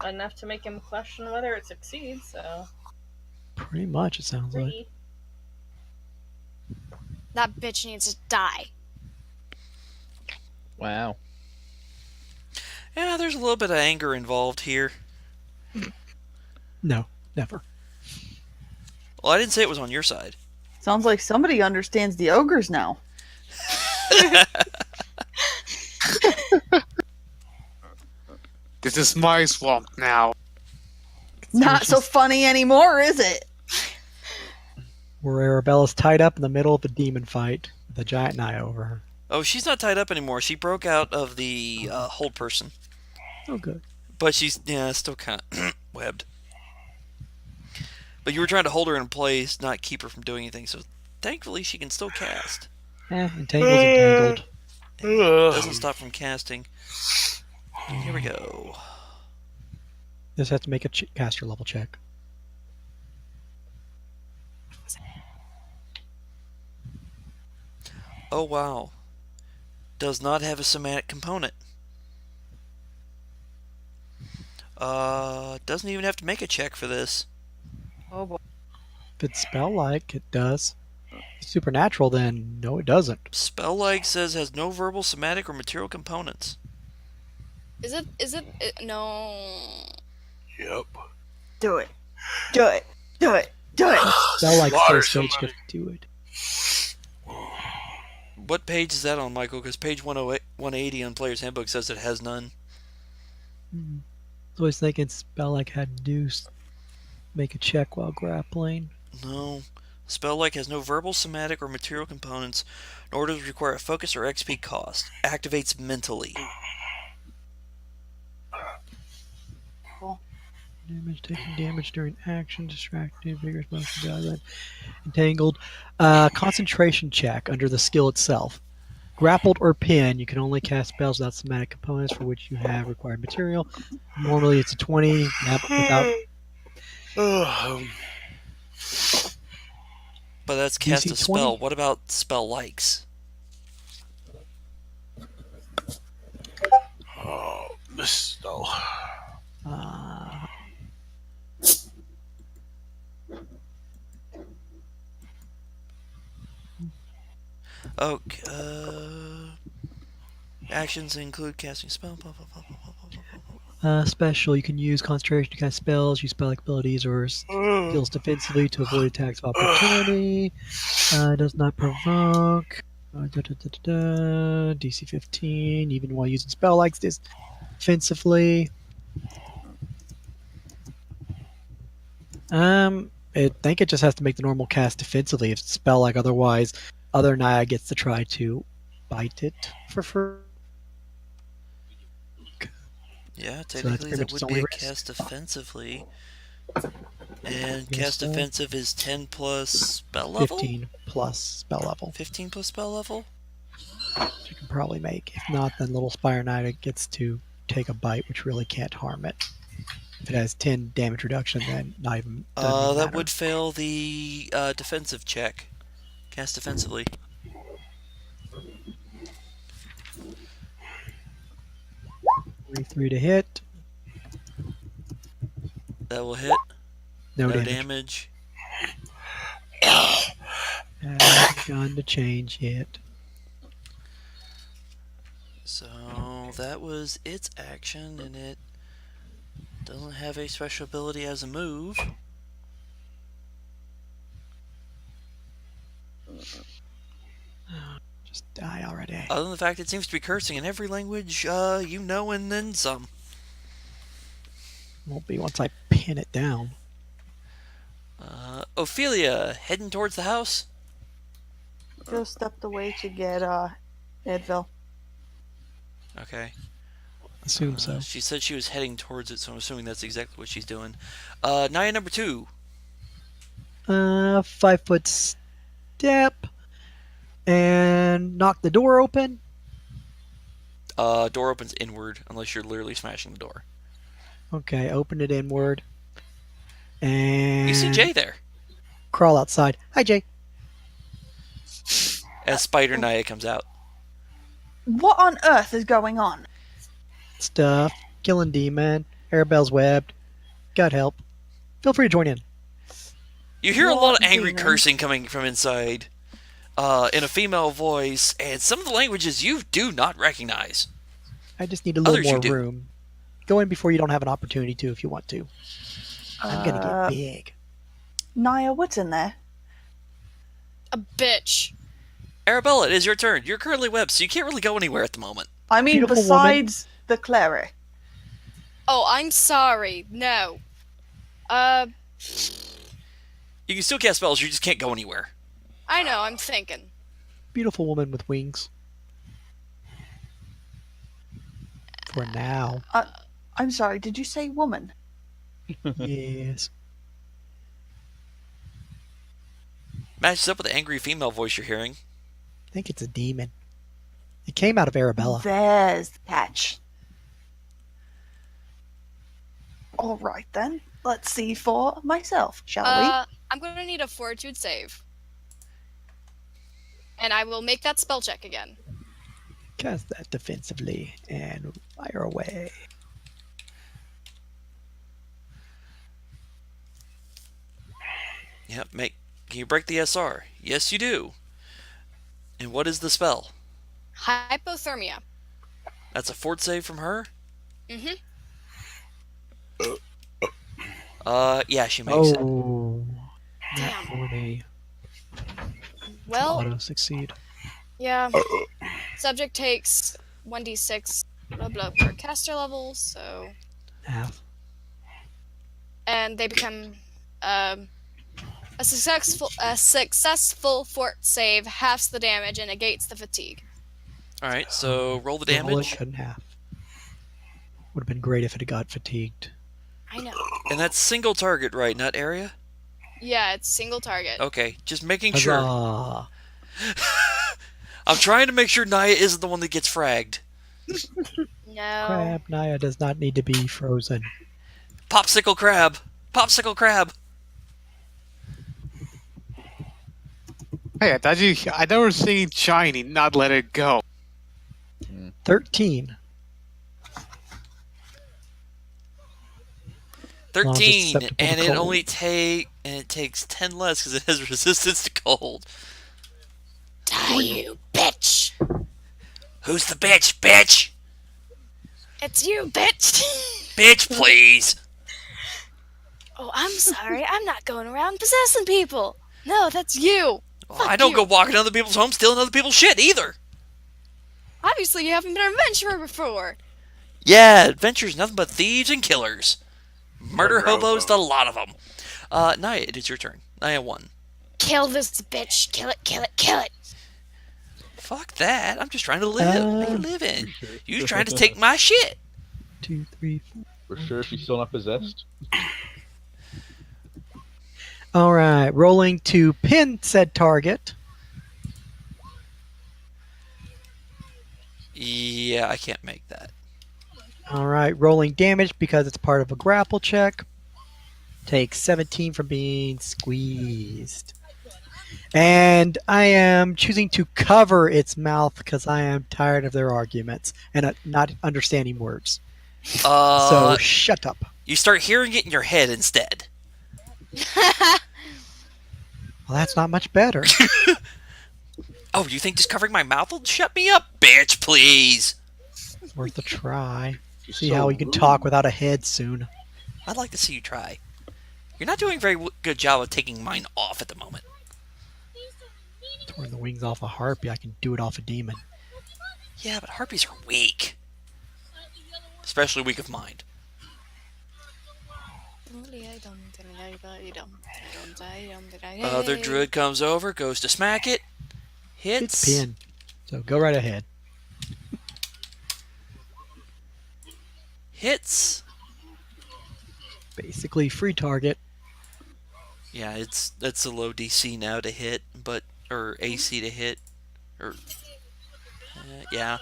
Speaker 2: this.
Speaker 3: Enough to make him question whether it succeeds, so.
Speaker 8: Pretty much, it sounds like.
Speaker 3: 3.
Speaker 5: That bitch needs to die.
Speaker 6: Wow.
Speaker 2: Yeah, there's a little bit of anger involved here.
Speaker 8: No, never.
Speaker 2: Well, I didn't say it was on your side.
Speaker 7: Sounds like somebody understands the ogres now.
Speaker 4: This is my swamp now.
Speaker 7: Not so funny anymore, is it?
Speaker 8: Where Arabella's tied up in the middle of a demon fight with a giant Naya over her.
Speaker 2: Oh, she's not tied up anymore. She broke out of the hold person.
Speaker 8: Oh, good.
Speaker 2: But she's, yeah, still kind of webbed. But you were trying to hold her in place, not keep her from doing anything, so thankfully she can still cast.
Speaker 8: Entangled's entangled.
Speaker 2: Doesn't stop from casting. Here we go.
Speaker 8: Just have to make a caster level check.
Speaker 2: Oh, wow. Does not have a somatic component. Doesn't even have to make a check for this.
Speaker 7: Oh boy.
Speaker 8: If it's spell-like, it does. If it's supernatural, then no, it doesn't.
Speaker 2: Spell-like says has no verbal, somatic, or material components.
Speaker 5: Is it no.
Speaker 1: Yep.
Speaker 7: Do it. Do it. Do it. Do it.
Speaker 8: Spell-like
Speaker 1: Slaughter
Speaker 8: still stage
Speaker 1: somebody.
Speaker 8: to do it.
Speaker 2: What page is that on, Michael? Because page 108, 180 on Player's Handbook says it has none.
Speaker 8: I was thinking spell-like had to do make a check while grappling.
Speaker 2: No. Spell-like has no verbal, somatic, or material components, nor does it require a focus or XP cost. Activates mentally.
Speaker 8: Damage, taking damage during action, distracted, vigorous motion, guideline, entangled. Concentration check under the skill itself. Grappled or pinned, you can only cast spells without somatic components for which you have required material. Normally it's a 20. Without
Speaker 2: But that's cast
Speaker 8: DC
Speaker 2: a spell.
Speaker 8: 20?
Speaker 2: What about spell-likes?
Speaker 1: Oh, this no.
Speaker 2: Okay. Actions include casting spell. Blah, blah, blah, blah, blah, blah, blah.
Speaker 8: special, you can use concentration to cast spells, use spell-like abilities, or skills defensively to avoid attacks of opportunity. Does not provoke. DC 15, even while using spell like this defensively. I think it just has to make the normal cast defensively. If it's spell like, otherwise, other Naya gets to try to bite it for free.
Speaker 2: Yeah,
Speaker 8: So that's
Speaker 2: technically
Speaker 8: pretty
Speaker 2: that
Speaker 8: much its
Speaker 2: would be
Speaker 8: only
Speaker 2: a
Speaker 8: risk.
Speaker 2: cast offensively. And
Speaker 8: Yes,
Speaker 2: cast
Speaker 8: sir.
Speaker 2: offensive is 10 plus spell level?
Speaker 8: 15 plus spell level.
Speaker 2: 15 plus spell level?
Speaker 8: Which you can probably make. If not, then little Spire Knight gets to take a bite, which really can't harm it. If it has 10 damage reduction, then not even. Doesn't even
Speaker 2: That
Speaker 8: matter.
Speaker 2: would fail the defensive check. Cast defensively.
Speaker 8: Three to hit.
Speaker 2: That will hit.
Speaker 8: No,
Speaker 2: No
Speaker 8: damage.
Speaker 2: damage.
Speaker 8: Hasn't begun to change yet.
Speaker 2: So that was its action, and it doesn't have a special ability as a move.
Speaker 8: Just die already.
Speaker 2: Other than the fact it seems to be cursing in every language you know, and then some.
Speaker 8: Won't be once I pin it down.
Speaker 2: Ophelia, heading towards the house?
Speaker 7: Just stepped away to get Edville.
Speaker 2: Okay.
Speaker 8: Assume so.
Speaker 2: She said she was heading towards it, so I'm assuming that's exactly what she's doing. Naya number 2.
Speaker 8: 5 foot step. And knock the door open.
Speaker 2: Door opens inward, unless you're literally smashing the door.
Speaker 8: Okay, open it inward. And
Speaker 2: You see Jay there.
Speaker 8: crawl outside. Hi, Jay.
Speaker 2: As Spider Naya comes out.
Speaker 7: What on earth is going on?
Speaker 8: Stuff. Killing demon. Arabelle's webbed. Got help. Feel free to join in.
Speaker 2: You hear a lot of
Speaker 7: What
Speaker 2: angry
Speaker 7: demon?
Speaker 2: cursing coming from inside. In a female voice, and some of the languages you do not recognize.
Speaker 8: I just need a little
Speaker 2: Others you
Speaker 8: more
Speaker 2: do.
Speaker 8: room. Go in before you don't have an opportunity to if you want to. I'm gonna get big.
Speaker 7: Naya, what's in there?
Speaker 5: A bitch.
Speaker 2: Arabella, it is your turn. You're currently webbed, so you can't really go anywhere at the moment.
Speaker 7: I mean,
Speaker 8: Beautiful
Speaker 7: besides the cleric.
Speaker 5: Oh, I'm sorry. No.
Speaker 2: You can still cast spells, you just can't go anywhere.
Speaker 5: I know, I'm thinking.
Speaker 8: Beautiful woman with wings. For now.
Speaker 7: I'm sorry, did you say woman?
Speaker 8: Yes.
Speaker 2: Matches up with the angry female voice you're hearing.
Speaker 8: I think it's a demon. It came out of Arabella.
Speaker 7: There's the catch. All right then, let's see for myself, shall
Speaker 5: I'm gonna need a fortitude save. And I will make that spell check again.
Speaker 8: Cast that defensively and fire away.
Speaker 2: Yep, can you break the SR? Yes, you do. And what is the spell?
Speaker 5: Hypothermia.
Speaker 2: That's a fort save from her?
Speaker 5: Mm-hmm.
Speaker 2: Yeah, she makes it.
Speaker 8: Oh.
Speaker 5: Damn.
Speaker 8: 40.
Speaker 5: Well,
Speaker 8: Auto succeed.
Speaker 5: yeah. Subject takes 1d6 blah blah per caster level, so
Speaker 8: Half.
Speaker 5: and they become a successful fort save halves the damage and negates the fatigue.
Speaker 2: Alright, so roll the
Speaker 8: Well, it
Speaker 2: damage.
Speaker 8: couldn't have. Would have been great if it had got fatigued.
Speaker 5: I know.
Speaker 2: And that's single target, right? Not area?
Speaker 5: Yeah, it's single target.
Speaker 2: Okay, just making sure.
Speaker 8: Huzzah.
Speaker 2: I'm trying to make sure Naya isn't the one that gets fragged.
Speaker 5: No.
Speaker 8: Crab Naya does not need to be frozen.
Speaker 2: Popsicle crab! Popsicle crab!
Speaker 4: Hey, I never seen Shiny not let it go.
Speaker 8: 13. Long as it's
Speaker 2: 13,
Speaker 8: susceptible to
Speaker 2: and it
Speaker 8: cold.
Speaker 2: only takes 10 less because it has resistance to cold.
Speaker 5: Die, you bitch!
Speaker 2: Who's the bitch, bitch?
Speaker 5: It's you, bitch!
Speaker 2: Bitch, please!
Speaker 5: Oh, I'm sorry. I'm not going around possessing people. No, that's you.
Speaker 2: Well, I don't go walking into other people's homes stealing other people's shit either.
Speaker 5: Obviously, you haven't been an adventurer before.
Speaker 2: Yeah, adventure's nothing but thieves and killers. Murder hobos, the lot of them. Naya, it is your turn. Naya 1.
Speaker 5: Kill this bitch. Kill it, kill it, kill it.
Speaker 2: Fuck that. I'm just trying to live. Make a living. You trying to take my shit.
Speaker 8: 2, 3, 4.
Speaker 6: For sure, she's still not possessed.
Speaker 8: All right, rolling to pin said target.
Speaker 2: Yeah, I can't make that.
Speaker 8: All right, rolling damage because it's part of a grapple check. Takes 17 from being squeezed. And I am choosing to cover its mouth because I am tired of their arguments and not understanding words. So shut up.
Speaker 2: You start hearing it in your head instead.
Speaker 8: Well, that's not much better.
Speaker 2: Oh, you think just covering my mouth will shut me up? Bitch, please.
Speaker 8: Worth a try.
Speaker 6: She's
Speaker 8: See
Speaker 6: so
Speaker 8: how we can
Speaker 6: rude.
Speaker 8: talk without a head soon.
Speaker 2: I'd like to see you try. You're not doing a very good job of taking mine off at the moment.
Speaker 8: Torn the wings off a harpy, I can do it off a demon.
Speaker 2: Yeah, but harpies are weak. Especially weak of mind. Other druid comes over, goes to smack it.
Speaker 8: It's
Speaker 2: Hits.
Speaker 8: pin. So go right ahead.
Speaker 2: Hits.
Speaker 8: Basically free target.
Speaker 2: Yeah, that's a low DC now to hit, or AC to hit, or yeah,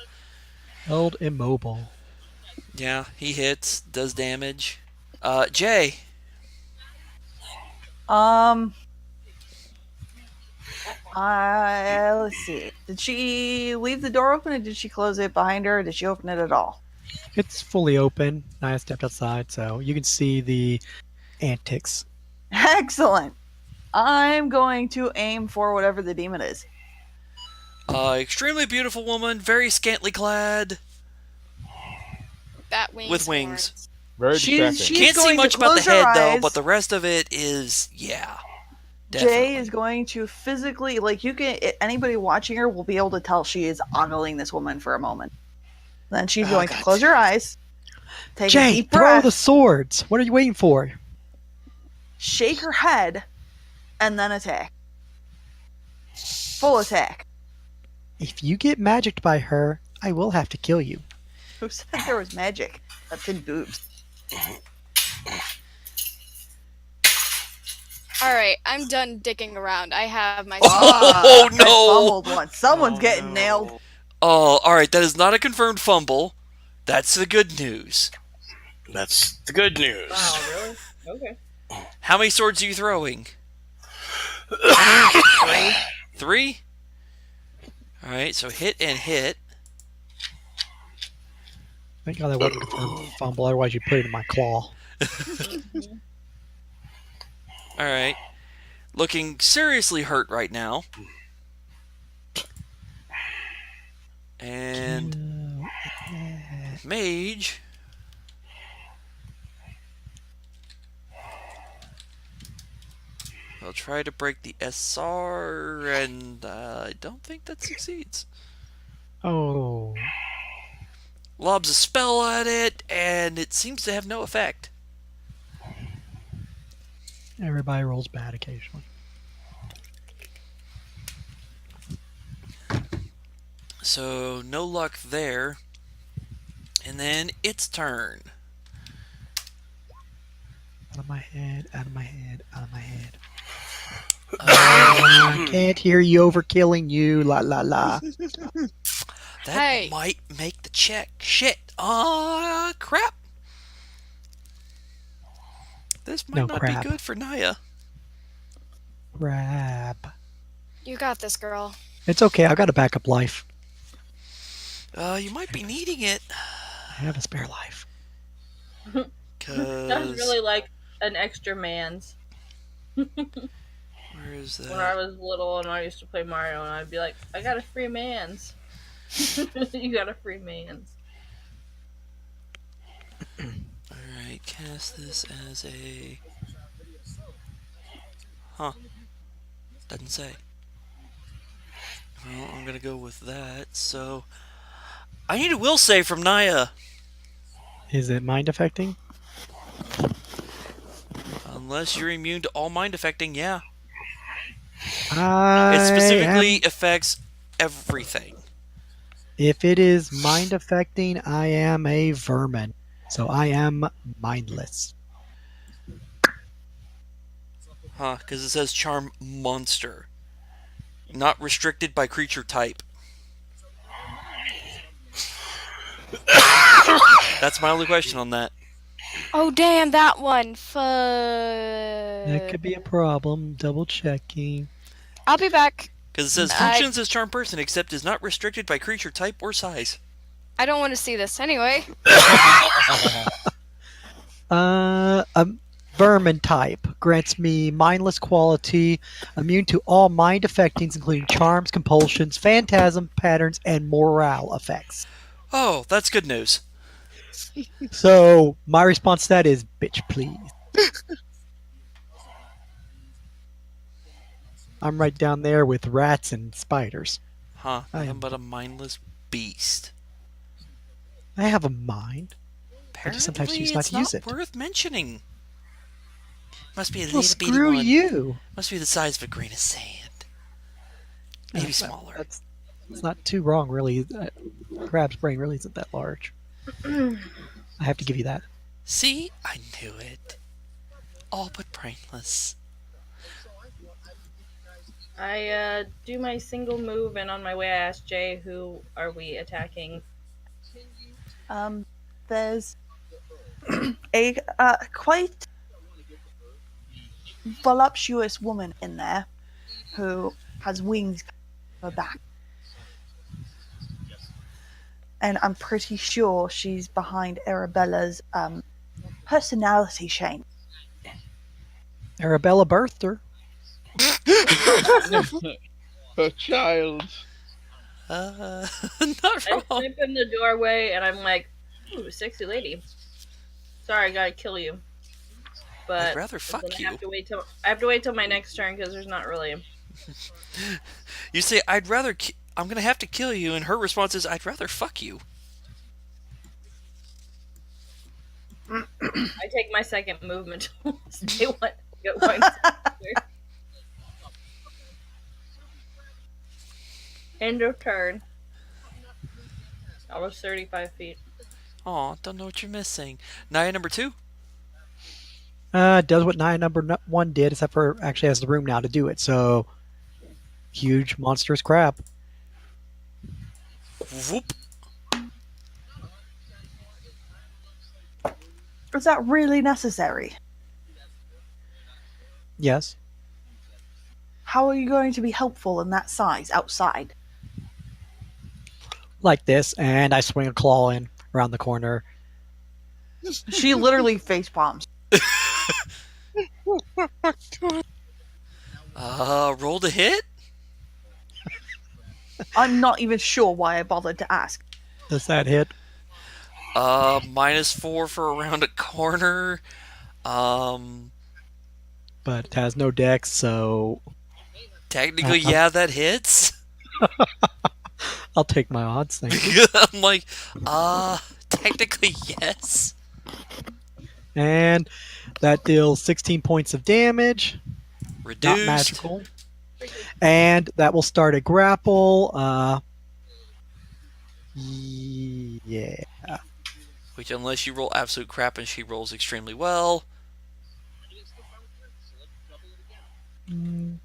Speaker 8: Held immobile.
Speaker 2: yeah, he hits, does damage. Jay.
Speaker 7: Let's see. Did she leave the door open or did she close it behind her? Or did she open it at all?
Speaker 8: It's fully open. I stepped outside, so you can see the antics.
Speaker 7: Excellent. I'm going to aim for whatever the demon is.
Speaker 2: Extremely beautiful woman, very scantily clad,
Speaker 5: Bat wings.
Speaker 2: with wings.
Speaker 5: horns.
Speaker 6: Very
Speaker 7: She's-
Speaker 6: distracting.
Speaker 7: she's-
Speaker 2: Can't see
Speaker 7: going to
Speaker 2: much about the
Speaker 7: close her
Speaker 2: head though,
Speaker 7: eyes.
Speaker 2: but the rest of it is, yeah, definitely.
Speaker 7: Jay is going to physically, anybody watching her will be able to tell she is ogling this woman for a moment. Then she's going to
Speaker 2: God.
Speaker 7: close her eyes, take a
Speaker 8: Jay,
Speaker 7: deep
Speaker 8: throw
Speaker 7: breath,
Speaker 8: the swords. What are you waiting for?
Speaker 7: shake her head, and then attack. Full attack.
Speaker 8: If you get magicked by her, I will have to kill you.
Speaker 7: Who said there was magic? That's in boobs.
Speaker 5: Alright, I'm done dicking around. I have my.
Speaker 2: Oh,
Speaker 7: I
Speaker 2: no!
Speaker 7: fumbled one. Someone's getting nailed.
Speaker 2: Oh, alright, that is not a confirmed fumble. That's the good news.
Speaker 1: That's the good news.
Speaker 3: Wow, really? Okay.
Speaker 2: How many swords are you throwing? 3? Alright, so hit and hit.
Speaker 8: Thank God that wasn't a fumble, otherwise you put it in my claw.
Speaker 2: Alright. Looking seriously hurt right now. And mage. I'll try to break the SR, and I don't think that succeeds.
Speaker 8: Oh.
Speaker 2: Lobs a spell at it, and it seems to have no effect.
Speaker 8: Everybody rolls bad occasionally.
Speaker 2: So, no luck there. And then its turn.
Speaker 8: Out of my head, out of my head, out of my head. I can't hear you overkilling you, la la la.
Speaker 2: That
Speaker 5: Hey.
Speaker 2: might make the check. Shit. Crap. This might
Speaker 8: No
Speaker 2: not
Speaker 8: crap.
Speaker 2: be good for Naya.
Speaker 8: Crap.
Speaker 5: You got this, girl.
Speaker 8: It's okay, I've got a backup life.
Speaker 2: You might be needing it.
Speaker 8: I have a spare life.
Speaker 3: Sounds
Speaker 2: Cause
Speaker 3: really like an extra man's.
Speaker 2: where is
Speaker 3: When I
Speaker 2: that?
Speaker 3: was little and I used to play Mario, and I'd be like, I got a free man's. You got a free man's.
Speaker 2: Alright, cast this as a... Huh. Doesn't say. Well, I'm gonna go with that. So I need a will save from Naya.
Speaker 8: Is it mind affecting?
Speaker 2: Unless you're immune to all mind affecting, yeah.
Speaker 8: I
Speaker 2: It specifically
Speaker 8: am.
Speaker 2: affects everything.
Speaker 8: If it is mind affecting, I am a vermin. So I am mindless.
Speaker 2: Huh, because it says charm monster. Not restricted by creature type. That's my only question on that.
Speaker 5: Oh damn, that one. Fuck.
Speaker 8: That could be a problem. Double checking.
Speaker 5: I'll be back.
Speaker 2: Because it says functions as charm person except is not restricted by creature type or size.
Speaker 5: I don't want to see this anyway.
Speaker 8: A vermin type grants me mindless quality, immune to all mind affectings, including charms, compulsions, phantasm patterns, and morale effects.
Speaker 2: Oh, that's good news.
Speaker 8: So my response to that is, bitch, please. I'm right down there with rats and spiders.
Speaker 2: Huh,
Speaker 8: I
Speaker 2: nothing
Speaker 8: am-
Speaker 2: but a mindless beast.
Speaker 8: I have a mind.
Speaker 2: Apparently,
Speaker 8: sometimes choose not
Speaker 2: it's
Speaker 8: to use
Speaker 2: not
Speaker 8: it.
Speaker 2: worth mentioning. Must be a
Speaker 8: Well,
Speaker 2: little bitty
Speaker 8: screw
Speaker 2: one.
Speaker 8: you.
Speaker 2: Must be the size of a grain of sand. Maybe smaller.
Speaker 8: That's not too wrong, really. Crab's brain really isn't that large. I have to give you that.
Speaker 2: See? I knew it. All but brainless.
Speaker 3: I do my single move, and on my way I ask Jay, who are we attacking?
Speaker 7: There's a quite voluptuous woman in there who has wings on her back. And I'm pretty sure she's behind Arabella's personality change.
Speaker 8: Arabella birthed her.
Speaker 6: A child.
Speaker 2: Not
Speaker 3: I
Speaker 2: wrong.
Speaker 3: step in the doorway, and I'm like, ooh, sexy lady. Sorry, I gotta kill you. But
Speaker 2: I'd rather fuck
Speaker 3: then I
Speaker 2: you.
Speaker 3: have to wait till my next turn, because there's not really...
Speaker 2: You say, I'd rather... I'm gonna have to kill you, and her response is, I'd rather fuck you.
Speaker 3: I take my second movement. Stay one. Go one. End of turn. I was 35 feet.
Speaker 2: Aw, don't know what you're missing. Naya number 2?
Speaker 8: Does what Naya number 1 did, except for actually has the room now to do it. So, huge monstrous crab.
Speaker 2: Whoop.
Speaker 7: Is that really necessary?
Speaker 8: Yes.
Speaker 7: How are you going to be helpful in that size outside?
Speaker 8: Like this, and I swing a claw in around the corner.
Speaker 7: She literally face palms.
Speaker 2: Roll to hit?
Speaker 7: I'm not even sure why I bothered to ask.
Speaker 8: Does that hit?
Speaker 2: -4 for around a corner.
Speaker 8: But it has no dex, so
Speaker 2: Technically, yeah, that hits.
Speaker 8: I'll take my odds. Thank you.
Speaker 2: I'm like, technically, yes.
Speaker 8: And that deals 16 points of damage.
Speaker 2: Reduced.
Speaker 8: Not magical. And that will start a grapple. Yeah.
Speaker 2: Which, unless you roll absolute crap and she rolls extremely well.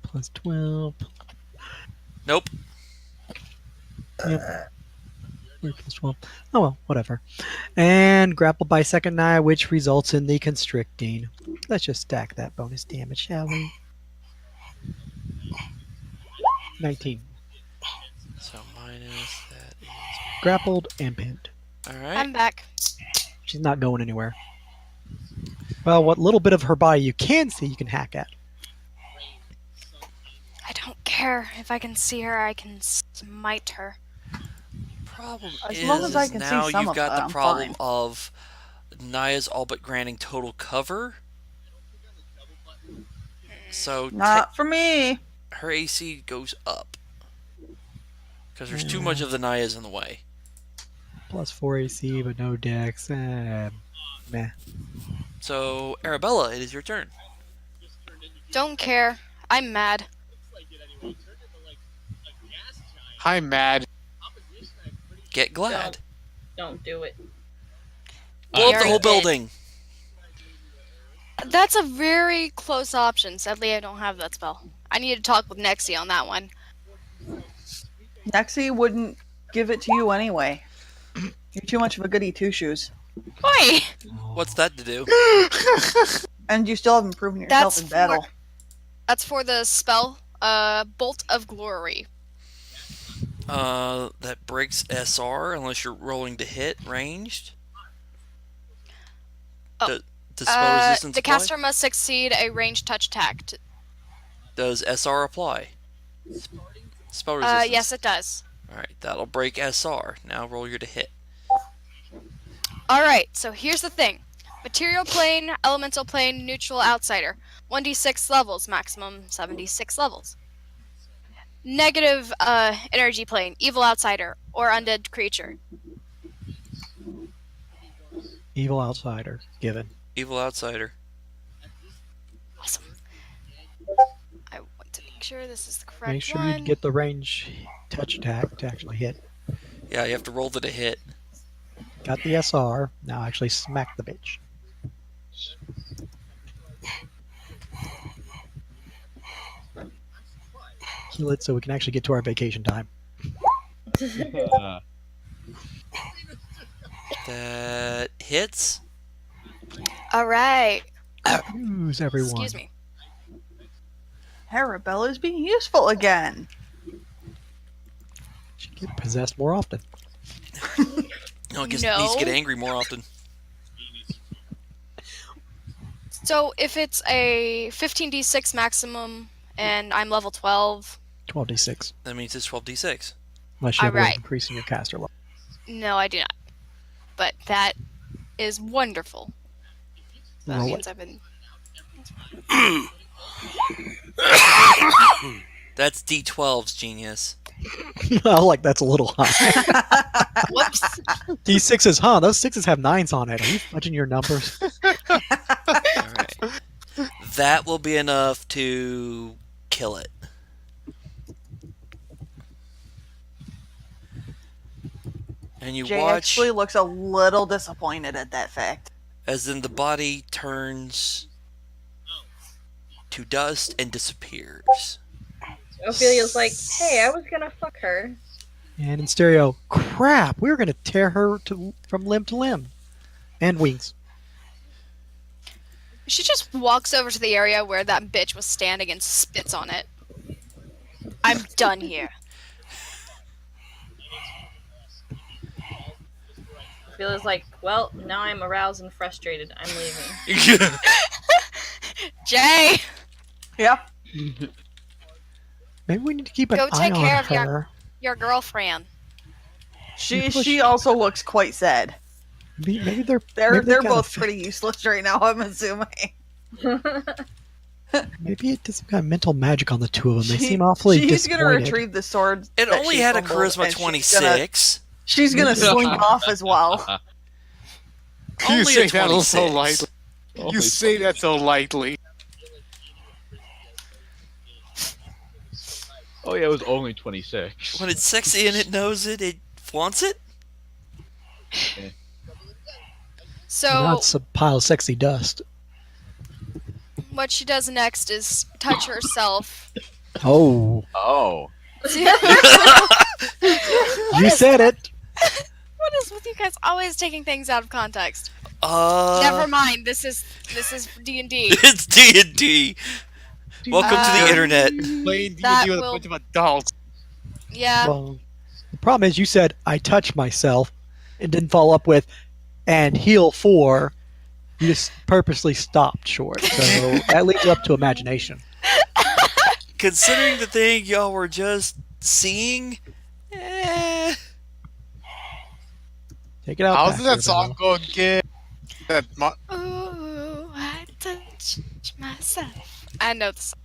Speaker 8: Plus 12.
Speaker 2: Nope.
Speaker 8: Yep. Plus 12. Oh well, whatever. And grappled by second Naya, which results in the constricting. Let's just stack that bonus damage, shall we? 19.
Speaker 2: So minus that is...
Speaker 8: Grappled and pinned.
Speaker 2: Alright.
Speaker 5: I'm back.
Speaker 8: She's not going anywhere. Well, what little bit of her body you can see, you can hack at.
Speaker 5: I don't care. If I can see her, I can smite her.
Speaker 2: Problem
Speaker 7: As
Speaker 2: is,
Speaker 7: long as I can see
Speaker 2: now
Speaker 7: some
Speaker 2: you've
Speaker 7: of
Speaker 2: got
Speaker 7: her,
Speaker 2: the
Speaker 7: I'm
Speaker 2: problem
Speaker 7: fine.
Speaker 2: of Naya's all but granting total cover. So
Speaker 7: Not for me.
Speaker 2: her AC goes up. Because there's too much of the Nayas in the way.
Speaker 8: Plus 4 AC, but no dex. Meh.
Speaker 2: So, Arabella, it is your turn.
Speaker 5: Don't care. I'm mad.
Speaker 4: Hi, Mad.
Speaker 2: Get glad.
Speaker 3: Don't do it.
Speaker 2: Blow up the
Speaker 5: already
Speaker 2: whole
Speaker 5: did.
Speaker 2: building.
Speaker 5: That's a very close option. Sadly, I don't have that spell. I need to talk with Nexie on that one.
Speaker 7: Nexie wouldn't give it to you anyway. You're too much of a goody two-shoes.
Speaker 5: Oi!
Speaker 2: What's that to do?
Speaker 7: And you still haven't proven yourself
Speaker 5: That's
Speaker 7: in battle.
Speaker 5: That's for the spell, Bolt of Glory.
Speaker 2: That breaks SR unless you're rolling to hit ranged.
Speaker 5: Oh.
Speaker 2: Does spell resistance
Speaker 5: The
Speaker 2: apply?
Speaker 5: caster must succeed a ranged touch attack.
Speaker 2: Does SR apply? Spell resistance.
Speaker 5: Yes, it does.
Speaker 2: Alright, that'll break SR. Now roll your to hit.
Speaker 5: Alright, so here's the thing. Material plane, elemental plane, neutral, outsider. 1d6 levels, maximum 76 levels. Negative energy plane, evil outsider, or undead creature.
Speaker 8: Evil outsider given.
Speaker 2: Evil outsider.
Speaker 5: Awesome. I want to make sure this is the correct
Speaker 8: Make sure
Speaker 5: one.
Speaker 8: you get the range touch attack to actually hit.
Speaker 2: Yeah, you have to roll the to hit.
Speaker 8: Got the SR. Now actually smack the bitch. Heal it so we can actually get to our vacation time.
Speaker 2: That hits.
Speaker 5: Alright.
Speaker 8: Use everyone.
Speaker 5: Excuse me.
Speaker 7: Arabella's being useful again.
Speaker 8: Should get possessed more often.
Speaker 2: No, it needs
Speaker 5: No.
Speaker 2: to get angry more often.
Speaker 5: So if it's a 15d6 maximum and I'm level 12,
Speaker 8: 12d6.
Speaker 2: That means it's 12d6.
Speaker 8: Unless you have
Speaker 5: Alright.
Speaker 8: increasing your caster level.
Speaker 5: no, I do not. But that is wonderful. That
Speaker 8: Roll
Speaker 5: means
Speaker 8: it.
Speaker 5: I've been.
Speaker 2: That's D12's genius.
Speaker 8: Oh, like that's a little high.
Speaker 5: Whoops.
Speaker 8: D6s, huh? Those sixes have 9s on it. Are you fudging your numbers?
Speaker 2: Alright. That will be enough to kill it. And you
Speaker 7: Jay
Speaker 2: watch
Speaker 7: actually looks a little disappointed at that fact.
Speaker 2: as then the body turns to dust and disappears.
Speaker 3: Ophelia's like, hey, I was gonna fuck her.
Speaker 8: And in stereo, crap, we were going to tear her from limb to limb. And wings.
Speaker 5: She just walks over to the area where that bitch was standing and spits on it. I'm done here.
Speaker 3: Ophelia's like, well, now I'm aroused and frustrated. I'm leaving.
Speaker 5: Jay!
Speaker 7: Yep.
Speaker 8: Maybe we need to keep an
Speaker 5: Go
Speaker 8: eye
Speaker 5: take
Speaker 8: on
Speaker 5: care of
Speaker 8: her.
Speaker 5: your girlfriend.
Speaker 7: She also looks quite sad.
Speaker 8: Maybe they're
Speaker 7: They're
Speaker 8: maybe they got
Speaker 7: both
Speaker 8: a-
Speaker 7: pretty useless right now, I'm assuming.
Speaker 8: Maybe it did some kind of mental magic on the two of them. They seem awfully
Speaker 7: She's gonna
Speaker 8: disappointed.
Speaker 7: retrieve the sword.
Speaker 2: It
Speaker 7: that
Speaker 2: only
Speaker 7: she
Speaker 2: had a
Speaker 7: fumbled,
Speaker 2: charisma
Speaker 7: and
Speaker 2: 26.
Speaker 7: She's gonna slink off as well.
Speaker 4: You
Speaker 2: Only
Speaker 4: say
Speaker 2: a
Speaker 4: that so
Speaker 2: 26.
Speaker 4: lightly. You
Speaker 6: Only
Speaker 4: say that so lightly.
Speaker 6: Oh yeah, it was only 26.
Speaker 2: When it's sexy and it knows it, it flaunts it?
Speaker 5: So
Speaker 8: Now it's a pile of sexy dust.
Speaker 5: what she does next is touch herself.
Speaker 8: Oh,
Speaker 6: Oh.
Speaker 8: you said it.
Speaker 5: What is with you guys always taking things out of context?
Speaker 2: Uh,
Speaker 5: Never mind. This is D&D.
Speaker 2: It's D&D. Welcome to the internet.
Speaker 4: Playing
Speaker 5: That
Speaker 4: D&D with a
Speaker 5: will-
Speaker 4: bunch of adults.
Speaker 5: Yeah.
Speaker 8: Well, the problem is you said I touched myself and didn't follow up with and heal 4. You just purposely stopped short. So that leaves it up to imagination.
Speaker 2: Considering the thing y'all were just seeing,
Speaker 8: Take it out.
Speaker 4: How's
Speaker 8: back
Speaker 4: that
Speaker 8: there,
Speaker 4: song
Speaker 8: Bella.
Speaker 4: go again? That
Speaker 5: Ooh, I touch myself. I know the song.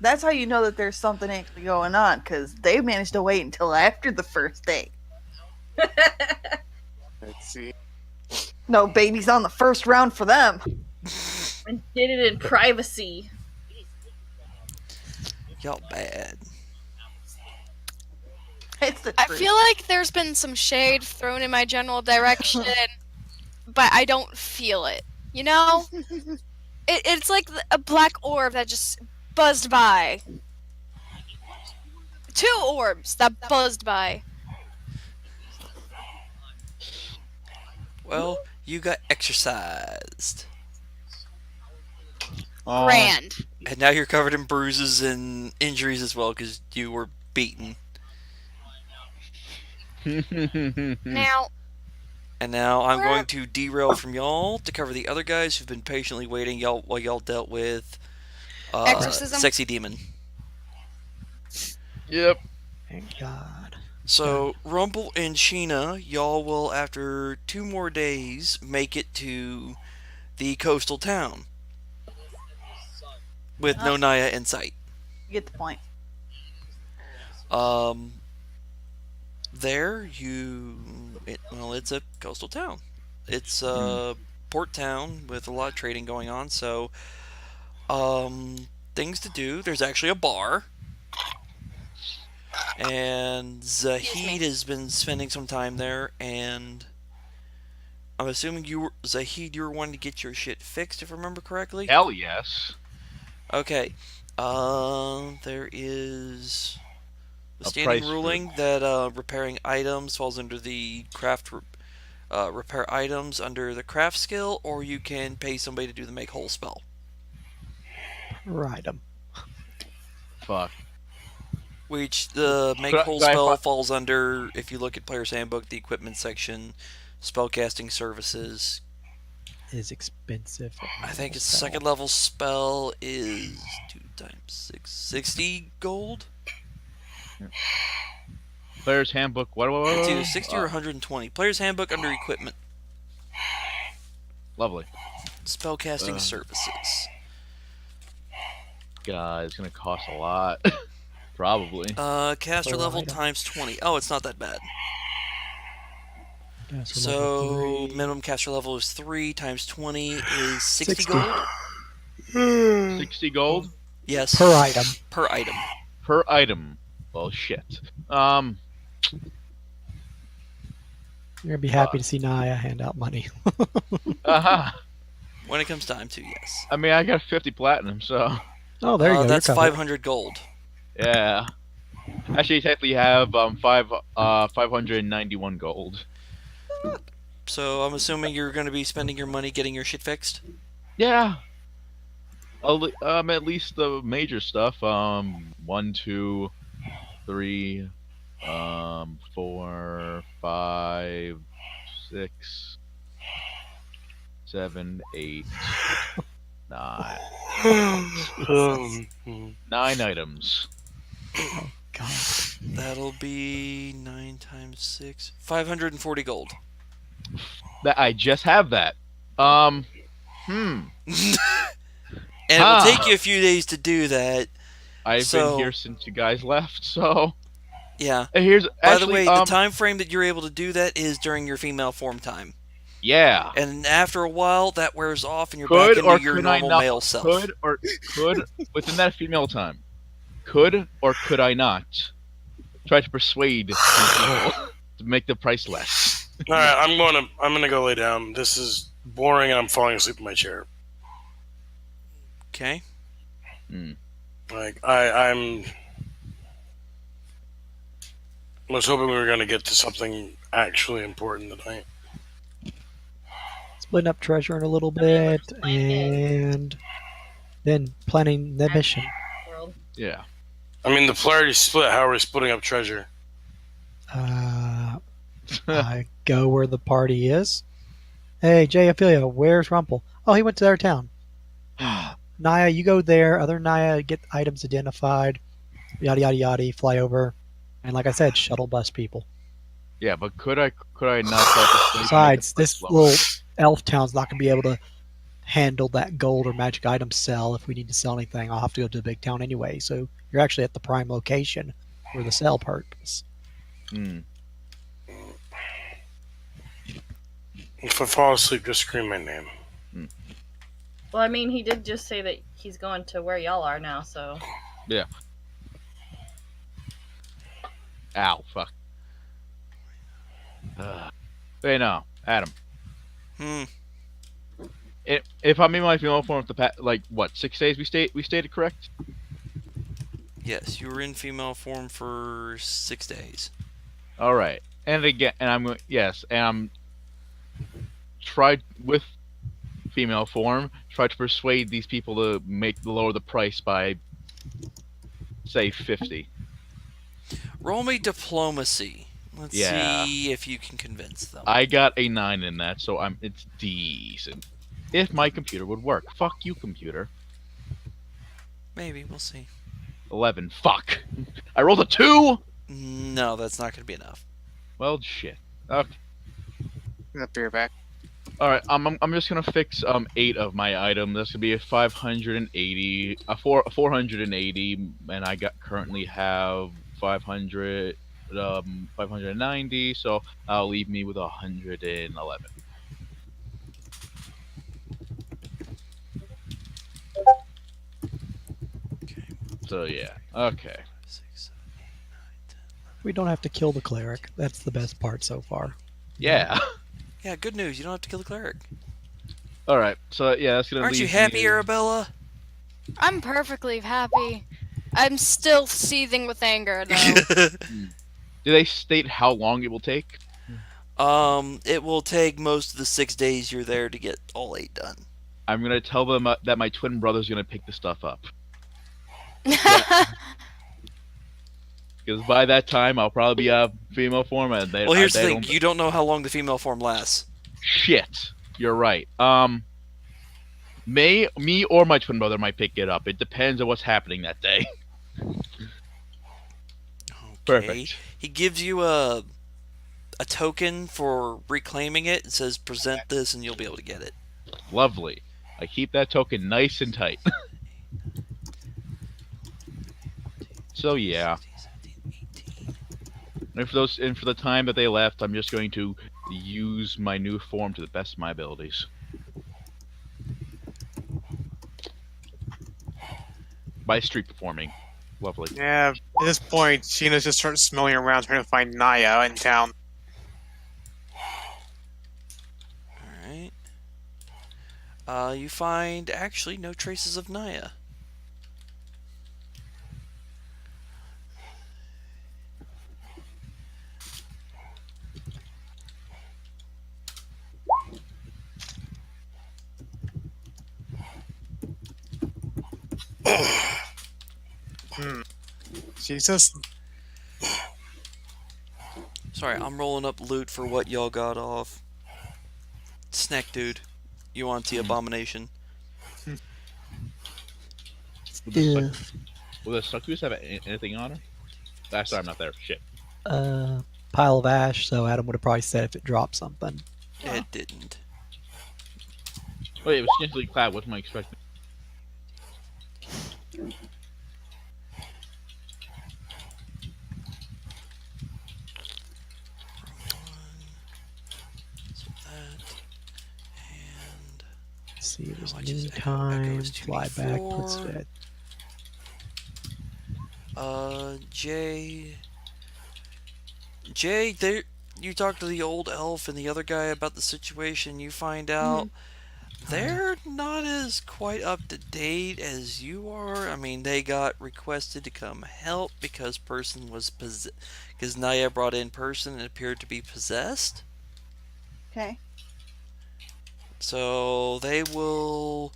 Speaker 7: That's how you know that there's something actually going on, because they managed to wait until after the first day.
Speaker 4: Let's see.
Speaker 7: No babies on the first round for them.
Speaker 3: And did it in privacy.
Speaker 2: Y'all bad.
Speaker 7: It's the
Speaker 5: I
Speaker 7: truth.
Speaker 5: feel like there's been some shade thrown in my general direction, but I don't feel it. You know? It's like a black orb that just buzzed by. 2 orbs that buzzed by.
Speaker 2: Well, you got exorcised.
Speaker 5: Grand.
Speaker 2: And now you're covered in bruises and injuries as well because you were beaten.
Speaker 5: Now,
Speaker 2: And now I'm going to derail from y'all to cover the other guys who've been patiently waiting while y'all dealt with
Speaker 5: Exorcism?
Speaker 2: Sexy Demon.
Speaker 6: Yep.
Speaker 8: Thank God.
Speaker 2: So, Rumple and Sheena, y'all will, after 2 more days, make it to the coastal town. With no Naya in sight.
Speaker 7: You get the point.
Speaker 2: There, it's a coastal town. It's a port town with a lot of trading going on, so, things to do. There's actually a bar. And Zahid has been spending some time there, and I'm assuming Zahid, you were wanting to get your shit fixed, if I remember correctly?
Speaker 6: Hell yes.
Speaker 2: Okay. There is the
Speaker 6: A
Speaker 2: standing
Speaker 6: price
Speaker 2: ruling that repairing items falls under the repair items under the craft skill, or you can pay somebody to do the make whole spell.
Speaker 8: Ride them.
Speaker 6: Fuck.
Speaker 2: Which the make whole spell falls under, if you look at Player's Handbook, the equipment section, spellcasting services.
Speaker 8: Is expensive.
Speaker 2: I think its second level spell is 2 times 6, 60 gold?
Speaker 6: Player's Handbook. What?
Speaker 2: It's either 60 or 120. Player's Handbook under equipment.
Speaker 6: Lovely.
Speaker 2: Spellcasting services.
Speaker 6: God, it's gonna cost a lot. Probably.
Speaker 2: Caster level times 20. Oh, it's not that bad.
Speaker 8: Caster
Speaker 2: So,
Speaker 8: level 3.
Speaker 2: minimum caster level is 3 times 20 is 60 gold?
Speaker 6: 60 gold?
Speaker 2: Yes.
Speaker 8: Per item.
Speaker 2: Per item.
Speaker 6: Per item. Well, shit.
Speaker 8: You're gonna be happy to see Naya hand out money.
Speaker 2: When it comes time to, yes.
Speaker 6: I mean, I got 50 platinum, so.
Speaker 8: Oh, there you go.
Speaker 2: That's
Speaker 8: you're covered.
Speaker 2: 500 gold.
Speaker 6: Yeah. Actually, technically have 591 gold.
Speaker 2: So I'm assuming you're going to be spending your money getting your shit fixed?
Speaker 6: Yeah. At least the major stuff. 1, 2, 3, 4, 5, 6, 7, 8, 9. 9 items.
Speaker 8: Oh, God.
Speaker 2: That'll be 9 times 6. 540 gold.
Speaker 6: That I just have that.
Speaker 2: And it will take you a few days to do that.
Speaker 6: I've been here since you guys left, so.
Speaker 2: Yeah.
Speaker 6: Here's
Speaker 2: By the way, the time frame that you're able to do that is during your female form time.
Speaker 6: Yeah.
Speaker 2: And after a while, that wears off, and you're back into your normal male self.
Speaker 6: Could within that female time, could or could I not try to persuade people to make the price less?
Speaker 1: All right, I'm gonna go lay down. This is boring, and I'm falling asleep in my chair.
Speaker 2: Okay.
Speaker 1: Like I was hoping we were gonna get to something actually important tonight.
Speaker 8: Splitting up treasure in a little bit, and then planning the mission.
Speaker 6: Yeah.
Speaker 1: I mean, the player split. How are we splitting up treasure?
Speaker 8: I go where the party is. Hey, Jay Ophelia, where's Rumple? Oh, he went to their town. Naya, you go there. Other Naya, get items identified. Yada yada yada. Fly over, and like I said, shuttle bus people.
Speaker 6: Yeah, but could I not?
Speaker 8: Besides, this little elf town's not gonna be able to handle that gold or magic item sell. If we need to sell anything, I'll have to go to the big town anyway. So you're actually at the prime location for the sell purpose.
Speaker 6: Hmm.
Speaker 1: If I fall asleep, just scream my name.
Speaker 3: Well, I mean, he did just say that he's going to where y'all are now, so.
Speaker 6: Yeah. Ow, fuck. Hey, no, Adam. If I'm in my female form, like what, 6 days we stated correct?
Speaker 2: Yes, you were in female form for 6 days.
Speaker 6: All right, and again, and I'm tried with female form. Try to persuade these people to lower the price by, say, 50.
Speaker 2: Roll me diplomacy. Let's
Speaker 6: Yeah.
Speaker 2: see if you can convince them.
Speaker 6: I got a 9 in that, so it's decent. If my computer would work. Fuck you, computer.
Speaker 2: Maybe, we'll see.
Speaker 6: 11. Fuck. I rolled a 2?
Speaker 2: No, that's not going to be enough.
Speaker 6: Well, shit. Okay.
Speaker 4: I'll be right back.
Speaker 6: Alright, I'm just gonna fix 8 of my items. That's gonna be a 580, a 480, and I currently have 500, 590. So I'll leave me with 111. So yeah, okay.
Speaker 2: 6, 7, 8, 9, 10, 11.
Speaker 8: We don't have to kill the cleric. That's the best part so far.
Speaker 6: Yeah.
Speaker 2: Yeah, good news. You don't have to kill the cleric.
Speaker 6: All right. So yeah, that's gonna.
Speaker 2: Aren't you
Speaker 6: leave
Speaker 2: happy,
Speaker 6: me-
Speaker 2: Arabella?
Speaker 5: I'm perfectly happy. I'm still seething with anger, though.
Speaker 6: Do they state how long it will take?
Speaker 2: It will take most of the 6 days you're there to get all 8 done.
Speaker 6: I'm gonna tell them that my twin brother's gonna pick the stuff up. Because by that time, I'll probably be a female form, and they.
Speaker 2: Well, here's
Speaker 6: they
Speaker 2: the thing.
Speaker 6: don't-
Speaker 2: You don't know how long the female form lasts.
Speaker 6: Shit, you're right. Me or my twin brother might pick it up. It depends on what's happening that day.
Speaker 2: Okay.
Speaker 6: Perfect.
Speaker 2: He gives you a token for reclaiming it. It says, present this, and you'll be able to get it.
Speaker 6: Lovely. I keep that token nice and tight. So yeah.
Speaker 2: 16, 17, 18.
Speaker 6: And for the time that they left, I'm just going to use my new form to the best of my abilities. By street performing. Lovely.
Speaker 4: Yeah, at this point, Sheena's just starts smelling around trying to find Naya in town.
Speaker 2: Alright. You find, actually, no traces of Naya.
Speaker 4: Jesus.
Speaker 2: Sorry, I'm rolling up loot for what y'all got off. Snack dude. You want the abomination?
Speaker 8: Yeah.
Speaker 6: Will the succubus have anything on her? Ah, sorry, I'm not there. Shit.
Speaker 8: Pile of ash, so Adam would have probably said if it dropped something.
Speaker 2: It didn't.
Speaker 6: Wait, it was scantily clad. What am I expecting?
Speaker 2: So that. And.
Speaker 8: Let's see, it was
Speaker 2: How much is it?
Speaker 8: noontime.
Speaker 2: Echoes
Speaker 8: Fly back, puts
Speaker 2: 2d4.
Speaker 8: it.
Speaker 2: Jay, there. You talk to the old elf and the other guy about the situation. You find out they're not as quite up to date as you are. I mean, they got requested to come help because person was because Naya brought in person and appeared to be possessed.
Speaker 7: Okay.
Speaker 2: So they will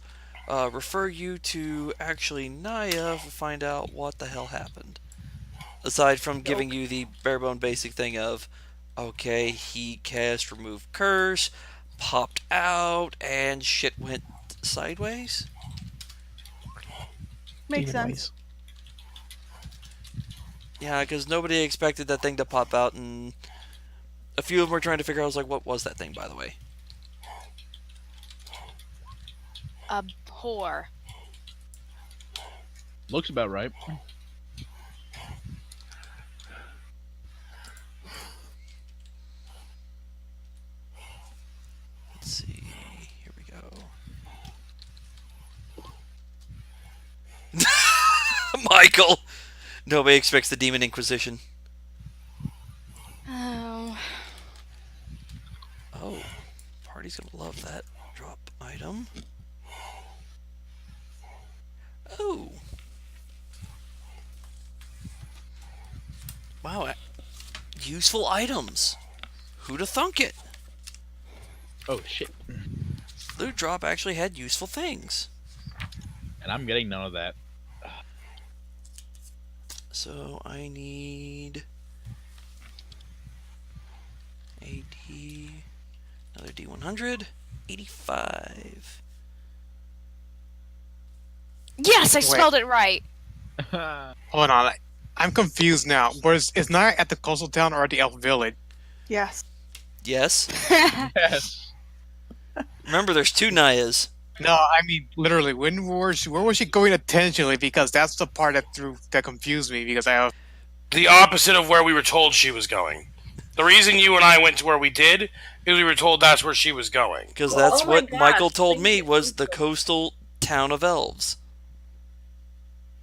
Speaker 2: refer you to actually Naya to find out what the hell happened. Aside from giving you the bare bone basic thing of, okay, he cast remove curse, popped out, and shit went sideways.
Speaker 7: Makes
Speaker 8: Demon
Speaker 7: sense.
Speaker 8: ways.
Speaker 2: Yeah, because nobody expected that thing to pop out, and a few of them were trying to figure out, I was like, what was that thing, by the way?
Speaker 5: a whore.
Speaker 6: Looks about right.
Speaker 2: Let's see. Here we go. Michael! Nobody expects the Demon Inquisition.
Speaker 5: Oh.
Speaker 2: Oh. Party's gonna love that drop item. Oh. Wow. Useful items. Who'da thunk it?
Speaker 6: Oh shit!
Speaker 2: Loot drop actually had useful things.
Speaker 6: And I'm getting none of that.
Speaker 2: So I need a D, another D100, 85.
Speaker 5: Yes, I
Speaker 4: Wait.
Speaker 5: spelled it right.
Speaker 4: Hold on. I'm confused now. Is Naya at the coastal town or at the elf village?
Speaker 7: Yes.
Speaker 2: Yes.
Speaker 6: Yes.
Speaker 2: Remember, there's two Nayas.
Speaker 4: No, I mean literally. Where was she going intentionally? Because that's the part that confused me. Because I have
Speaker 1: The opposite of where we were told she was going. The reason you and I went to where we did is we were told that's where she was going.
Speaker 2: Because that's
Speaker 3: Oh my
Speaker 2: what
Speaker 3: gosh,
Speaker 2: Michael told
Speaker 3: thank
Speaker 2: me
Speaker 3: you.
Speaker 2: was the coastal town of elves.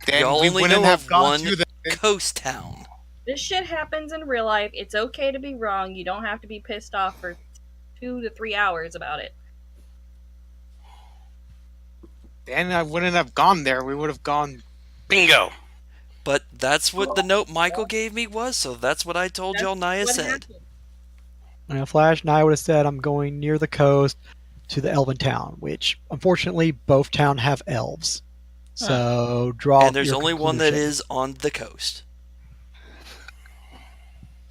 Speaker 4: then
Speaker 2: Y'all
Speaker 4: we
Speaker 2: only
Speaker 4: wouldn't
Speaker 2: know
Speaker 4: have
Speaker 2: of
Speaker 4: gone
Speaker 2: one
Speaker 4: to the.
Speaker 2: coast town.
Speaker 3: This shit happens in real life. It's okay to be wrong. You don't have to be pissed off for 2 to 3 hours about it.
Speaker 4: Then I wouldn't have gone there. We would have gone.
Speaker 1: Bingo.
Speaker 2: But that's what the note Michael gave me was, so that's what I told y'all Naya
Speaker 3: What
Speaker 2: said.
Speaker 3: happened?
Speaker 8: Now, Flash and I would have said I'm going near the coast to the Elven town, which unfortunately both town have elves. So draw.
Speaker 2: And there's
Speaker 8: your
Speaker 2: only one that
Speaker 8: conclusion.
Speaker 2: is on the coast.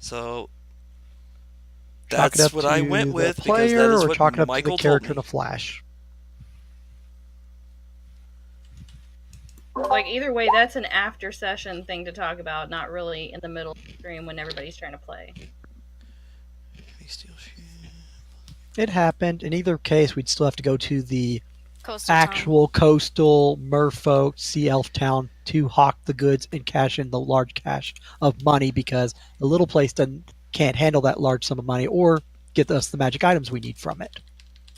Speaker 2: So
Speaker 8: Chalk it
Speaker 2: that's
Speaker 8: up
Speaker 2: what I
Speaker 8: to
Speaker 2: went
Speaker 8: the
Speaker 2: with because
Speaker 8: player,
Speaker 2: that is
Speaker 8: or
Speaker 2: what
Speaker 8: chalk it up
Speaker 2: Michael
Speaker 8: to the
Speaker 2: told
Speaker 8: character
Speaker 2: me.
Speaker 8: to Flash.
Speaker 3: Like, either way, that's an after session thing to talk about, not really in the middle of the stream when everybody's trying to play.
Speaker 8: It happened. In either case, we'd still have to go to the
Speaker 5: Coastal town.
Speaker 8: actual coastal merfolk sea elf town to hawk the goods and cash in the large cash of money because the little place can't handle that large sum of money or get us the magic items we need from it.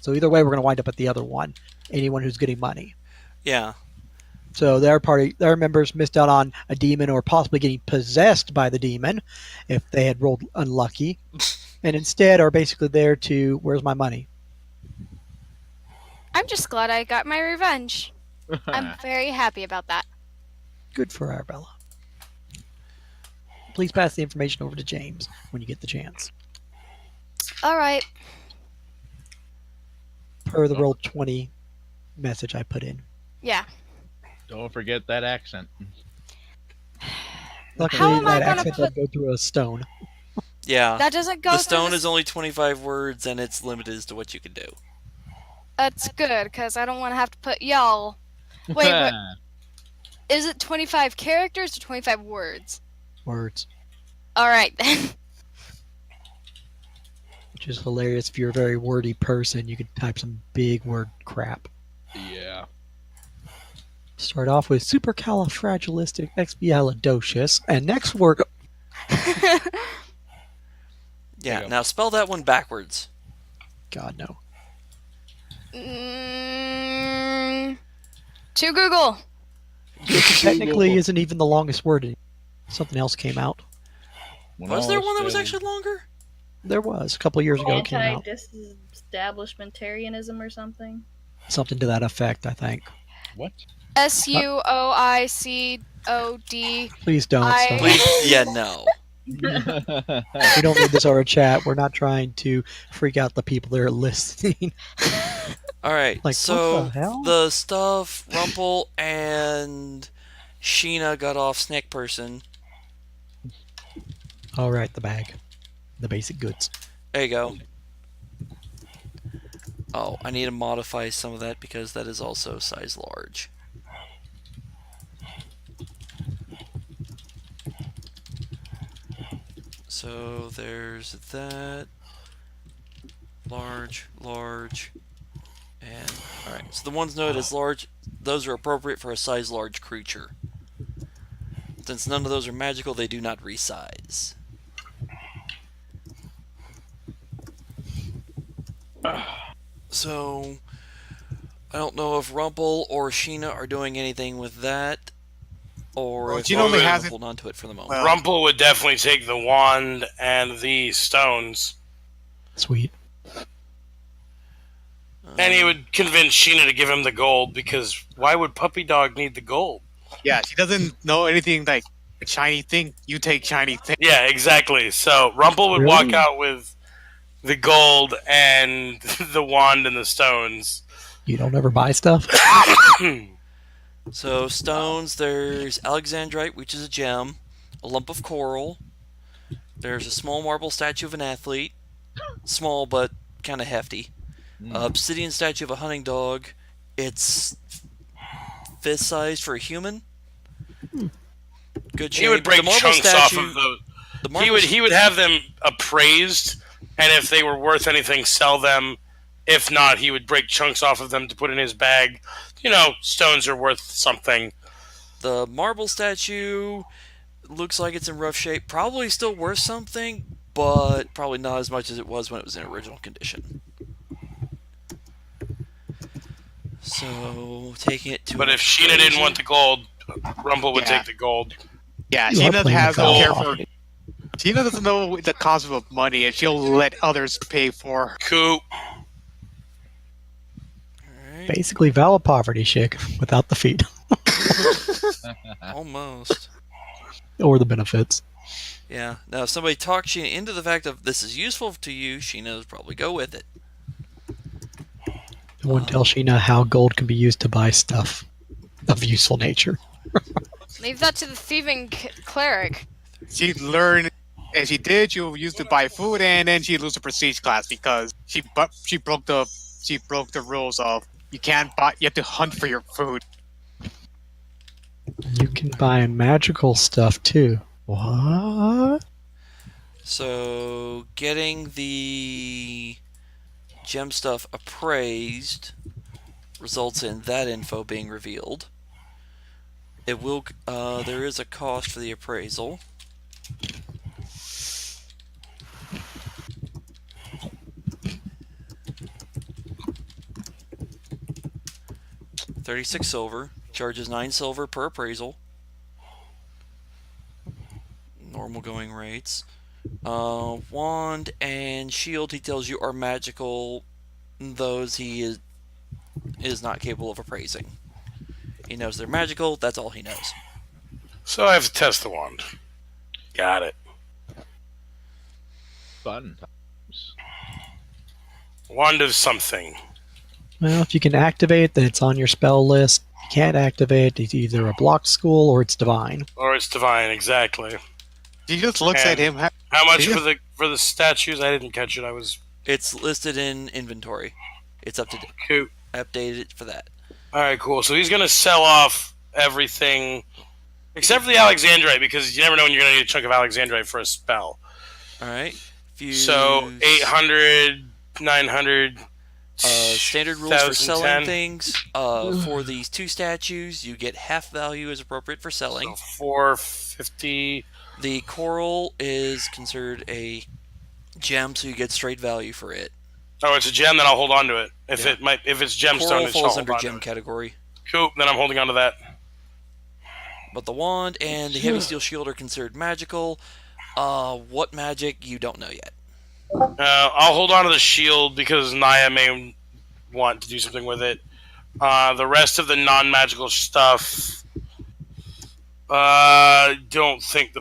Speaker 8: So either way, we're going to wind up at the other one. Anyone who's getting money.
Speaker 2: Yeah.
Speaker 8: So their members missed out on a demon or possibly getting possessed by the demon if they had rolled unlucky, and instead are basically there to, where's my money?
Speaker 5: I'm just glad I got my revenge. I'm very happy about that.
Speaker 8: Good for Arabella. Please pass the information over to James when you get the chance.
Speaker 5: All right.
Speaker 8: Per the Roll20 message I put in.
Speaker 5: Yeah.
Speaker 6: Don't forget that accent.
Speaker 8: Luckily,
Speaker 5: How am I
Speaker 8: that
Speaker 5: gonna
Speaker 8: accent doesn't go through a stone.
Speaker 2: Yeah.
Speaker 5: That doesn't go
Speaker 2: The
Speaker 5: through
Speaker 2: stone
Speaker 5: the-
Speaker 2: is only 25 words and it's limited as to what you can do.
Speaker 5: That's good, because I don't want to have to put y'all. Wait, but is it 25 characters or 25 words?
Speaker 8: Words.
Speaker 5: All right, then.
Speaker 8: Which is hilarious. If you're a very wordy person, you could type some big word crap.
Speaker 6: Yeah.
Speaker 8: Start off with supercalifragilisticexpialidocious, and next word.
Speaker 2: Yeah,
Speaker 6: There you go.
Speaker 2: now spell that one backwards.
Speaker 8: God, no.
Speaker 5: To Google.
Speaker 8: Which technically isn't even the longest word. Something else came out.
Speaker 2: Was there one that was actually longer?
Speaker 8: There was. A couple years ago it came out.
Speaker 3: Anti-disestablishmentarianism or something?
Speaker 8: Something to that effect, I think.
Speaker 6: What?
Speaker 5: SUOICOD.
Speaker 8: Please don't.
Speaker 5: I-
Speaker 8: Stop.
Speaker 2: Please, yeah, no.
Speaker 8: We don't need this over chat. We're not trying to freak out the people that are listening.
Speaker 2: All right,
Speaker 8: Like,
Speaker 2: so
Speaker 8: what the hell?
Speaker 2: the stuff Rumpel and Sheena got off Snake Person.
Speaker 8: All right, the bag. The basic goods.
Speaker 2: There you go. Oh, I need to modify some of that because that is also size large. So there's that. Large, large. And alright, so the ones noted as large, those are appropriate for a size large creature. Since none of those are magical, they do not resize. So, I don't know if Rumple or Sheena are doing anything with that, or
Speaker 4: Well,
Speaker 2: if
Speaker 4: Gina only
Speaker 2: they're
Speaker 4: has
Speaker 2: gonna
Speaker 4: it-
Speaker 2: hold on to it for the moment.
Speaker 4: Well-
Speaker 1: Rumple would definitely take the wand and the stones.
Speaker 8: Sweet.
Speaker 1: And he would convince Sheena to give him the gold, because why would Puppy Dog need the gold?
Speaker 4: Yeah, she doesn't know anything like a shiny thing. You take shiny thing.
Speaker 1: Yeah, exactly. So Rumple would walk out with the gold and the wand and the stones.
Speaker 8: You don't ever buy stuff?
Speaker 2: So, stones, there's Alexandrite, which is a gem, a lump of coral, there's a small marble statue of an athlete, small but kind of hefty, obsidian statue of a hunting dog, it's fist-sized for a human. Good shape.
Speaker 1: He would break
Speaker 2: The marble
Speaker 1: chunks off
Speaker 2: statue-
Speaker 1: of those.
Speaker 2: the marble
Speaker 1: He would have them appraised, and if they were worth anything, sell them. If not, he would break chunks off of them to put in his bag. You know, stones are worth something.
Speaker 2: The marble statue looks like it's in rough shape. Probably still worth something, but probably not as much as it was when it was in original condition. So, taking it to...
Speaker 1: But if Sheena didn't want the gold, Rumple would
Speaker 4: Yeah.
Speaker 1: take the gold.
Speaker 4: Yeah,
Speaker 8: You are
Speaker 4: Gina
Speaker 8: playing
Speaker 4: has
Speaker 8: the
Speaker 4: no
Speaker 8: card
Speaker 4: care for.
Speaker 8: pocket.
Speaker 4: Gina doesn't know the cost of money, and she'll let others pay for her.
Speaker 1: Coop.
Speaker 2: Alright,
Speaker 8: Basically, valid poverty chic without the feet
Speaker 2: almost.
Speaker 8: or the benefits.
Speaker 2: Yeah. Now, if somebody talks Sheena into the fact of this is useful to you, Sheena would probably go with it.
Speaker 8: No one tells Sheena how gold can be used to buy stuff of useful nature.
Speaker 5: Leave that to the thieving cleric.
Speaker 4: She learned, and she did. She'll use to buy food, and then she lose the prestige class because she broke the rules of you can't buy. You have to hunt for your food.
Speaker 8: You can buy magical stuff too. What?
Speaker 2: So, getting the gem stuff appraised results in that info being revealed. It will. There is a cost for the appraisal. $36 silver. Charges 9 silver per appraisal. Normal going rates. Wand and shield, he tells you, are magical. Those he is not capable of appraising. He knows they're magical. That's all he knows.
Speaker 1: So I have to test the wand. Got it.
Speaker 6: Fun times.
Speaker 1: Wand of something.
Speaker 8: Well, if you can activate it, then it's on your spell list. If you can't activate it, it's either a blocked school or it's divine.
Speaker 1: Or it's divine, exactly.
Speaker 4: She just looks
Speaker 1: And-
Speaker 4: at him.
Speaker 1: How much
Speaker 4: Yeah.
Speaker 1: for the statues? I didn't catch it. I was
Speaker 2: It's listed in inventory. It's up to date.
Speaker 1: cool.
Speaker 2: Updated for that.
Speaker 1: Alright, cool. So he's gonna sell off everything except for the Alexandrite, because you never know when you're gonna need a chunk of Alexandrite for a spell.
Speaker 2: All right.
Speaker 1: So 800, 900,
Speaker 2: Standard rules for selling
Speaker 1: 1010.
Speaker 2: things. For these two statues, you get half value as appropriate for selling.
Speaker 1: So 450.
Speaker 2: The coral is considered a gem, so you get straight value for it.
Speaker 1: Oh, it's a gem. Then I'll hold on to it. If
Speaker 2: Yeah.
Speaker 1: if it's gemstone,
Speaker 2: Coral
Speaker 1: I'll
Speaker 2: falls
Speaker 1: hold
Speaker 2: under
Speaker 1: on
Speaker 2: gem
Speaker 1: to it.
Speaker 2: category.
Speaker 1: Cool. Then I'm holding on to that.
Speaker 2: But the wand and the heavy steel shield are considered magical. What magic, you don't know yet.
Speaker 1: I'll hold on to the shield because Naya may want to do something with it. The rest of the non-magical stuff, don't think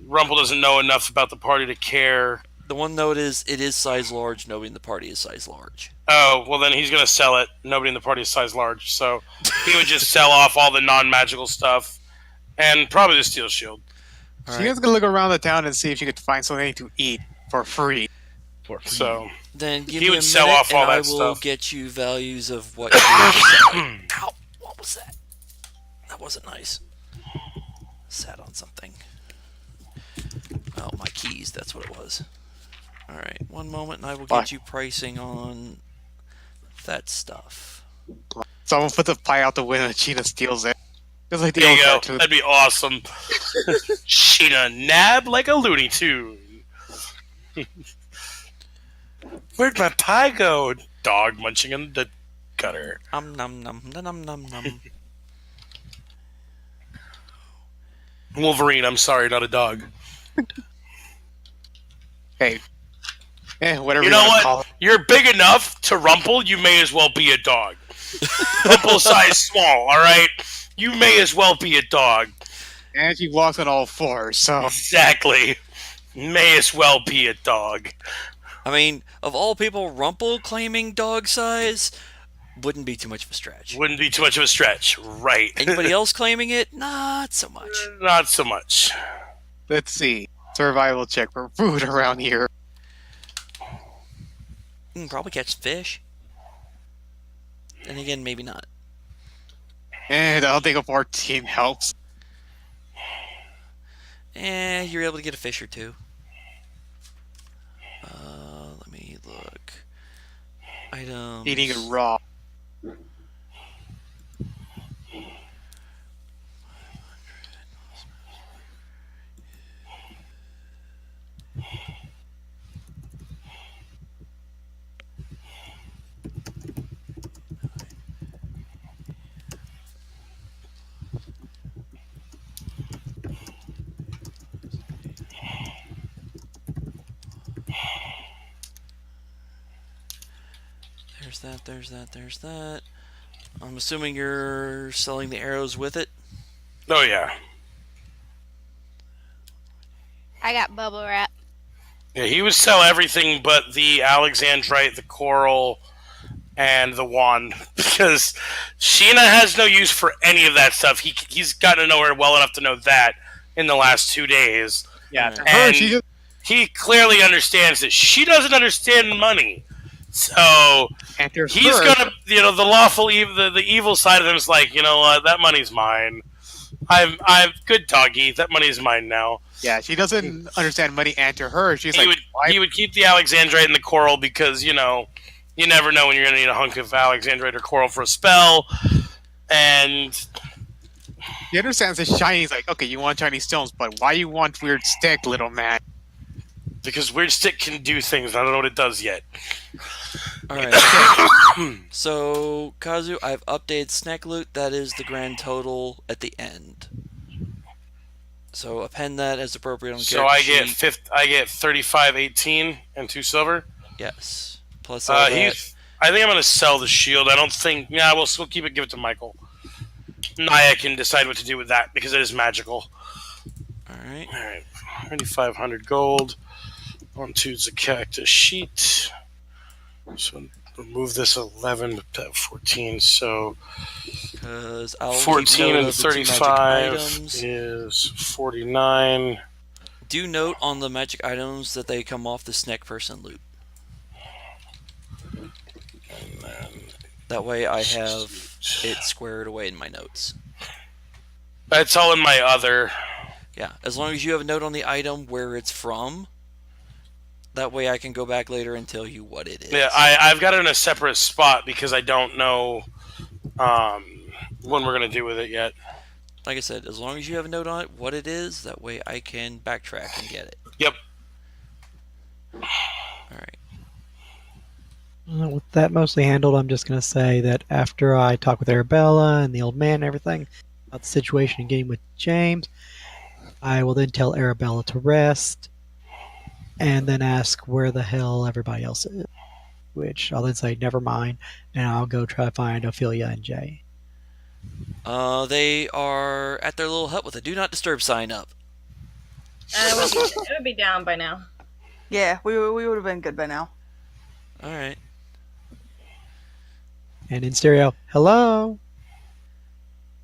Speaker 1: Rumple doesn't know enough about the party to care.
Speaker 2: The one note is it is size large. Nobody in the party is size large.
Speaker 1: Oh, well then he's gonna sell it. Nobody in the party is size large, so he would just sell off all the non-magical stuff and probably the steel shield.
Speaker 2: All
Speaker 4: She
Speaker 2: right.
Speaker 4: was gonna look around the town and see if she could find something to eat for free.
Speaker 6: For free.
Speaker 1: So
Speaker 2: Then give
Speaker 1: He
Speaker 2: me
Speaker 1: would
Speaker 2: a
Speaker 1: sell
Speaker 2: minute
Speaker 1: off all
Speaker 2: and I
Speaker 1: that
Speaker 2: will
Speaker 1: stuff.
Speaker 2: get you values of what you need to sell. Ow! What was that? That wasn't nice. Sat on something. Oh, my keys. That's what it was. All right. One moment, and I will
Speaker 4: Bye.
Speaker 2: get you pricing on that stuff.
Speaker 4: Someone puts a pie out the window and Sheena steals it. It's like the
Speaker 1: There
Speaker 4: old
Speaker 1: you go.
Speaker 4: cartoon.
Speaker 1: That'd be awesome. Sheena nab like a Looney Tune. Where'd my pie go? Dog munching in the gutter.
Speaker 2: Nom nom nom nom nom nom.
Speaker 1: Wolverine, I'm sorry, not a dog.
Speaker 4: Hey. Whatever
Speaker 1: You know
Speaker 4: wanna
Speaker 1: what?
Speaker 4: call it.
Speaker 1: You're big enough to rumple, you may as well be a dog. Rumple size small, alright? You may as well be a dog.
Speaker 4: And she walks on all fours, so...
Speaker 1: Exactly. May as well be a dog.
Speaker 2: I mean, of all people, Rumple claiming dog size wouldn't be too much of a stretch.
Speaker 1: Wouldn't be too much of a stretch, right?
Speaker 2: Anybody else claiming it? Not so much.
Speaker 1: Not so much.
Speaker 4: Let's see. Survival check for food around here.
Speaker 2: You can probably catch fish. Then again, maybe not.
Speaker 4: And I don't think a 14 helps.
Speaker 2: You're able to get a fish or two. Let me look. Items.
Speaker 4: Eating it raw.
Speaker 2: There's that. I'm assuming you're selling the arrows with it?
Speaker 1: Oh, yeah.
Speaker 5: I got bubble wrap.
Speaker 1: Yeah, he would sell everything but the Alexandrite, the coral, and the wand. Because Sheena has no use for any of that stuff. He's gotten to know her well enough to know that in the last 2 days.
Speaker 4: Yeah, to her,
Speaker 1: And
Speaker 4: she just...
Speaker 1: he clearly understands that she doesn't understand money. So
Speaker 4: And to
Speaker 1: he's
Speaker 4: her,
Speaker 1: gonna, the lawful evil, the evil side of him is like, you know what, that money's mine. I'm good doggy. That money's mine now.
Speaker 4: Yeah, she doesn't understand money, and to her, she's
Speaker 1: He
Speaker 4: like, why?
Speaker 1: he would keep the Alexandrite and the coral because, you know, you never know when you're gonna need a hunk of Alexandrite or coral for a spell. And
Speaker 4: He understands the shiny. He's like, okay, you want shiny stones, but why you want weird stick, little man?
Speaker 1: because Weird Stick can do things, I don't know what it does yet.
Speaker 2: Alright. So, Kazu, I've updated snack loot. That is the grand total at the end. So append that as appropriate on the
Speaker 1: So I
Speaker 2: character
Speaker 1: get
Speaker 2: sheet.
Speaker 1: I get 35.18 and 2 silver.
Speaker 2: Yes. Plus all that.
Speaker 1: I think I'm gonna sell the shield. I don't think. Yeah, we'll keep it. Give it to Michael. Naya can decide what to do with that because it is magical.
Speaker 2: Alright.
Speaker 1: All right, 3,500 gold. Onto the cactus sheet. So remove this 11 to 14. So
Speaker 2: Because I'll
Speaker 1: 14 and
Speaker 2: note of the 2 magic
Speaker 1: 35
Speaker 2: items.
Speaker 1: is 49.
Speaker 2: Do note on the magic items that they come off the snack person loot.
Speaker 1: And then
Speaker 2: That way I have it squared away in my notes.
Speaker 1: that's all in my other.
Speaker 2: Yeah, as long as you have a note on the item where it's from, that way I can go back later and tell you what it is.
Speaker 1: Yeah, I've got it in a separate spot because I don't know when we're gonna do with it yet.
Speaker 2: Like I said, as long as you have a note on it, what it is, that way I can backtrack and get it.
Speaker 1: Yep.
Speaker 2: Alright.
Speaker 8: With that mostly handled, I'm just going to say that after I talk with Arabella and the old man and everything about the situation and getting with James, I will then tell Arabella to rest and then ask where the hell everybody else is. Which I'll then say, never mind, and I'll go try to find Ophelia and Jay.
Speaker 2: They are at their little hut with a do not disturb sign up.
Speaker 3: It would be down by now.
Speaker 7: Yeah, we would have been good by now.
Speaker 2: Alright.
Speaker 8: And in stereo, hello?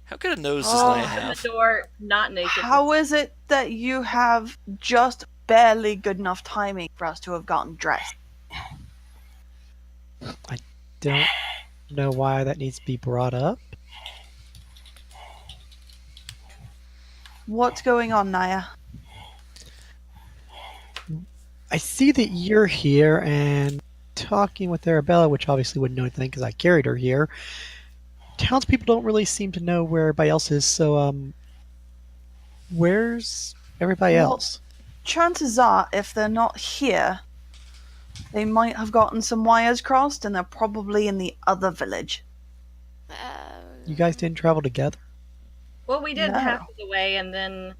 Speaker 2: How good a nose does
Speaker 7: Oh.
Speaker 2: Naya
Speaker 3: Open
Speaker 2: have?
Speaker 3: the door, not naked.
Speaker 7: How is it that you have just barely good enough timing for us to have gotten dressed?
Speaker 8: Don't know why that needs to be brought up.
Speaker 7: What's going on, Naya?
Speaker 8: I see that you're here, and talking with Arabella, which obviously wouldn't know anything because I carried her here, townspeople don't really seem to know where everybody else is. So, where's everybody
Speaker 7: Well,
Speaker 8: else?
Speaker 7: Chances are, if they're not here, they might have gotten some wires crossed, and they're probably in the other village.
Speaker 8: You guys didn't travel together?
Speaker 3: Well, we did
Speaker 7: No.
Speaker 3: half of the way, and then,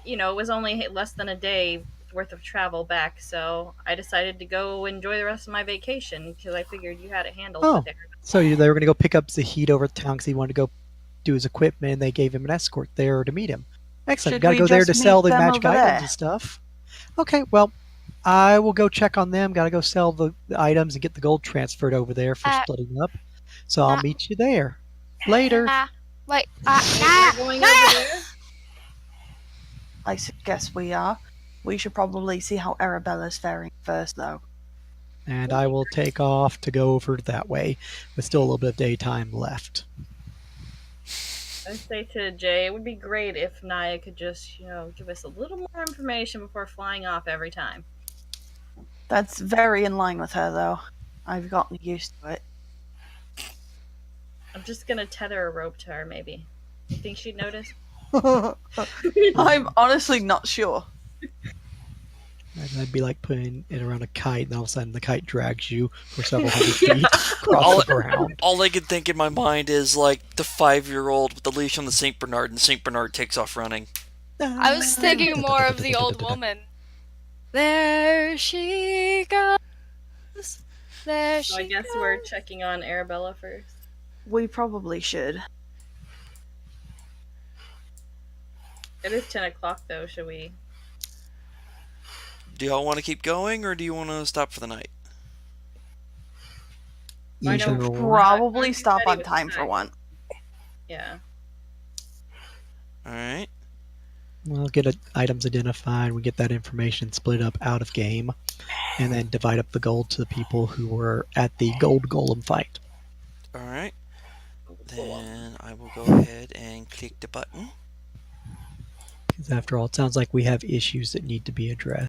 Speaker 3: it was only less than a day worth of travel back, so I decided to go enjoy the rest of my vacation because I figured you had it handled.
Speaker 8: Oh.
Speaker 3: There.
Speaker 8: So they were going to go pick up Zahid over at the town because he wanted to go do his equipment, and they gave him an escort there to meet him. Excellent.
Speaker 7: Should
Speaker 8: You got to
Speaker 7: we
Speaker 8: go there
Speaker 7: just
Speaker 8: to sell
Speaker 7: meet
Speaker 8: the
Speaker 7: them
Speaker 8: magic
Speaker 7: over
Speaker 8: items
Speaker 7: there?
Speaker 8: and stuff. Okay, well, I will go check on them. Got to go sell the items and get the gold transferred over there for splitting up. So I'll meet you there. Later.
Speaker 5: Wait,
Speaker 3: We're going over there.
Speaker 7: I guess we are. We should probably see how Arabella's faring first, though.
Speaker 8: And I will take off to go over that way with still a little bit of daytime left.
Speaker 3: I say to Jay, it would be great if Naya could just, give us a little more information before flying off every time.
Speaker 7: That's very in line with her, though. I've gotten used to it.
Speaker 3: I'm just gonna tether a rope to her, maybe. You think she'd notice?
Speaker 7: I'm honestly not sure.
Speaker 8: That'd be like putting it around a kite, and all of a sudden the kite drags you for several hundred feet across the ground.
Speaker 2: All I could think in my mind is like the 5-year-old with the leash on the St. Bernard, and St. Bernard takes off running.
Speaker 5: I was thinking more of the old woman. There she goes. There
Speaker 3: So I
Speaker 5: she
Speaker 3: guess
Speaker 5: goes.
Speaker 3: we're checking on Arabella first.
Speaker 7: We probably should.
Speaker 3: It is 10 o'clock, though. Should we?
Speaker 2: Do y'all want to keep going, or do you want to stop for the night?
Speaker 3: I know
Speaker 8: Either way.
Speaker 7: Probably
Speaker 3: I'm
Speaker 7: stop
Speaker 3: ready
Speaker 7: on
Speaker 3: with
Speaker 7: time
Speaker 3: the
Speaker 7: for
Speaker 3: time.
Speaker 7: one.
Speaker 3: Yeah.
Speaker 2: Alright.
Speaker 8: We'll get items identified, we get that information split up out of game, and then divide up the gold to the people who were at the gold golem fight.
Speaker 2: Alright. Then I will go ahead and click the button.
Speaker 8: Because after all, it sounds like we have issues that need to be addressed.